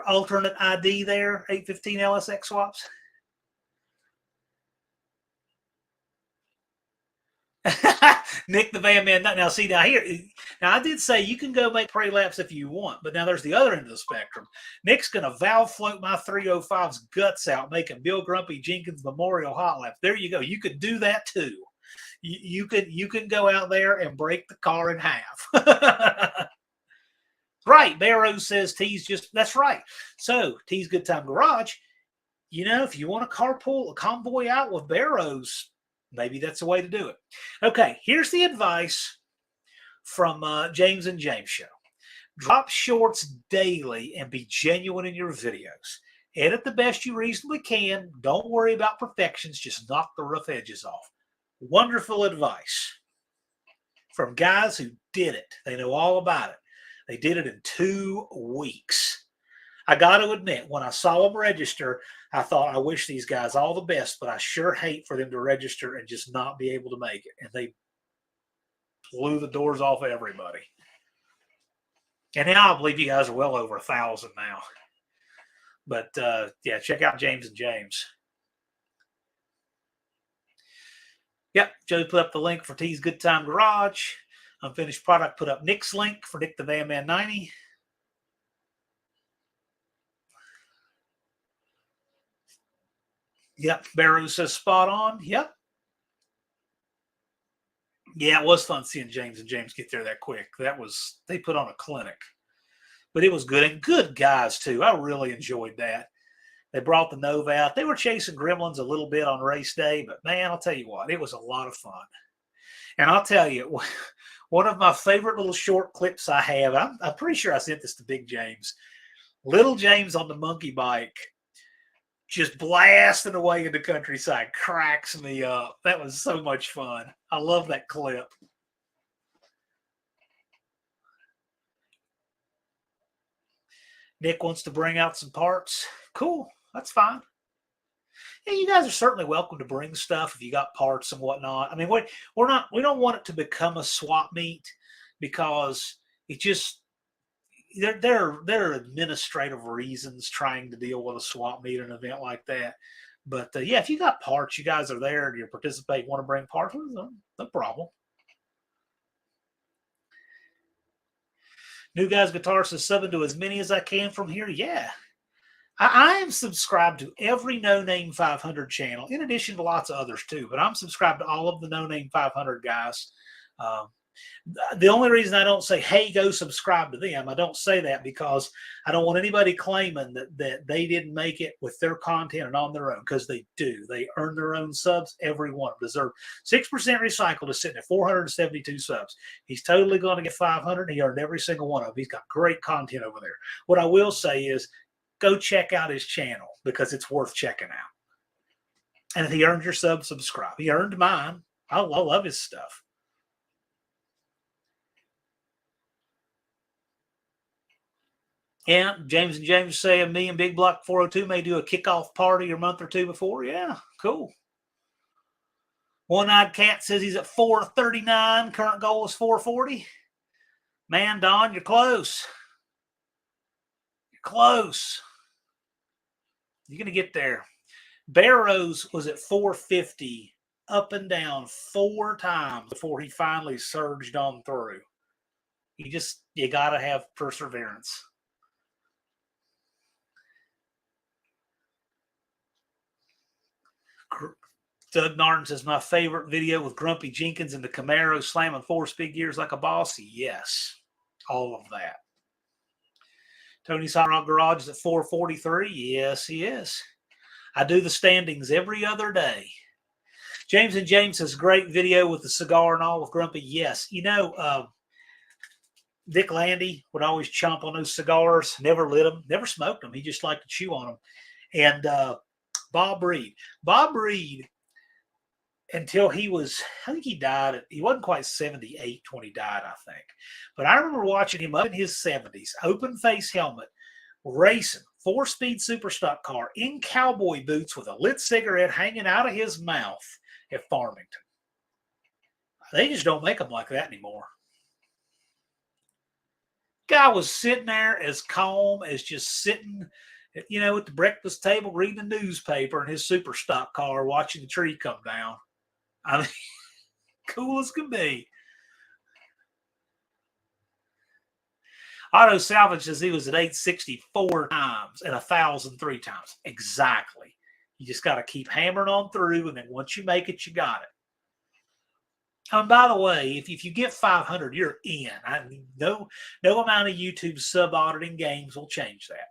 alternate ID there, 815 LSX Swaps? Nick the Van Man. Now, see, now I did say you can go make pre-laps if you want, but now there's the other end of the spectrum. Nick's going to valve float my 305's guts out, making Bill Grumpy Jenkins Memorial Hot Laps. There you go. You could do that too. You could go out there and break the car in half. Right. Barrow says T's just, that's right. So T's Good Time Garage, if you want to carpool a convoy out with Barrows, maybe that's the way to do it. Okay, here's the advice from James and James Show. Drop shorts daily and be genuine in your videos. Edit the best you reasonably can. Don't worry about perfections. Just knock the rough edges off. Wonderful advice from guys who did it. They know all about it. They did it in 2 weeks. I got to admit, when I saw them register, I thought, I wish these guys all the best, but I sure hate for them to register and just not be able to make it. And they blew the doors off everybody. And now I believe you guys are well over 1,000 now. But, yeah, check out James and James. Yep, Joe put up the link for T's Good Time Garage. Unfinished Product put up Nick's link for Nick the Van Man 90. Yep, Barrow says spot on. Yep. Yeah, it was fun seeing James and James get there that quick. They put on a clinic. But it was good. And good guys, too. I really enjoyed that. They brought the Nova out. They were chasing gremlins a little bit on race day. But, man, I'll tell you what, it was a lot of fun. And I'll tell you, one of my favorite little short clips I have, I'm pretty sure I sent this to Big James. Little James on the monkey bike, just blasting away in the countryside, cracks me up. That was so much fun. I love that clip. Nick wants to bring out some parts. Cool. That's fine. Yeah, you guys are certainly welcome to bring stuff if you got parts and whatnot. I mean, we don't want it to become a swap meet because it just there are administrative reasons trying to deal with a swap meet an event like that. But yeah, if you got parts, you guys are there and you participate, want to bring parts, no problem. New Guys Guitar says subbing to as many as I can from here. Yeah. I am subscribed to every No Name 500 channel, in addition to lots of others too. But I'm subscribed to all of the No Name 500 guys. The only reason I don't say, hey, go subscribe to them, I don't say that because I don't want anybody claiming that they didn't make it with their content and on their own, because they do. They earn their own subs. Every one of them deserve 6% recycled is sitting at 472 subs. He's totally going to get 500. He earned every single one of them. He's got great content over there. What I will say is, go check out his channel because it's worth checking out. And if he earned your sub, subscribe. He earned mine. I love his stuff. Yeah, James and James say me and Big Block 402 may do a kickoff party a month or two before. Yeah, cool. One-Eyed Cat says he's at 439. Current goal is 440. Man, Don, you're close. Close. You're going to get there. Barrows was at 450 up and down 4 times before he finally surged on through. You got to have perseverance. Doug Narton says, my favorite video with Grumpy Jenkins and the Camaro slamming 4-speed gears like a boss. Yes, all of that. Tony's Hot Rod Garage is at 443. Yes, he is. I do the standings every other day. James and James says, great video with the cigar and all with Grumpy. Yes. Dick Landy would always chomp on those cigars, never lit them, never smoked them. He just liked to chew on them. And Bob Reed, until he was, I think he died, he wasn't quite 78 when he died, I think. But I remember watching him up in his 70s, open face helmet, racing 4-speed super stock car in cowboy boots with a lit cigarette hanging out of his mouth at Farmington. They just don't make them like that anymore. Guy was sitting there as calm as just sitting, at the breakfast table reading a newspaper in his super stock car watching the tree come down. I mean, cool as can be. Auto Salvage says he was at 860 4 times and 1,000 3 times. Exactly. You just got to keep hammering on through, and then once you make it, you got it. And by the way, if you get 500, you're in. I mean, no amount of YouTube sub-auditing games will change that.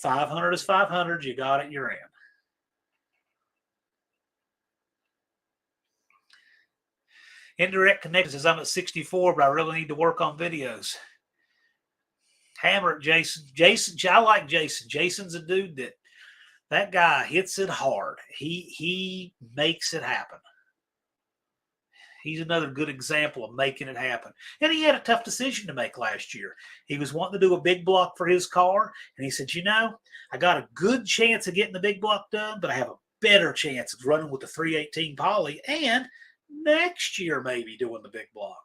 500 is 500. You got it, you're in. Indirect Connect says, I'm at 64, but I really need to work on videos. Hammer it, Jason. I like Jason. Jason's a dude that guy hits it hard. He makes it happen. He's another good example of making it happen. And he had a tough decision to make last year. He was wanting to do a big block for his car, and he said, I got a good chance of getting the big block done, but I have a better chance of running with the 318 poly and next year maybe doing the big block.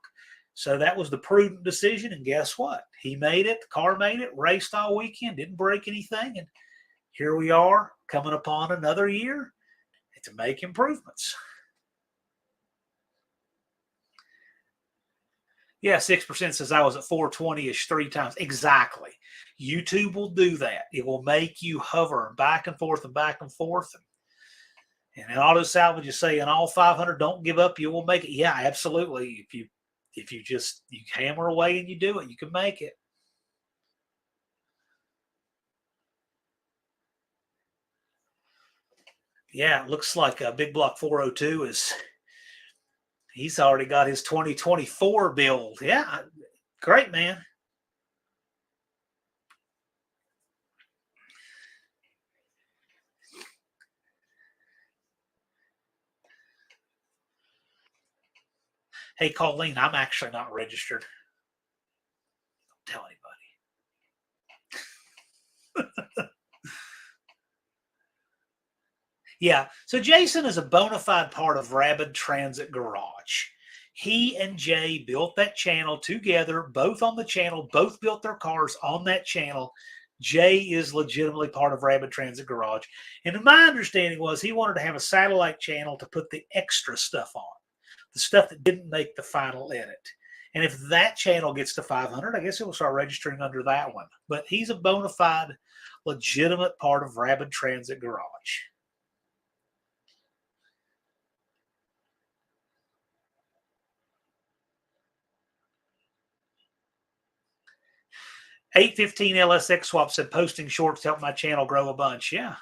So that was the prudent decision, and guess what? He made it. The car made it, raced all weekend, didn't break anything, and here we are coming upon another year to make improvements. Yeah, 6% says I was at 420-ish 3 times. Exactly. YouTube will do that. It will make you hover back and forth and back and forth. And Auto Salvage is saying all 500, don't give up, you will make it. Yeah, absolutely. If you hammer away and you do it, you can make it. Yeah, it looks like Big Block 402 he's already got his 2024 build. Yeah, great, man. Hey, Colleen, I'm actually not registered. Don't tell anybody. Yeah, so Jason is a bona fide part of Rabid Transit Garage. He and Jay built that channel together, both on the channel, both built their cars on that channel. Jay is legitimately part of Rabid Transit Garage. And my understanding was he wanted to have a satellite channel to put the extra stuff on, the stuff that didn't make the final edit. And if that channel gets to 500, I guess he'll start registering under that one. But he's a bona fide, legitimate part of Rabid Transit Garage. $815 LSX Swap said posting shorts helped my channel grow a bunch. Yeah.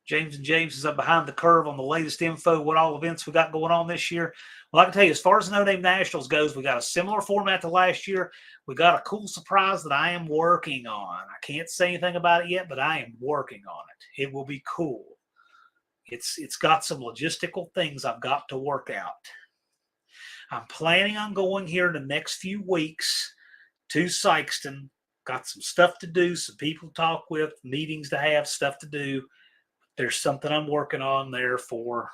James and James is up behind the curve on the latest info, what all events we got going on this year. Well, I can tell you, as far as the No Name Nationals goes, we got a similar format to last year. We got a cool surprise that I am working on. I can't say anything about it yet, but I am working on it. It will be cool. It's got some logistical things I've got to work out. I'm planning on going here in the next few weeks to Sykeston. Got some stuff to do, some people to talk with, meetings to have, stuff to do. There's something I'm working on there for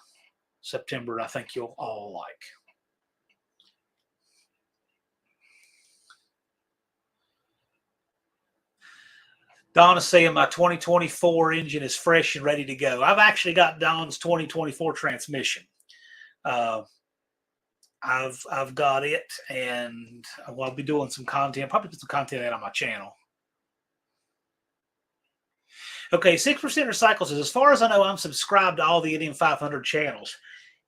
September I think you'll all like. Don is saying my 2024 engine is fresh and ready to go. I've actually got Don's 2024 transmission. I've got it, and I'll be doing some content, probably put some content out on my channel. Okay, 6% Recycle says, as far as I know, I'm subscribed to all the Indian 500 channels.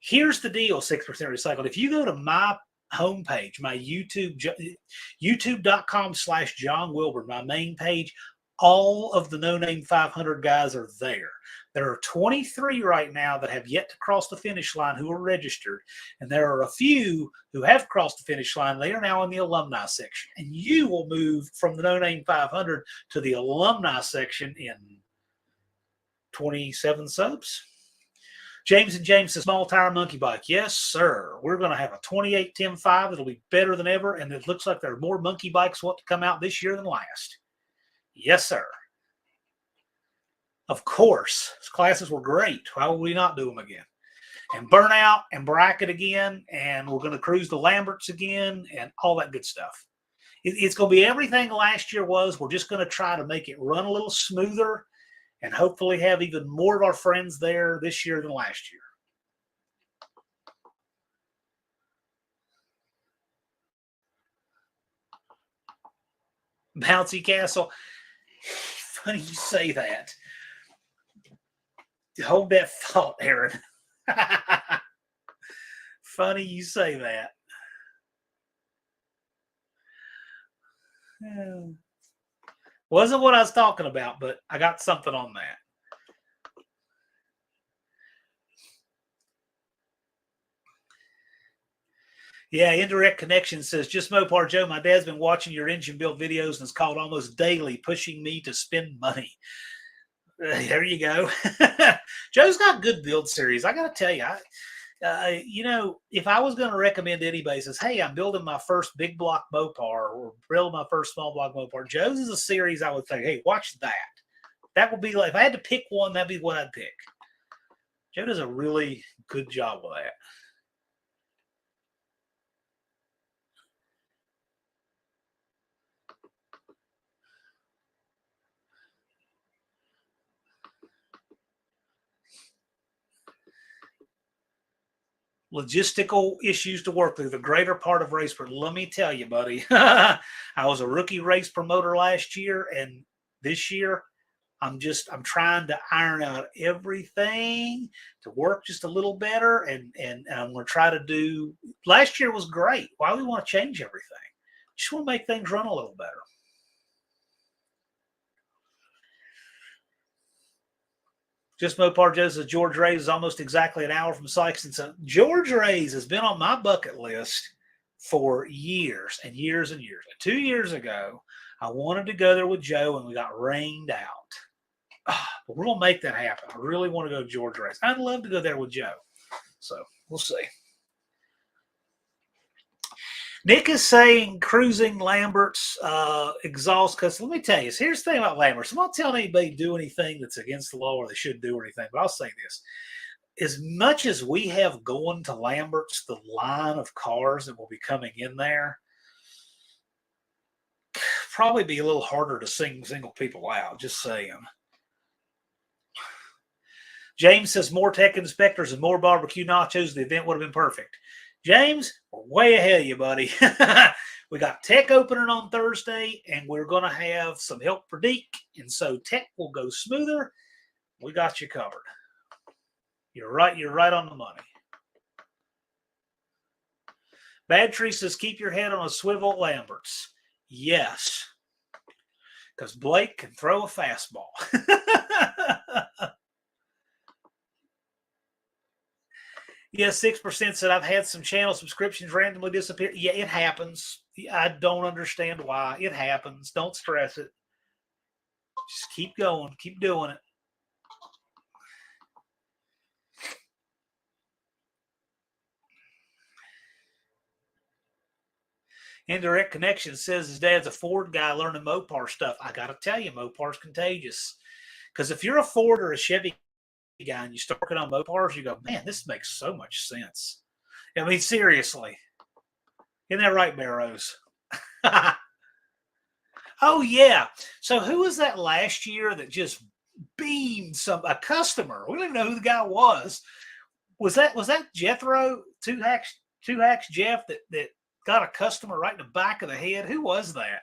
Here's the deal, 6% Recycled. If you go to my homepage, my youtube.com/John Wilbur, my main page, all of the No Name 500 guys are there. There are 23 right now that have yet to cross the finish line who are registered. And there are a few who have crossed the finish line. They are now in the alumni section. And you will move from the No Name 500 to the alumni section in 27 subs. James and James, the small tire monkey bike. Yes, sir. We're going to have a 28 10.5 that'll be better than ever, and it looks like there are more monkey bikes want to come out this year than last. Yes, sir. Of course. Those classes were great. Why would we not do them again? And Burnout and Bracket again, and we're going to cruise the Lamberts again, and all that good stuff. It's going to be everything last year was. We're just going to try to make it run a little smoother and hopefully have even more of our friends there this year than last year. Bouncy Castle. Funny you say that. Hold that thought, Aaron. Funny you say that. Wasn't what I was talking about, but I got something on that. Yeah, Indirect Connection says, just Mopar Joe, my dad's been watching your engine build videos and is called almost daily, pushing me to spend money. There you go. Joe's got good build series. I got to tell you, if I was going to recommend anybody says, hey, I'm building my first big block Mopar or building my first small block Mopar, Joe's is a series I would say, hey, watch that. That would be like, if I had to pick one, that'd be what I'd pick. Joe does a really good job with that. Logistical issues to work through the greater part of race. But let me tell you, buddy, I was a rookie race promoter last year, and this year I'm trying to iron out everything to work just a little better, and I'm going to try to do. Last year was great. Why do we want to change everything? Just want to make things run a little better. Just Mopar Joe says George Ray's is almost exactly an hour from Sykeston. So George Ray's has been on my bucket list for years and years and years. 2 years ago, I wanted to go there with Joe, and we got rained out. But we're going to make that happen. I really want to go to George Ray's. I'd love to go there with Joe. So we'll see. Nick is saying cruising Lambert's exhaust, because let me tell you, here's the thing about Lambert's. I'm not telling anybody to do anything that's against the law or they should do anything, but I'll say this. As much as we have going to Lambert's, the line of cars that will be coming in there, probably be a little harder to single people out, just saying. James says more tech inspectors and more barbecue nachos. The event would have been perfect. James, we're way ahead of you, buddy. We got tech opening on Thursday, and we're going to have some help for Deke, and so tech will go smoother. We got you covered. You're right. You're right on the money. Bad Tree says keep your head on a swivel at Lambert's. Yes, because Blake can throw a fastball. Yeah, 6% said I've had some channel subscriptions randomly disappear. Yeah, it happens. I don't understand why. It happens. Don't stress it. Just keep going. Keep doing it. Indirect Connection says his dad's a Ford guy learning Mopar stuff. I got to tell you, Mopar's contagious. Because if you're a Ford or a Chevy guy and you start working on Mopars, you go, man, this makes so much sense. I mean, seriously. Isn't that right, Barrows? Oh, yeah. So who was that last year that just beamed a customer? We don't even know who the guy was. Was that Jethro, two hacks Jeff that got a customer right in the back of the head? Who was that?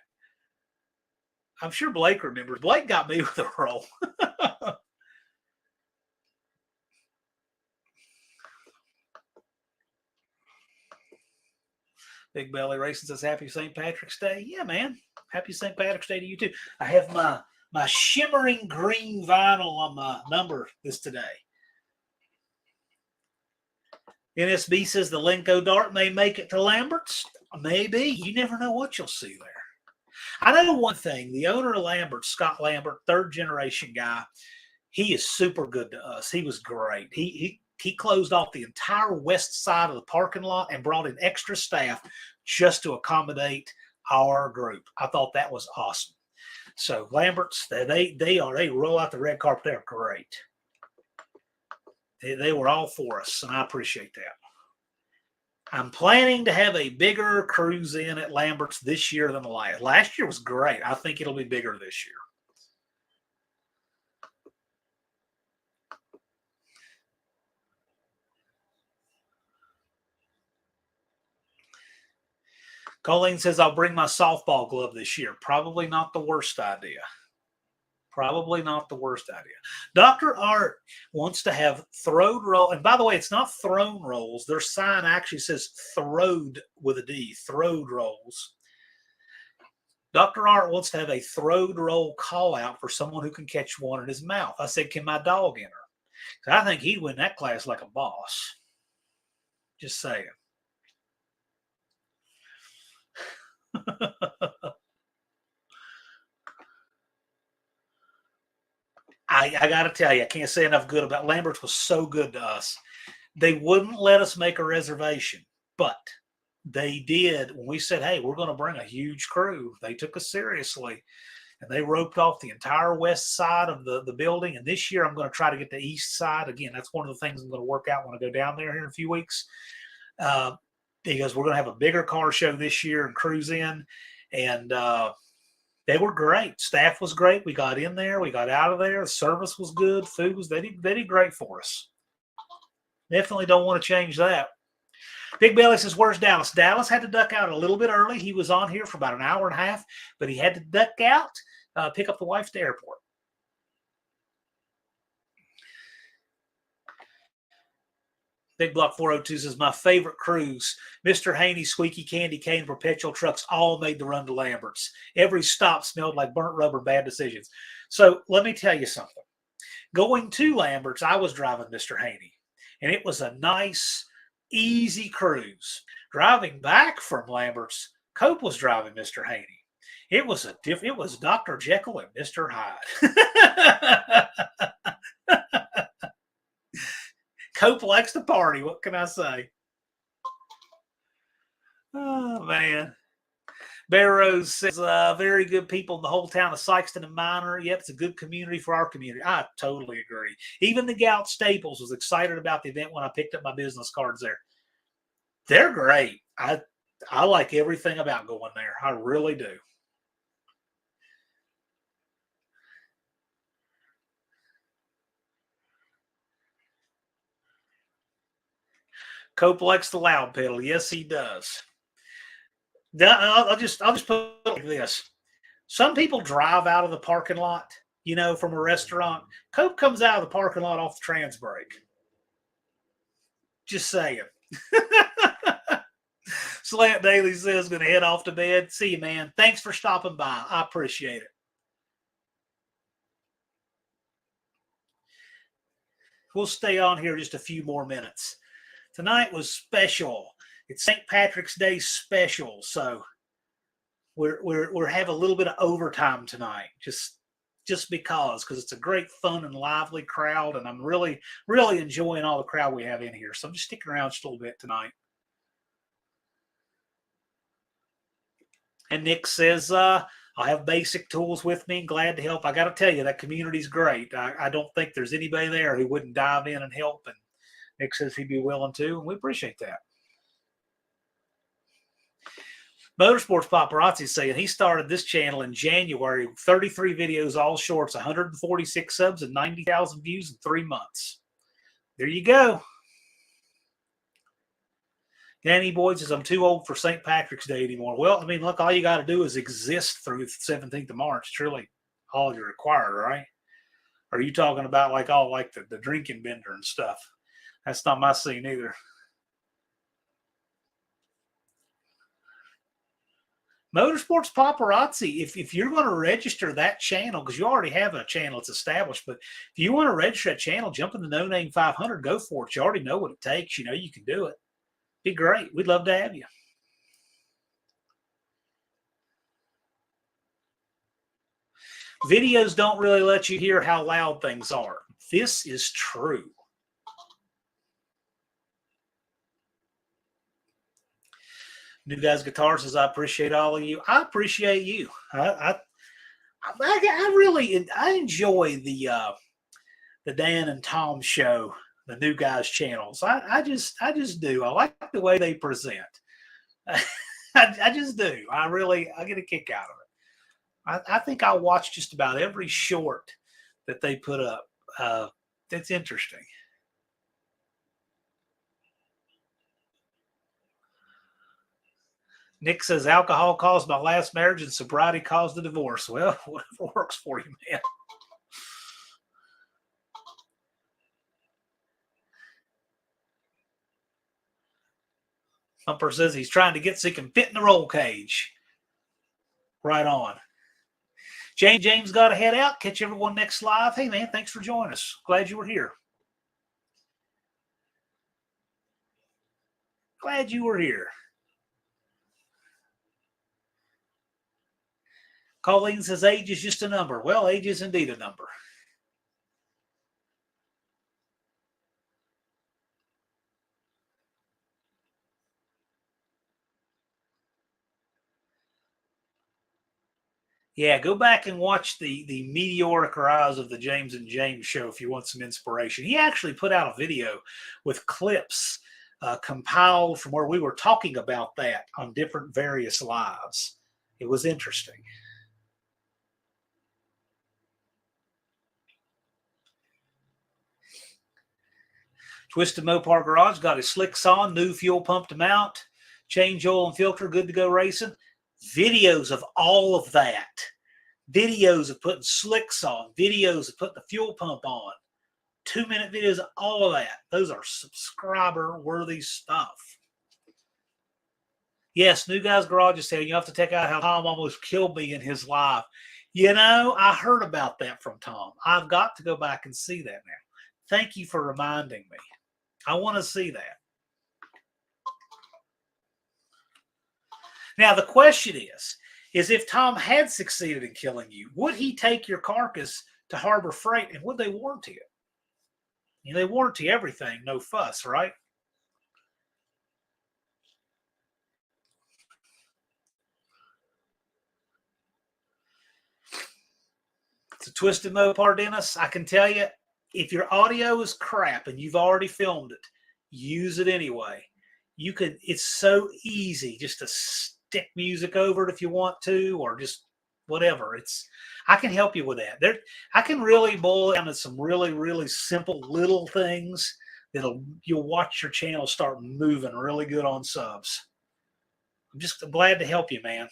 I'm sure Blake remembers. Blake got me with a roll. Big Belly Racing says happy St. Patrick's Day. Yeah, man. Happy St. Patrick's Day to you too. I have my shimmering green vinyl on my number this today. NSB says the Linko Dart may make it to Lambert's. Maybe. You never know what you'll see there. I know one thing. The owner of Lambert, Scott Lambert, third generation guy, he is super good to us. He was great. He closed off the entire west side of the parking lot and brought in extra staff just to accommodate our group. I thought that was awesome. So Lambert's, they roll out the red carpet. They're great. They were all for us, and I appreciate that. I'm planning to have a bigger cruise in at Lambert's this year than last. Last year was great. I think it'll be bigger this year. Colleen says, I'll bring my softball glove this year. Probably not the worst idea. Probably not the worst idea. Dr. Art wants to have throwed roll. And by the way, it's not thrown rolls. Their sign actually says throwed with a D, throwed rolls. Dr. Art wants to have a throwed roll call out for someone who can catch one in his mouth. I said, can my dog enter? I think he'd win that class like a boss. Just saying. I got to tell you, I can't say enough good about Lambert's. Was so good to us. They wouldn't let us make a reservation, but they did when we said, hey, we're going to bring a huge crew. They took us seriously, and they roped off the entire west side of the building. And this year I'm going to try to get the east side. Again, that's one of the things I'm going to work out when I go down there here in a few weeks. Because we're going to have a bigger car show this year and cruise in. And they were great. Staff was great. We got in there. We got out of there. The service was good. Food was, they did great for us. Definitely don't want to change that. Big Belly says, where's Dallas? Dallas had to duck out a little bit early. He was on here for about an hour and a half, but he had to duck out, pick up the wife at the airport. Big Block 402 says, my favorite cruise. Mr. Haney, Squeaky Candy Cane, Perpetual Trucks all made the run to Lambert's. Every stop smelled like burnt rubber, bad decisions. So let me tell you something. Going to Lambert's, I was driving Mr. Haney, and it was a nice, easy cruise. Driving back from Lambert's, Cope was driving Mr. Haney. It was it was Dr. Jekyll and Mr. Hyde. Cope likes to party. What can I say? Oh, man. Bear Rose says, very good people in the whole town of Sykeston and Minor. Yep, it's a good community for our community. I totally agree. Even the gal at Staples was excited about the event when I picked up my business cards there. They're great. I like everything about going there. I really do. Cope likes the loud pedal. Yes, he does. I'll just put it like this. Some people drive out of the parking lot, from a restaurant. Cope comes out of the parking lot off the trans brake. Just saying. Slant Daily says, going to head off to bed. See you, man. Thanks for stopping by. I appreciate it. We'll stay on here just a few more minutes. Tonight was special. It's St. Patrick's Day special, so we're having a little bit of overtime tonight, just because it's a great, fun, and lively crowd, and I'm really, really enjoying all the crowd we have in here. So I'm just sticking around just a little bit tonight. And Nick says, I have basic tools with me. Glad to help. I got to tell you, that community's great. I don't think there's anybody there who wouldn't dive in and help. And Nick says he'd be willing to, and we appreciate that. Motorsports Paparazzi saying he started this channel in January, 33 videos, all shorts, 146 subs, and 90,000 views in 3 months. There you go. Danny Boyd says, I'm too old for St. Patrick's Day anymore. Well, I mean, look, all you got to do is exist through the 17th of March. It's really all you're required, right? Or are you talking about the drinking bender and stuff? That's not my scene either. Motorsports Paparazzi, if you're going to register that channel, because you already have a channel that's established, but if you want to register that channel, jump in the No Name 500, go for it. You already know what it takes. You can do it. Be great. We'd love to have you. Videos don't really let you hear how loud things are. This is true. New Guys Guitar says, I appreciate all of you. I appreciate you. I really enjoy the Dan and Tom show, the New Guys channels. I just do. I like the way they present. I just do. I get a kick out of it. I think I watch just about every short that they put up. That's interesting. Nick says alcohol caused my last marriage and sobriety caused the divorce. Well, whatever works for you, man. Thumper says he's trying to get so he can fit in the roll cage. Right on. James got to head out. Catch everyone next live. Hey, man, thanks for joining us. Glad you were here. Glad you were here. Colleen says age is just a number. Well, age is indeed a number. Yeah, go back and watch the meteoric rise of the James and James show if you want some inspiration. He actually put out a video with clips compiled from where we were talking about that on different various lives. It was interesting. Twisted Mopar Garage got his slicks on, new fuel pump to mount, change oil and filter, good to go racing. Videos of all of that. Videos of putting slicks on, videos of putting the fuel pump on, 2-minute videos, all of that. Those are subscriber-worthy stuff. Yes, New Guys Garage is saying you have to check out how Tom almost killed me in his live. You know, I heard about that from Tom. I've got to go back and see that now. Thank you for reminding me. I want to see that. Now, the question is if Tom had succeeded in killing you, would he take your carcass to Harbor Freight and would they warranty it? You know, they warranty everything, no fuss, right? It's a Twisted Mopar, Dennis. I can tell you, if your audio is crap and you've already filmed it, use it anyway. You could. It's so easy just to stick music over it if you want to, or just whatever. I can help you with that. I can really boil down to some really, really simple little things you'll watch your channel start moving really good on subs. I'm just glad to help you, man.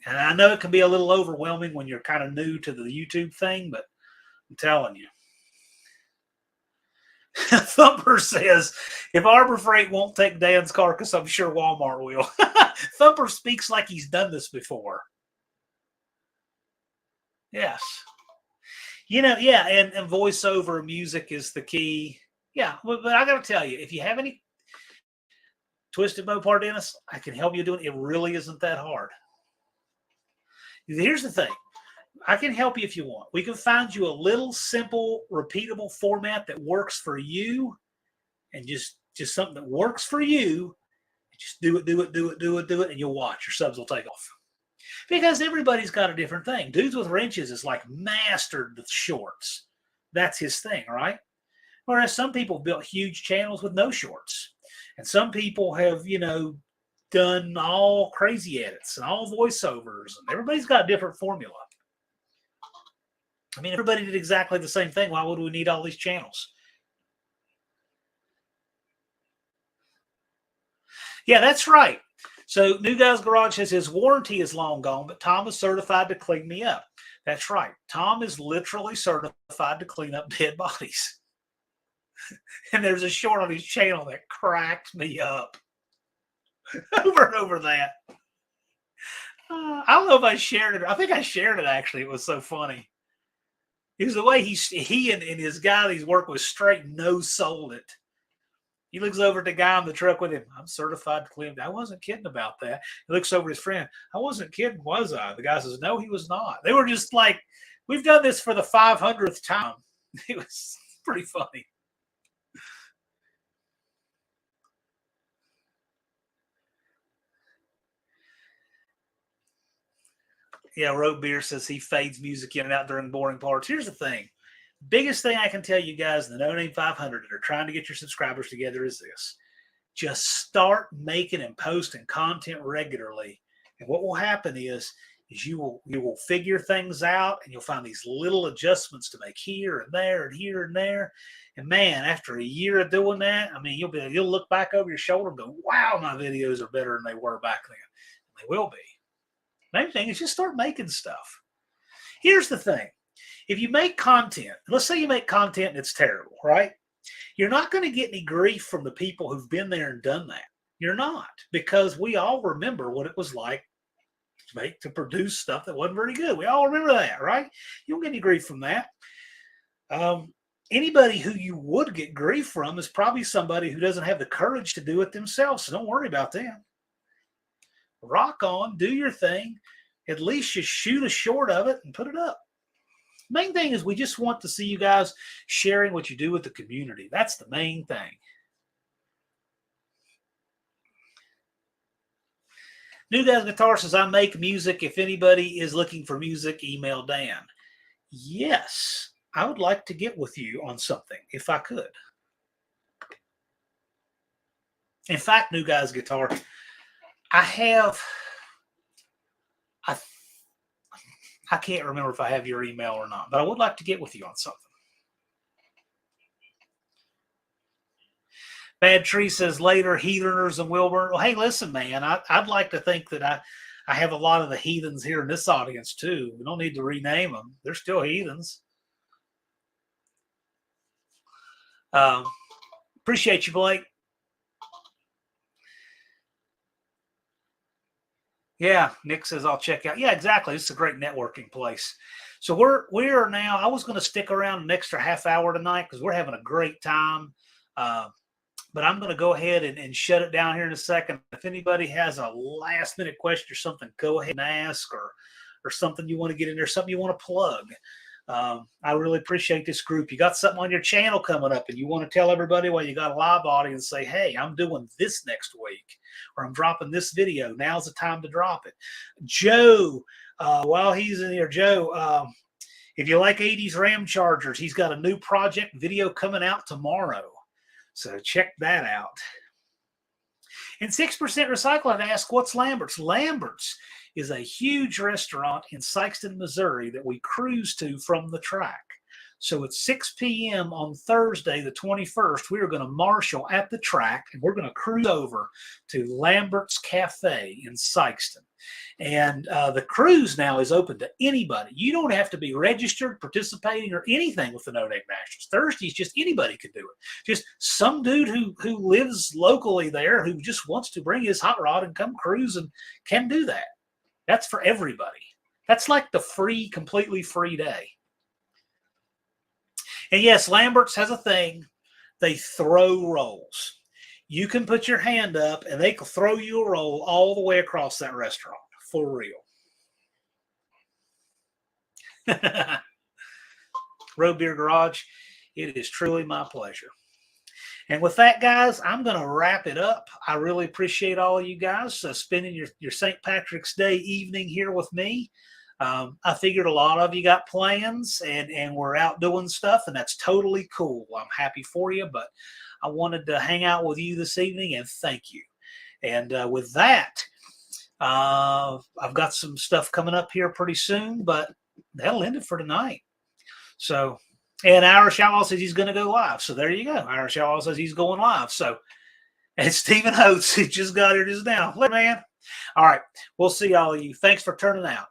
And I know it can be a little overwhelming when you're kind of new to the YouTube thing, but I'm telling you. Thumper says, if Harbor Freight won't take Dan's carcass, I'm sure Walmart will. Thumper speaks like he's done this before. Yes. You know, yeah, and voiceover music is the key. Yeah, but I got to tell you, if you have any Twisted Mopar, Dennis, I can help you do it. It really isn't that hard. Here's the thing. I can help you if you want. We can find you a little simple, repeatable format that works for you, and just something that works for you. Just do it, and you'll watch. Your subs will take off. Because everybody's got a different thing. Dudes with Wrenches is like mastered the shorts. That's his thing, right? Whereas some people built huge channels with no shorts. And some people have, done all crazy edits and all voiceovers. And everybody's got a different formula. I mean, everybody did exactly the same thing. Why would we need all these channels? Yeah, that's right. So New Guys Garage says his warranty is long gone, but Tom is certified to clean me up. That's right. Tom is literally certified to clean up dead bodies. And there's a short on his channel that cracked me up over and over that. I don't know if I shared it. I think I shared it, actually. It was so funny. It was the way he and his guy that he's working with straight no-sold it. He looks over at the guy in the truck with him. I'm certified to clean. I wasn't kidding about that. He looks over at his friend. I wasn't kidding, was I? The guy says, no, he was not. They were just like, we've done this for the 500th time. It was pretty funny. Yeah, Road Beer says he fades music in and out during boring parts. Here's the thing. Biggest thing I can tell you guys in the No Name 500 that are trying to get your subscribers together is this. Just start making and posting content regularly. And what will happen is you will figure things out, and you'll find these little adjustments to make here and there and here and there. And man, after a year of doing that, I mean, you'll look back over your shoulder and go, wow, my videos are better than they were back then. And they will be. Main thing is just start making stuff. Here's the thing. If you make content, let's say you make content and it's terrible, right? You're not going to get any grief from the people who've been there and done that. You're not, because we all remember what it was like to produce stuff that wasn't very good. We all remember that, right? You don't get any grief from that. Anybody who you would get grief from is probably somebody who doesn't have the courage to do it themselves. So don't worry about them. Rock on, do your thing. At least just shoot a short of it and put it up. Main thing is we just want to see you guys sharing what you do with the community. That's the main thing. New Guys Guitar says, I make music. If anybody is looking for music, email Dan. Yes, I would like to get with you on something if I could. In fact, New Guys Guitar, I can't remember if I have your email or not, but I would like to get with you on something. Bad Tree says later, Heatheners and Wilburn. Well, hey, listen, man, I'd like to think that I have a lot of the heathens here in this audience too. We don't need to rename them. They're still heathens. Appreciate you, Blake. Yeah, Nick says I'll check out. Yeah, exactly. It's a great networking place. So we are now. I was going to stick around an extra half hour tonight because we're having a great time. But I'm going to go ahead and shut it down here in a second. If anybody has a last minute question or something, go ahead and ask, or something you want to get in there, something you want to plug. I really appreciate this group. You got something on your channel coming up and you want to tell everybody, well, you got a live audience, say, hey, I'm doing this next week, or I'm dropping this video. Now's the time to drop it. Joe, while he's in here, Joe, if you like 80s Ram Chargers, he's got a new project video coming out tomorrow. So check that out. And 6% Recycle, I'd ask, what's Lambert's? Lambert's is a huge restaurant in Sikeston, Missouri that we cruise to from the track. So at 6 p.m. on Thursday, the 21st, we are going to marshal at the track, and we're going to cruise over to Lambert's Cafe in Sikeston. And the cruise now is open to anybody. You don't have to be registered, participating, or anything with the No Name Nationals. Thursdays, just anybody can do it. Just some dude who lives locally there who just wants to bring his hot rod and come cruise and can do that. That's for everybody. That's like the free, completely free day. And yes, Lambert's has a thing. They throw rolls. You can put your hand up and they can throw you a roll all the way across that restaurant. For real. Road Beer Garage, it is truly my pleasure. And with that, guys, I'm going to wrap it up. I really appreciate all of you guys spending your St. Patrick's Day evening here with me. I figured a lot of you got plans and we're out doing stuff, and that's totally cool. I'm happy for you, but I wanted to hang out with you this evening and thank you. And with that, I've got some stuff coming up here pretty soon, but that'll end it for tonight. So, and Irish Outlaw says he's going to go live. So there you go. Irish Outlaw says he's going live. So, and Stephen Oates, he just got here just now. Man. All right. We'll see all of you. Thanks for turning out.